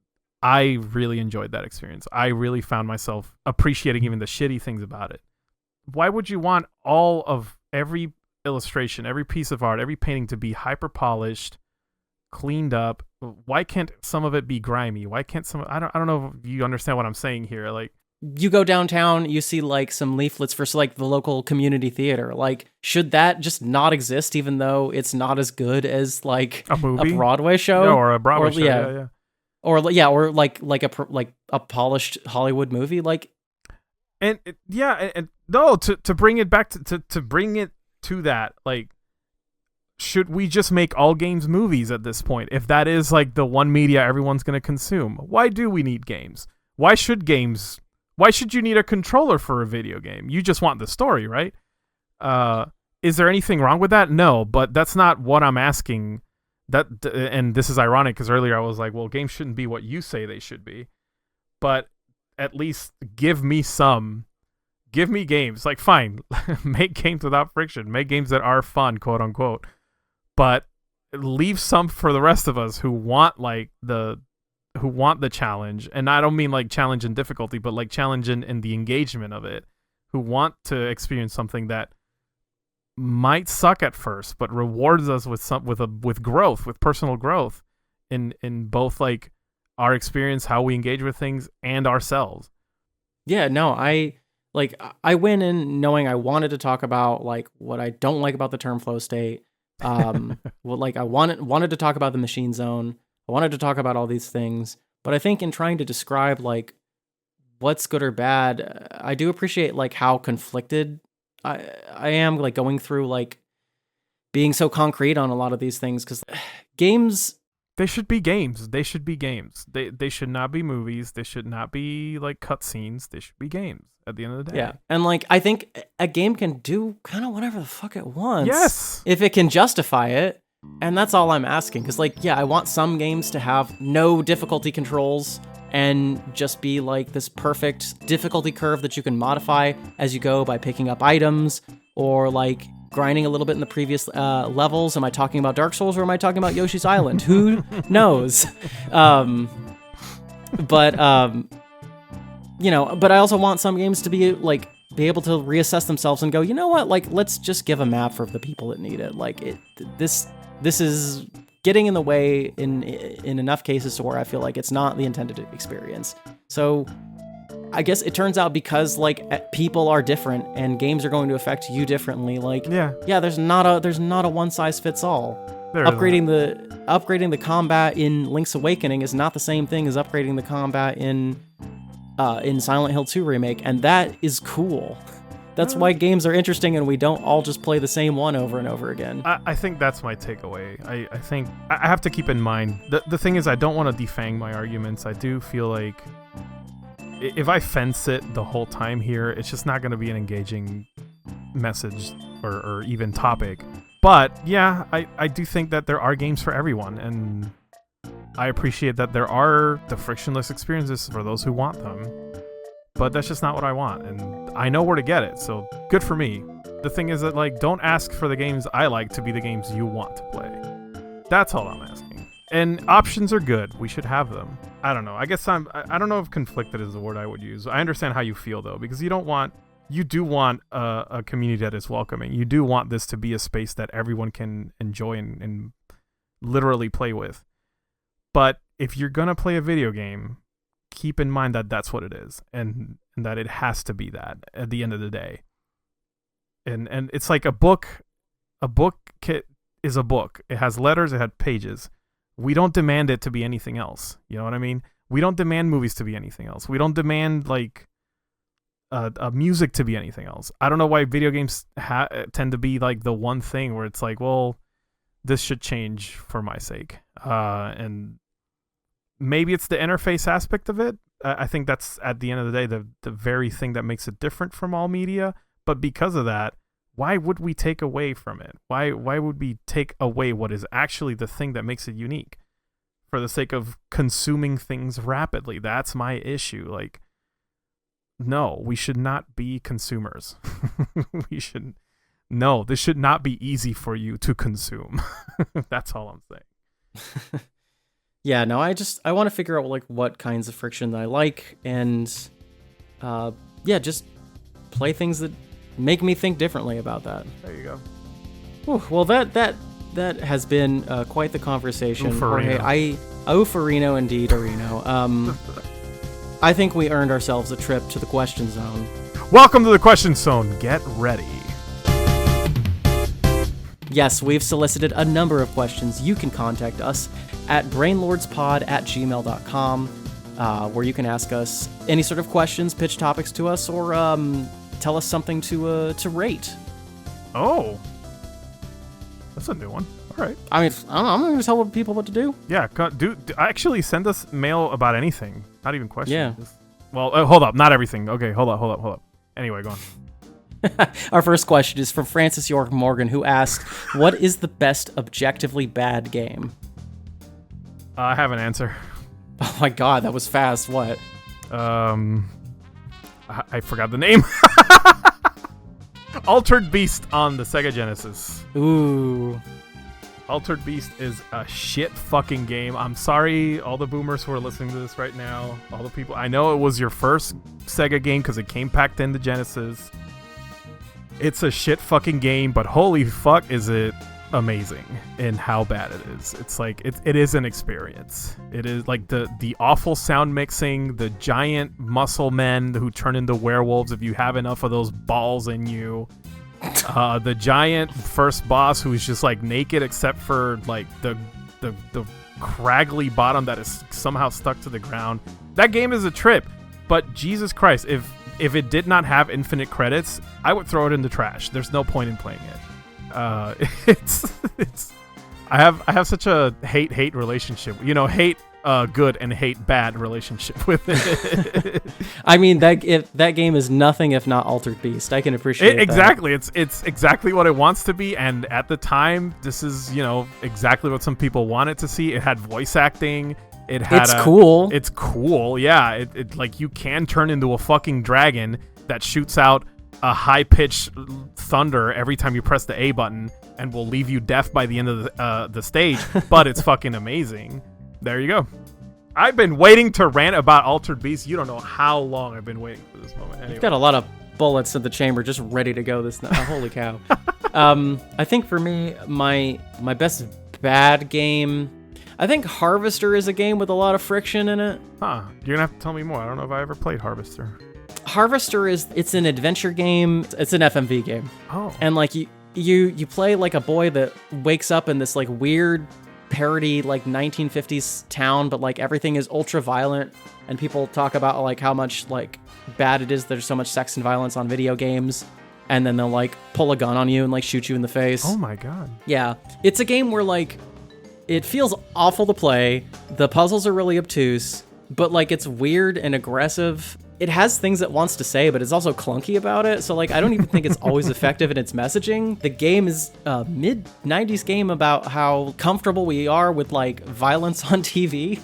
I really enjoyed that experience. I really found myself appreciating even the shitty things about it. Why would you want all of every illustration, every piece of art, every painting to be hyper polished, cleaned up? Why can't some of it be grimy? Why can't some? I don't know if you understand what I'm saying here. Like, you go downtown, you see like some leaflets for like the local community theater. Like, should that just not exist, even though it's not as good as like a movie, a Broadway show, or a Broadway show? Yeah. Or like a polished Hollywood movie? Like, No, to bring it back to bring it to that, like, should we just make all games movies at this point? If that is like the one media everyone's going to consume, why do we need games? Why should you need a controller for a video game? You just want the story, right? Is there anything wrong with that? No, but that's not what I'm asking. And this is ironic because earlier I was like, well, games shouldn't be what you say they should be, but at least give me games. Like, fine, make games without friction, make games that are fun, quote unquote, but leave some for the rest of us who want the challenge. And I don't mean like challenge in difficulty, but like challenge in the engagement of it, who want to experience something that might suck at first, but rewards us with growth, with personal growth in both like our experience, how we engage with things, and ourselves. Yeah, no, I went in knowing I wanted to talk about like what I don't like about the term flow state. Well, like I wanted to talk about the machine zone. I wanted to talk about all these things, but I think in trying to describe like what's good or bad, I do appreciate like how conflicted I am, like going through like being so concrete on a lot of these things, because games, they should be games. They should be games. They should not be movies. They should not be like cutscenes. They should be games at the end of the day. Yeah. And like, I think a game can do kind of whatever the fuck it wants. Yes. If it can justify it. And that's all I'm asking. Because like, yeah, I want some games to have no difficulty controls and just be like this perfect difficulty curve that you can modify as you go by picking up items or like grinding a little bit in the previous levels. Am I talking about Dark Souls or am I talking about Yoshi's Island? Who knows? But I also want some games to be able to reassess themselves and go, you know what? Like, let's just give a map for the people that need it. Like, this is getting in the way in enough cases to where I feel like it's not the intended experience. So I guess it turns out because like people are different and games are going to affect you differently. Like, yeah, there's not a one size fits all. Upgrading the combat in Link's Awakening is not the same thing as upgrading the combat in Silent Hill 2 remake, and that is cool. That's why games are interesting, and we don't all just play the same one over and over again. I think that's my takeaway. I think I have to keep in mind the thing is I don't want to defang my arguments. I do feel like if I fence it the whole time here, it's just not going to be an engaging message or even topic. But yeah, I do think that there are games for everyone, and I appreciate that there are the frictionless experiences for those who want them. But that's just not what I want, and I know where to get it, so good for me. The thing is that, like, don't ask for the games I like to be the games you want to play. That's all I'm asking. And options are good. We should have them. I don't know. I guess I don't know if conflicted is the word I would use. I understand how you feel, though, because you do want a community that is welcoming. You do want this to be a space that everyone can enjoy and literally play with. But if you're going to play a video game, keep in mind that that's what it is, and that it has to be that at the end of the day. And it's like a book. A book is a book. It has letters. It has pages. We don't demand it to be anything else. You know what I mean? We don't demand movies to be anything else. We don't demand like music to be anything else. I don't know why video games tend to be like the one thing where it's like, well, this should change for my sake. And maybe it's the interface aspect of it. I think that's, at the end of the day, the very thing that makes it different from all media. But because of that, why would we take away from it? Why would we take away what is actually the thing that makes it unique for the sake of consuming things rapidly? That's my issue. Like, no, we should not be consumers. This should not be easy for you to consume. That's all I'm saying. Yeah, no, I want to figure out like what kinds of friction that I like, and just play things that make me think differently about that. There you go. Whew, well, that has been quite the conversation. Jorge, Farino indeed, Arino. I think we earned ourselves a trip to the question zone. Welcome to the question zone. Get ready. Yes, we've solicited a number of questions. You can contact us at brainlordspod@gmail.com. where you can ask us any sort of questions, pitch topics to us, or tell us something to rate. Oh, that's a new one. All right. I mean, I don't know, I'm going to tell people what to do. Yeah, actually send us mail about anything. Not even questions. Yeah. Well, hold up. Not everything. Okay, hold up. Anyway, go on. Our first question is from Francis York Morgan, who asked, what is the best objectively bad game? I have an answer. Oh my god, that was fast. What? I forgot the name. Altered Beast on the Sega Genesis. Ooh. Altered Beast is a shit fucking game. I'm sorry, all the boomers who are listening to this right now. All the people. I know it was your first Sega game because it came packed in the Genesis. It's a shit fucking game, but holy fuck is it amazing in how bad it is. It's like it is an experience. It is like the awful sound mixing, the giant muscle men who turn into werewolves if you have enough of those balls in you. The giant first boss who's just like naked except for like the craggly bottom that is somehow stuck to the ground. That game is a trip, but Jesus Christ, if it did not have infinite credits, I would throw it in the trash. There's no point in playing it. It's I have such a hate relationship. You know, hate good and hate bad relationship with it. I mean, that game is nothing if not Altered Beast. I can appreciate that. Exactly. It's exactly what it wants to be, and at the time, this is, you know, exactly what some people wanted to see. It had voice acting. It's cool. It's cool. Yeah. It like you can turn into a fucking dragon that shoots out a high-pitched thunder every time you press the A button and will leave you deaf by the end of the stage, but it's fucking amazing. There you go. I've been waiting to rant about Altered Beast. You don't know how long I've been waiting for this moment. Anyway. You've got a lot of bullets in the chamber just ready to go this night. Holy cow. I think for me, my best bad game, I think Harvester is a game with a lot of friction in it. Huh. You're going to have to tell me more. I don't know if I ever played Harvester. Harvester it's an adventure game. It's an FMV game. Oh. And like you play like a boy that wakes up in this like weird parody like 1950s town, but like everything is ultra violent, and people talk about like how much like bad it is there's so much sex and violence on video games, and then they'll like pull a gun on you and like shoot you in the face. Oh my god. Yeah. It's a game where like it feels awful to play. The puzzles are really obtuse, but like it's weird and aggressive. It has things it wants to say, but it's also clunky about it. So like I don't even think it's always effective in its messaging. The game is a mid-90s game about how comfortable we are with like violence on TV.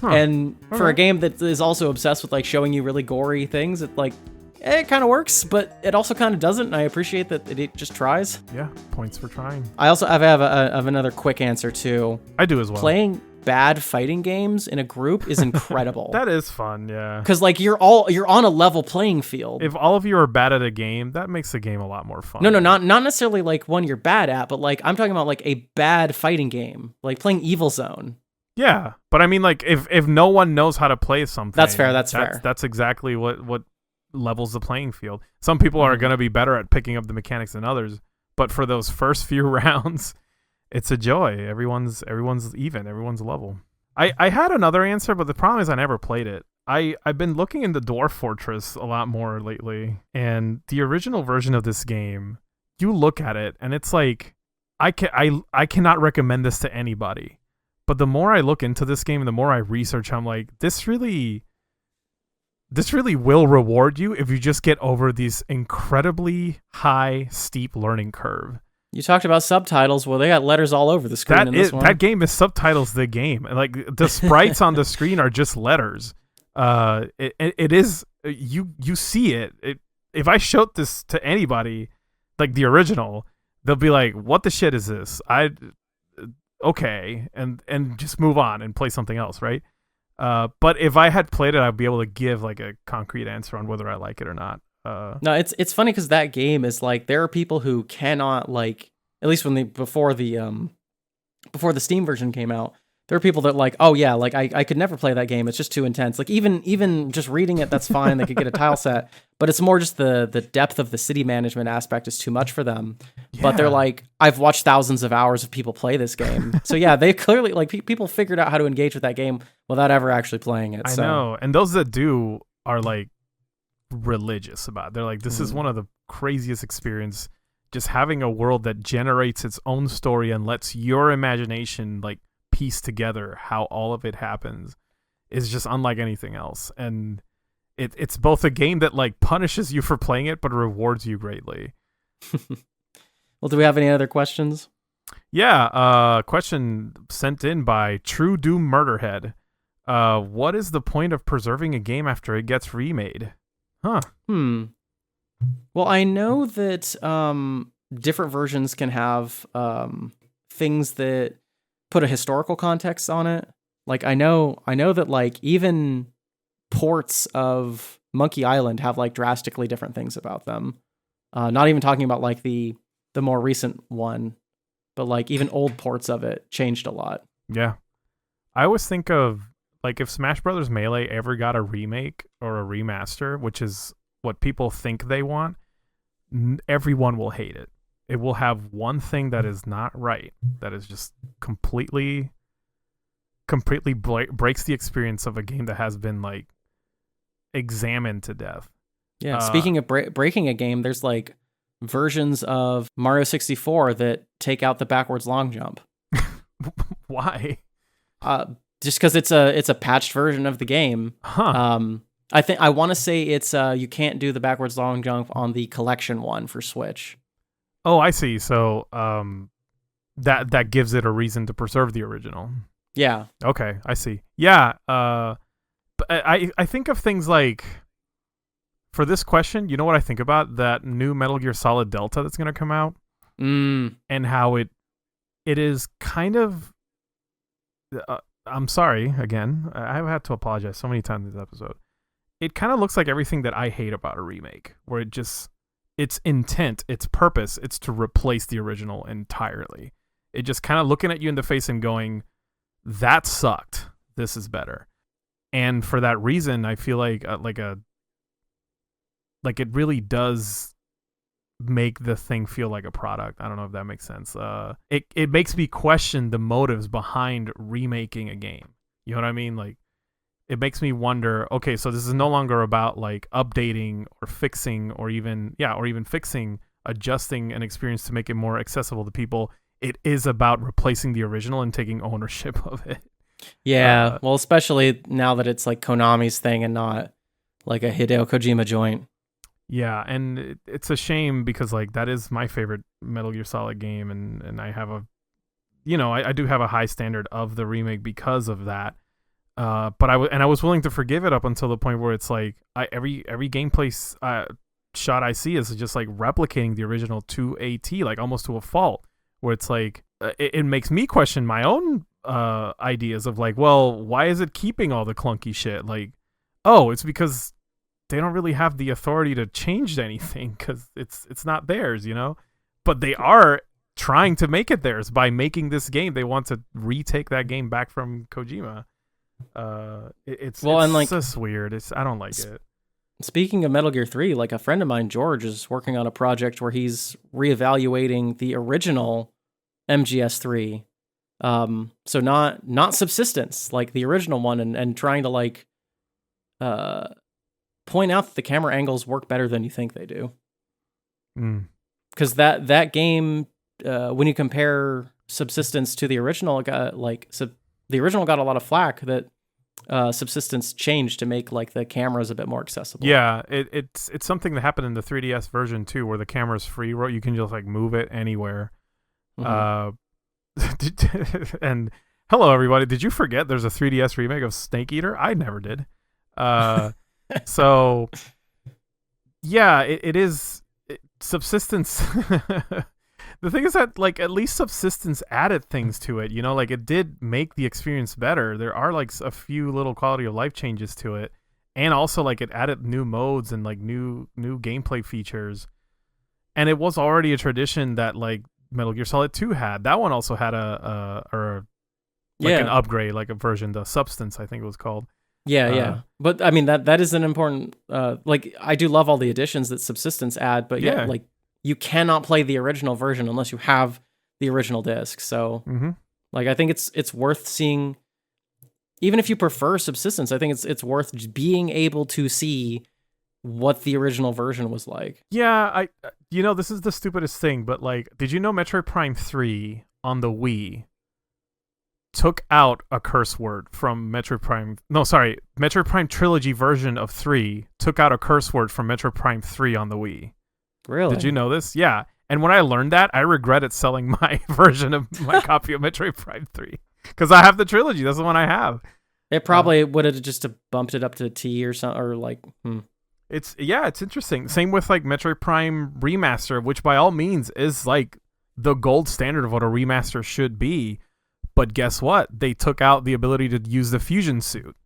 Huh. And for a game that is also obsessed with like showing you really gory things, it like it kind of works, but it also kind of doesn't. And I appreciate that it just tries. Yeah, points for trying. I also have another quick answer too. I do as well. Playing bad fighting games in a group is incredible. That is fun, yeah. Because like you're on a level playing field. If all of you are bad at a game, that makes the game a lot more fun. No, not necessarily like one you're bad at, but like I'm talking about like a bad fighting game, like playing Evil Zone. Yeah, but I mean like if no one knows how to play something, that's fair. That's exactly what levels the playing field. Some people are going to be better at picking up the mechanics than others, but for those first few rounds, it's a joy. Everyone's even. Everyone's level. I had another answer, but the problem is I never played it. I've been looking into Dwarf Fortress a lot more lately, and the original version of this game, you look at it, and it's like I cannot recommend this to anybody. But the more I look into this game and the more I research, I'm like, this really will reward you if you just get over this incredibly high, steep learning curve. You talked about subtitles. Well, they got letters all over the screen in this one. That game is subtitles the game. Like the sprites on the screen are just letters. It is you see it. If I showed this to anybody, like the original, they'll be like, "What the shit is this?" Okay, and just move on and play something else, right? But if I had played it, I'd be able to give like a concrete answer on whether I like it or not. No, it's funny because that game is like there are people who cannot like, at least before the Steam version came out, there are people that like, oh yeah, like I could never play that game. It's just too intense. Like even just reading it, that's fine. They could get a tile set, but it's more just the depth of the city management aspect is too much for them. Yeah. But they're like, I've watched thousands of hours of people play this game. So yeah, they clearly like people figured out how to engage with that game without ever actually playing it. I know. And those that do are like religious about it. They're like, this is one of the craziest experience, just having a world that generates its own story and lets your imagination like piece together how all of it happens is just unlike anything else. And it's both a game that like punishes you for playing it but rewards you greatly. Well, do we have any other questions? Yeah, question sent in by True Doom Murderhead. What is the point of preserving a game after it gets remade? Huh. Well, I know that different versions can have things that put a historical context on it. Like I know that like even ports of Monkey Island have like drastically different things about them. Not even talking about like the more recent one, but like even old ports of it changed a lot. Yeah. I always think of like if Smash Brothers Melee ever got a remake or a remaster, which is what people think they want, everyone will hate it. It will have one thing that is not right, that is just completely breaks the experience of a game that has been like examined to death. Yeah, speaking of breaking a game, there's like versions of Mario 64 that take out the backwards long jump. Why? Just because it's a patched version of the game. Huh. I want to say it's you can't do the backwards long jump on the collection one for Switch. Oh, I see. So that gives it a reason to preserve the original. Yeah. Okay, I see. Yeah. But I think of things like, for this question, you know what I think about? That new Metal Gear Solid Delta that's going to come out. And how it is kind of... I'm sorry, again. I've had to apologize so many times in this episode. It kind of looks like everything that I hate about a remake, where its intent, its purpose, it's to replace the original entirely. It just kind of looking at you in the face and going, that sucked. This is better. And for that reason, I feel like it really does make the thing feel like a product. I don't know if that makes sense. It makes me question the motives behind remaking a game. You know what I mean? Like, it makes me wonder, okay, so this is no longer about like updating or fixing or even fixing, adjusting an experience to make it more accessible to people. It is about replacing the original and taking ownership of it. Yeah, well, especially now that it's like Konami's thing and not like a Hideo Kojima joint. Yeah, and it's a shame because like that is my favorite Metal Gear Solid game, and I have I do have a high standard of the remake because of that. But I was willing to forgive it up until the point where it's like every gameplay shot I see is just like replicating the original to a T, like almost to a fault, where it's like it makes me question my own ideas of like, well, why is it keeping all the clunky shit? Like, oh, it's because they don't really have the authority to change anything because it's not theirs, you know? But they are trying to make it theirs by making this game. They want to retake that game back from Kojima. It's just weird. I don't like it. Speaking of Metal Gear 3, like a friend of mine, George, is working on a project where he's reevaluating the original MGS3. So not Subsistence, like the original one, and trying to like point out that the camera angles work better than you think they do. Because that game, when you compare Subsistence to the original, the original got a lot of flack that Subsistence changed to make like the cameras a bit more accessible. Yeah, it's something that happened in the 3DS version too, where the camera's free. You can just like move it anywhere. And hello everybody, did you forget there's a 3DS remake of Snake Eater? I never did. So yeah, it is Subsistence. The thing is that like at least Subsistence added things to it, you know, like it did make the experience better. There are like a few little quality of life changes to it, and also like it added new modes and like new gameplay features. And it was already a tradition that like Metal Gear Solid 2 had. That one also had a like an upgrade, like a version, the Substance, I think it was called. Yeah. But I mean, that is an important, like, I do love all the additions that Subsistence add, but like, you cannot play the original version unless you have the original disc. So, like, I think it's worth seeing, even if you prefer Subsistence, I think it's worth just being able to see what the original version was like. Yeah, this is the stupidest thing, but like, did you know Metroid Prime 3 on the Wii took out a curse word from Metroid Prime Trilogy version of 3 took out a curse word from Metroid Prime 3 on the Wii. Really? Did you know this? Yeah. And when I learned that, I regretted selling my version of my copy of Metroid Prime 3 because I have the trilogy. That's the one I have. It probably would have just bumped it up to T or something, or like, It's interesting. Same with like Metroid Prime Remaster, which by all means is like the gold standard of what a remaster should be. But guess what? They took out the ability to use the fusion suit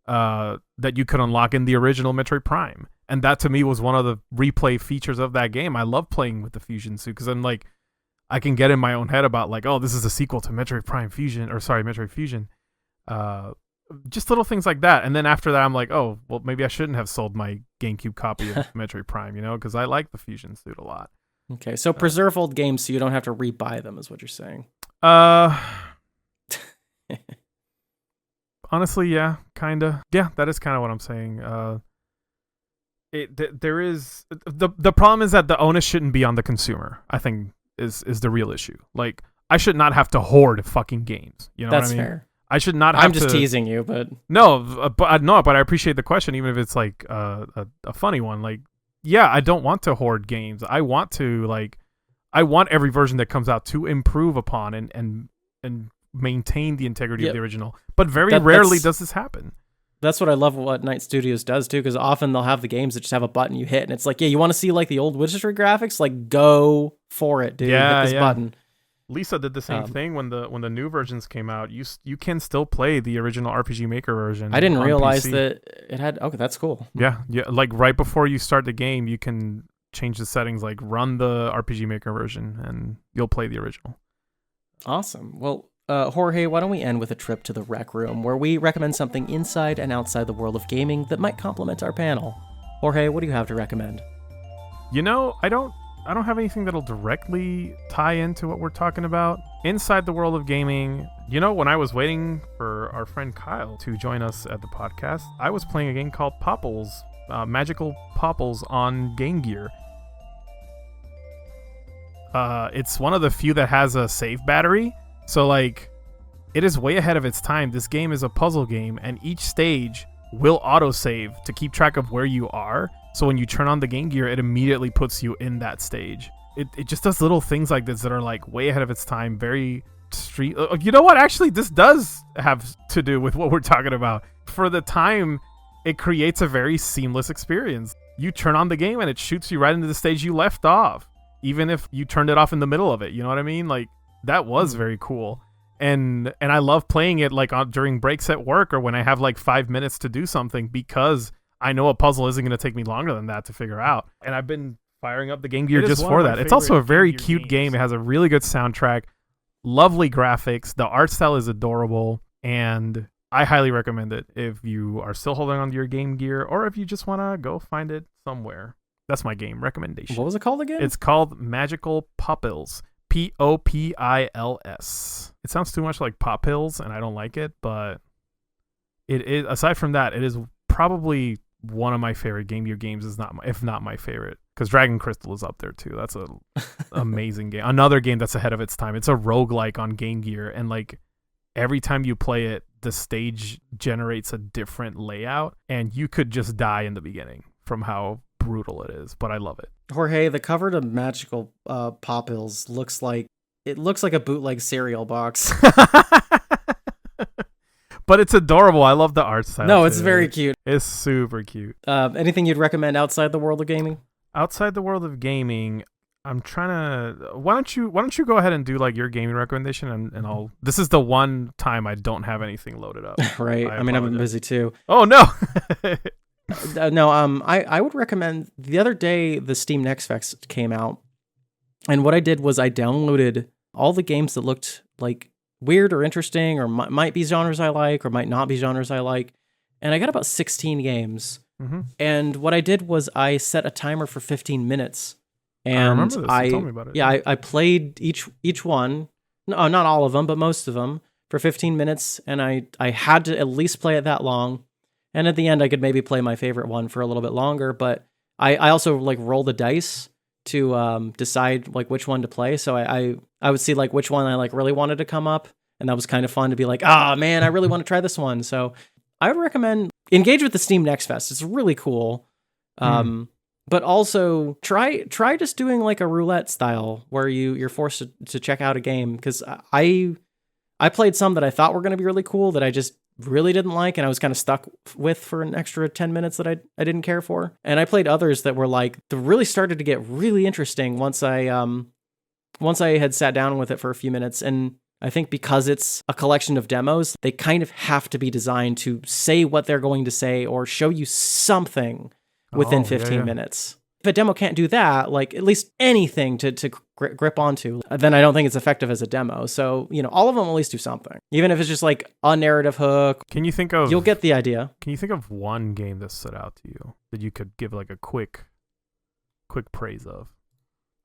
that you could unlock in the original Metroid Prime. And that to me was one of the replay features of that game. I love playing with the fusion suit because I'm like, I can get in my own head about like, oh, this is a sequel to Metroid Fusion. Just little things like that. And then after that, I'm like, oh, well, maybe I shouldn't have sold my GameCube copy of Metroid Prime, because I like the fusion suit a lot. Okay, so preserve old games so you don't have to re-buy them is what you're saying. Honestly, yeah, kind of. Yeah, that is kind of what I'm saying. There is the problem is that the onus shouldn't be on the consumer, I think is the real issue. Like, I should not have to hoard fucking games. You know That's what I mean? Fair. I should not have I'm just teasing you, but but I appreciate the question, even if it's like a funny one. Like, yeah, I don't want to hoard games. I want every version that comes out to improve upon and maintain the integrity of the original. But very rarely does this happen. That's what I love what Night Studios does too, because often they'll have the games that just have a button you hit, and it's like, yeah, you want to see like the old Witcher's graphics? Like, go for it, dude. Yeah, hit this button. Lisa did the same thing when the new versions came out. You can still play the original RPG Maker version. I didn't realize PC. that it had. Okay, that's cool. Yeah. Like right before you start the game, you can change the settings. Like run the RPG Maker version, and you'll play the original. Awesome. Well, Jorge, why don't we end with a trip to the Rec Room, where we recommend something inside and outside the world of gaming that might complement our panel. Jorge, what do you have to recommend? I don't have anything that'll directly tie into what we're talking about. Inside the world of gaming, when I was waiting for our friend Kyle to join us at the podcast, I was playing a game called Popples, Magical Popples on Game Gear. It's one of the few that has a save battery, so like, it is way ahead of its time. This game is a puzzle game, and each stage will autosave to keep track of where you are. So when you turn on the Game Gear, it immediately puts you in that stage. It just does little things like this that are like way ahead of its time. Very street. You know what? Actually, this does have to do with what we're talking about. For the time, it creates a very seamless experience. You turn on the game and it shoots you right into the stage you left off, even if you turned it off in the middle of it. You know what I mean? Like, that was very cool. And I love playing it like during breaks at work or when I have like 5 minutes to do something, because I know a puzzle isn't going to take me longer than that to figure out. And I've been firing up the Game Gear just for that. It's also a very cute game. It has a really good soundtrack, lovely graphics. The art style is adorable, and I highly recommend it if you are still holding on to your Game Gear or if you just want to go find it somewhere. That's my game recommendation. What was it called again? It's called Magical Popples. Popils. It sounds too much like Pop Pills, and I don't like it, but it is. Aside from that, it is probably one of my favorite Game Gear games, if not my favorite, because Dragon Crystal is up there too. That's an amazing game. Another game that's ahead of its time. It's a roguelike on Game Gear, and like every time you play it, the stage generates a different layout, and you could just die in the beginning from how brutal it is, but I love it. Jorge, the cover to Magical Poppils looks like a bootleg cereal box. But it's adorable. I love the art style. No, it's very cute. It's super cute. Anything you'd recommend outside the world of gaming? Outside the world of gaming, I'm trying to. Why don't you go ahead and do like your gaming recommendation, and I'll. This is the one time I don't have anything loaded up. Right. I mean, I've been busy too. Oh no. No. I would recommend. The other day, the Steam Next Fest came out, and what I did was I downloaded all the games that looked like weird or interesting, or might be genres I like, or might not be genres I like. And I got about 16 games. Mm-hmm. And what I did was I set a timer for 15 minutes. And I remember this. You told me about it. Yeah, I played each one. No, not all of them, but most of them for 15 minutes. And I had to at least play it that long. And at the end, I could maybe play my favorite one for a little bit longer. But I also like roll the dice to decide like which one to play. So I would see like which one I like really wanted to come up. And that was kind of fun to be like, man, I really want to try this one. So I would recommend engage with the Steam Next Fest. It's really cool. But also try just doing like a roulette style where you're forced to check out a game. Because I played some that I thought were going to be really cool that I just really didn't like, and I was kind of stuck with for an extra 10 minutes that I didn't care for. And I played others that were like, that really started to get really interesting once I had sat down with it for a few minutes. And I think because it's a collection of demos, they kind of have to be designed to say what they're going to say or show you something within 15 minutes. If a demo can't do that, like at least anything to grip onto, then I don't think it's effective as a demo. So, all of them at least do something. Even if it's just like a narrative hook. You'll get the idea. Can you think of one game that stood out to you that you could give like a quick praise of?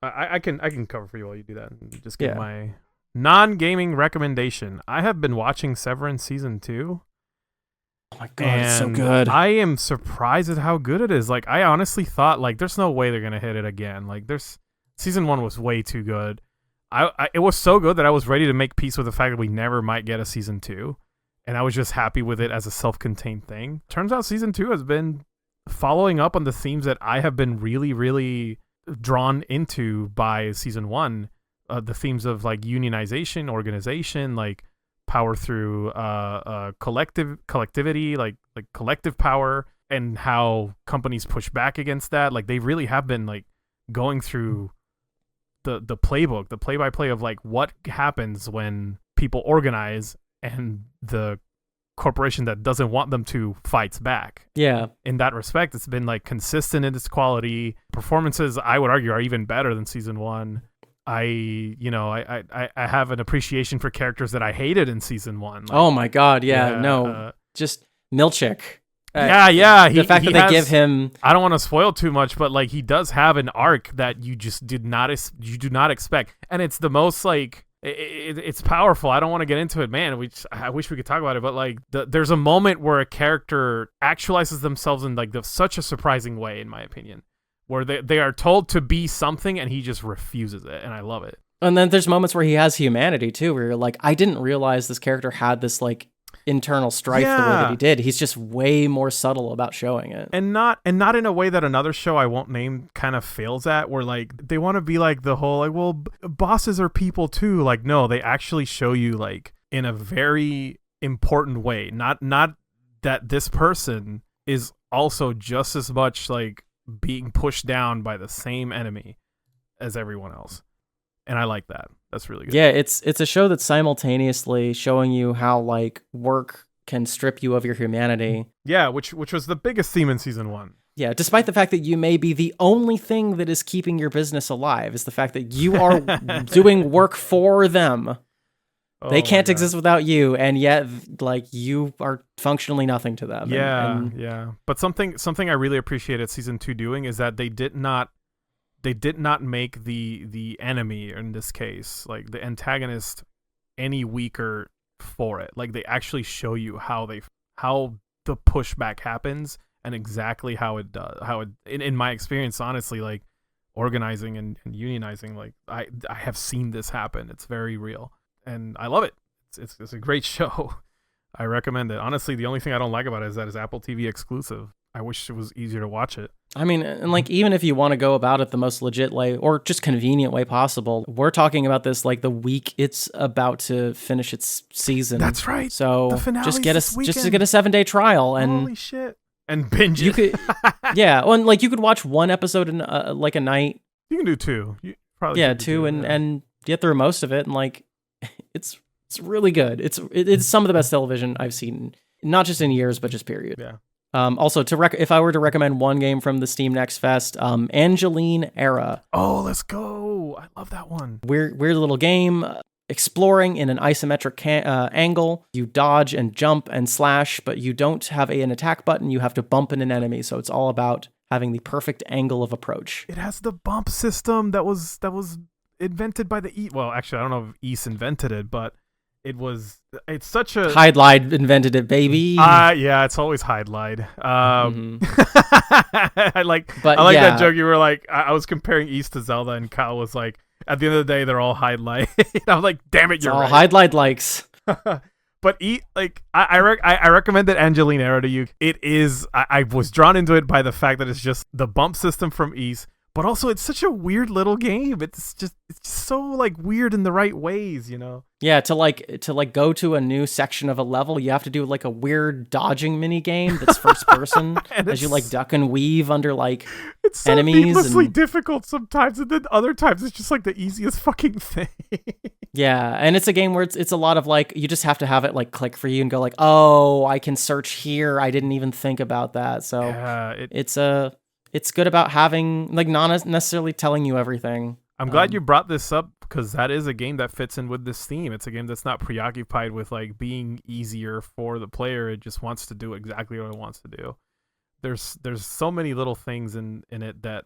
I can cover for you while you do that and just give my non-gaming recommendation. I have been watching Severance Season 2. Oh my God, it's so good. I am surprised at how good it is. Like, I honestly thought, like, there's no way they're going to hit it again. Like, Season 1 was way too good. It was so good that I was ready to make peace with the fact that we never might get a Season 2. And I was just happy with it as a self-contained thing. Turns out Season 2 has been following up on the themes that I have been really, really drawn into by Season 1. The themes of, like, unionization, organization, like, power through collectivity, like collective power, and how companies push back against that. Like, they really have been like going through the playbook, the play-by-play of like what happens when people organize and the corporation that doesn't want them to fights back. Yeah. In that respect, it's been like consistent in its quality. Performances, I would argue, are even better than Season 1. I have an appreciation for characters that I hated in Season 1. Like, oh my God, just Milchick. The fact that they give him... I don't want to spoil too much, but like he does have an arc that you just do not expect, and it's the most like it's powerful. I don't want to get into it, man. I wish we could talk about it, but like there's a moment where a character actualizes themselves in like such a surprising way, in my opinion, where they are told to be something and he just refuses it, and I love it. And then there's moments where he has humanity too, where you're like, I didn't realize this character had this like internal strife the way that he did. He's just way more subtle about showing it. And not in a way that another show I won't name kind of fails at, where like they want to be like the whole like, well, bosses are people too. Like, no, they actually show you like in a very important way. Not that this person is also just as much like being pushed down by the same enemy as everyone else, and I like that. That's really good. Yeah, it's a show that's simultaneously showing you how like work can strip you of your humanity. Yeah, which was the biggest theme in Season 1. Yeah, despite the fact that you may be the only thing that is keeping your business alive, is the fact that you are doing work for them. They can't exist without you, and yet like you are functionally nothing to them. Yeah. But something I really appreciated Season 2 doing is that they did not make the enemy, in this case, like the antagonist, any weaker for it. Like they actually show you how the pushback happens and exactly how it does. In my experience, honestly, like organizing and unionizing, like I have seen this happen. It's very real. And I love it. It's a great show. I recommend it. Honestly, the only thing I don't like about it is that it's Apple TV exclusive. I wish it was easier to watch it. I mean, and like even if you want to go about it the most legit way or just convenient way possible, we're talking about this like the week it's about to finish its season. That's right. So just get a 7-day trial and holy shit, and binge it. You could, and like you could watch one episode in like a night. You can do 2. Two and get through most of it, and like it's really good. It's some of the best television I've seen, not just in years, but just period. Yeah. Also, if I were to recommend one game from the Steam Next Fest, Angeline Era. Oh, let's go! I love that one. Weird little game. exploring in an isometric angle. You dodge and jump and slash, but you don't have an attack button. You have to bump in an enemy. So it's all about having the perfect angle of approach. It has the bump system that was invented by the Well, actually, I don't know if East invented it, but it's such a... Hide-Lied invented it, baby. Yeah, it's always Hide-Lied. I like that joke. You were like, I was comparing East to Zelda, and Kyle was like, at the end of the day, they're all Hide-Lied. I'm like, damn it, you're right. All Hide-Lied likes. But I recommended Angelina to you. It is, I was drawn into it by the fact that it's just the bump system from East, but also it's such a weird little game. It's just so like weird in the right ways, you know? Yeah, to go to a new section of a level, you have to do like a weird dodging mini game that's first person as you like duck and weave under like it's so enemies. Needlessly difficult sometimes, and then other times it's just like the easiest fucking thing. Yeah, and it's a game where it's a lot of like you just have to have it like click for you and go like, oh, I can search here. I didn't even think about that. So yeah, it's good about having like not necessarily telling you everything. I'm glad you brought this up because that is a game that fits in with this theme. It's a game that's not preoccupied with like being easier for the player. It just wants to do exactly what it wants to do. There's so many little things in it that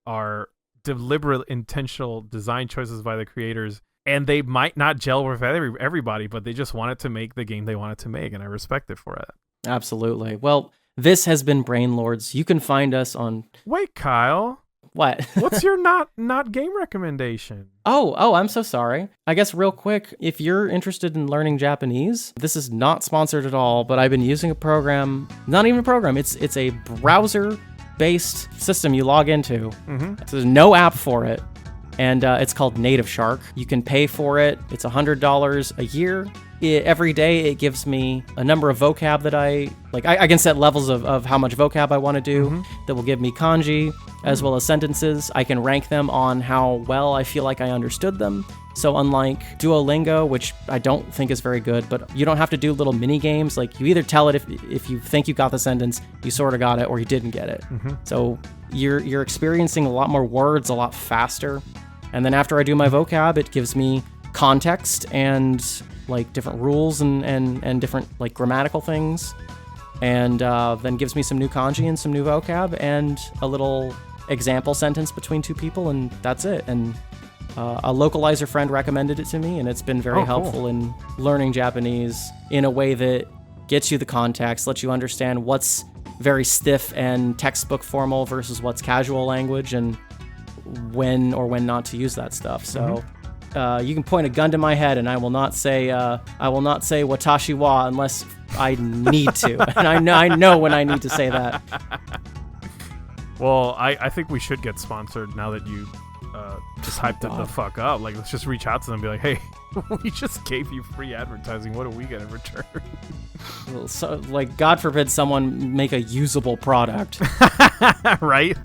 are deliberate, intentional design choices by the creators, and they might not gel with everybody, but they just wanted to make the game they wanted to make, and I respect it for it. Absolutely. Well, this has been Brainlords. You can find us on... Wait, Kyle. What? What's your not game recommendation? Oh, I'm so sorry. I guess real quick, if you're interested in learning Japanese, this is not sponsored at all, but I've been using a program, not even a program, it's a browser-based system you log into. Mm-hmm. So there's no app for it, and it's called Native Shark. You can pay for it. It's $100 a year. Every day it gives me a number of vocab that I can set levels of how much vocab I want to do that will give me kanji as well as sentences. I can rank them on how well I feel like I understood them. So unlike Duolingo, which I don't think is very good, but you don't have to do little mini games. Like you either tell it if you think you got the sentence, you sort of got it, or you didn't get it. So you're experiencing a lot more words a lot faster. And then after I do my vocab, it gives me context and like different rules and different like grammatical things, and then gives me some new kanji and some new vocab and a little example sentence between two people, and that's it. And a localizer friend recommended it to me, and it's been very helpful in learning Japanese in a way that gets you the context, lets you understand what's very stiff and textbook formal versus what's casual language, and when or when not to use that stuff. So you can point a gun to my head, and I will not say watashi wa unless I need to, and I know when I need to say that. Well, I think we should get sponsored now that you just hyped it the fuck up. Like, let's just reach out to them and be like, hey, we just gave you free advertising. What do we get in return? Well, so, like, God forbid someone make a usable product. Right?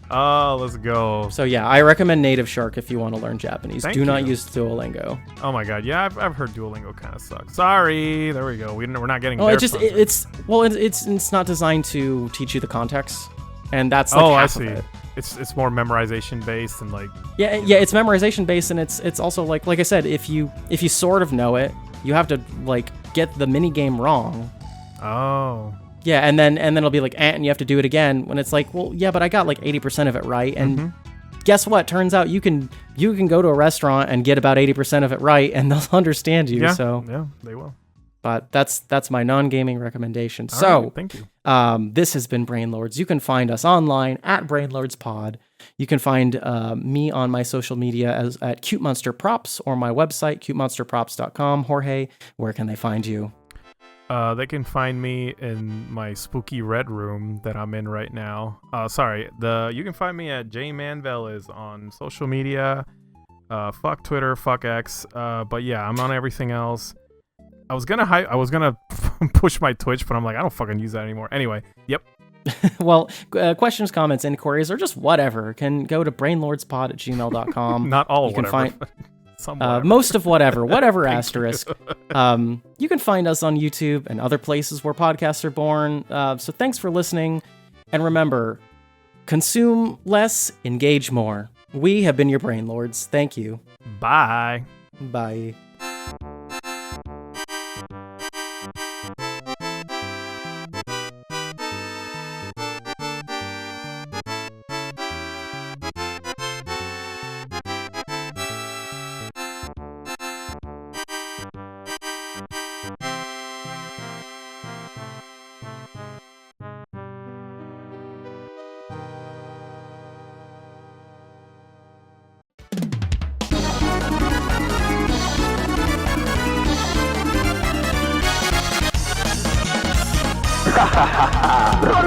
Oh, let's go. So yeah, I recommend Native Shark if you want to learn Japanese. Thank Do not you. use Duolingo. Oh my god, yeah, I've heard Duolingo kind of sucks. Sorry, there we go. We're not getting. Oh, it's not designed to teach you the context, and that's like half I see. of it. It's more memorization based and like. Yeah, it's memorization based, and it's also like I said, if you sort of know it, you have to like get the mini game wrong. Oh. Yeah, and then it'll be like, and you have to do it again. When it's like, well, yeah, but I got like 80% of it right, and guess what? Turns out you can go to a restaurant and get about 80% of it right, and they'll understand you. Yeah, so yeah, they will. But that's my non-gaming recommendation. All so right, thank you. This has been Brainlords. You can find us online at BrainlordsPod. You can find me on my social media at Cute Monster Props or my website, cutemonsterprops.com. Jorge, where can they find you? They can find me in my spooky red room that I'm in right now. You can find me at jmanvelis on social media. Fuck Twitter, fuck X. But yeah, I'm on everything else. I was gonna push my Twitch, but I'm like, I don't fucking use that anymore. Anyway, yep. Well, questions, comments, inquiries, or just whatever can go to brainlordspod@gmail.com. Not all you of can whatever. Find most of whatever asterisk. You can find us on YouTube and other places where podcasts are born. So thanks for listening, and remember, consume less, engage more. We have been your Brainlords. Thank you. Bye. Bye. Rol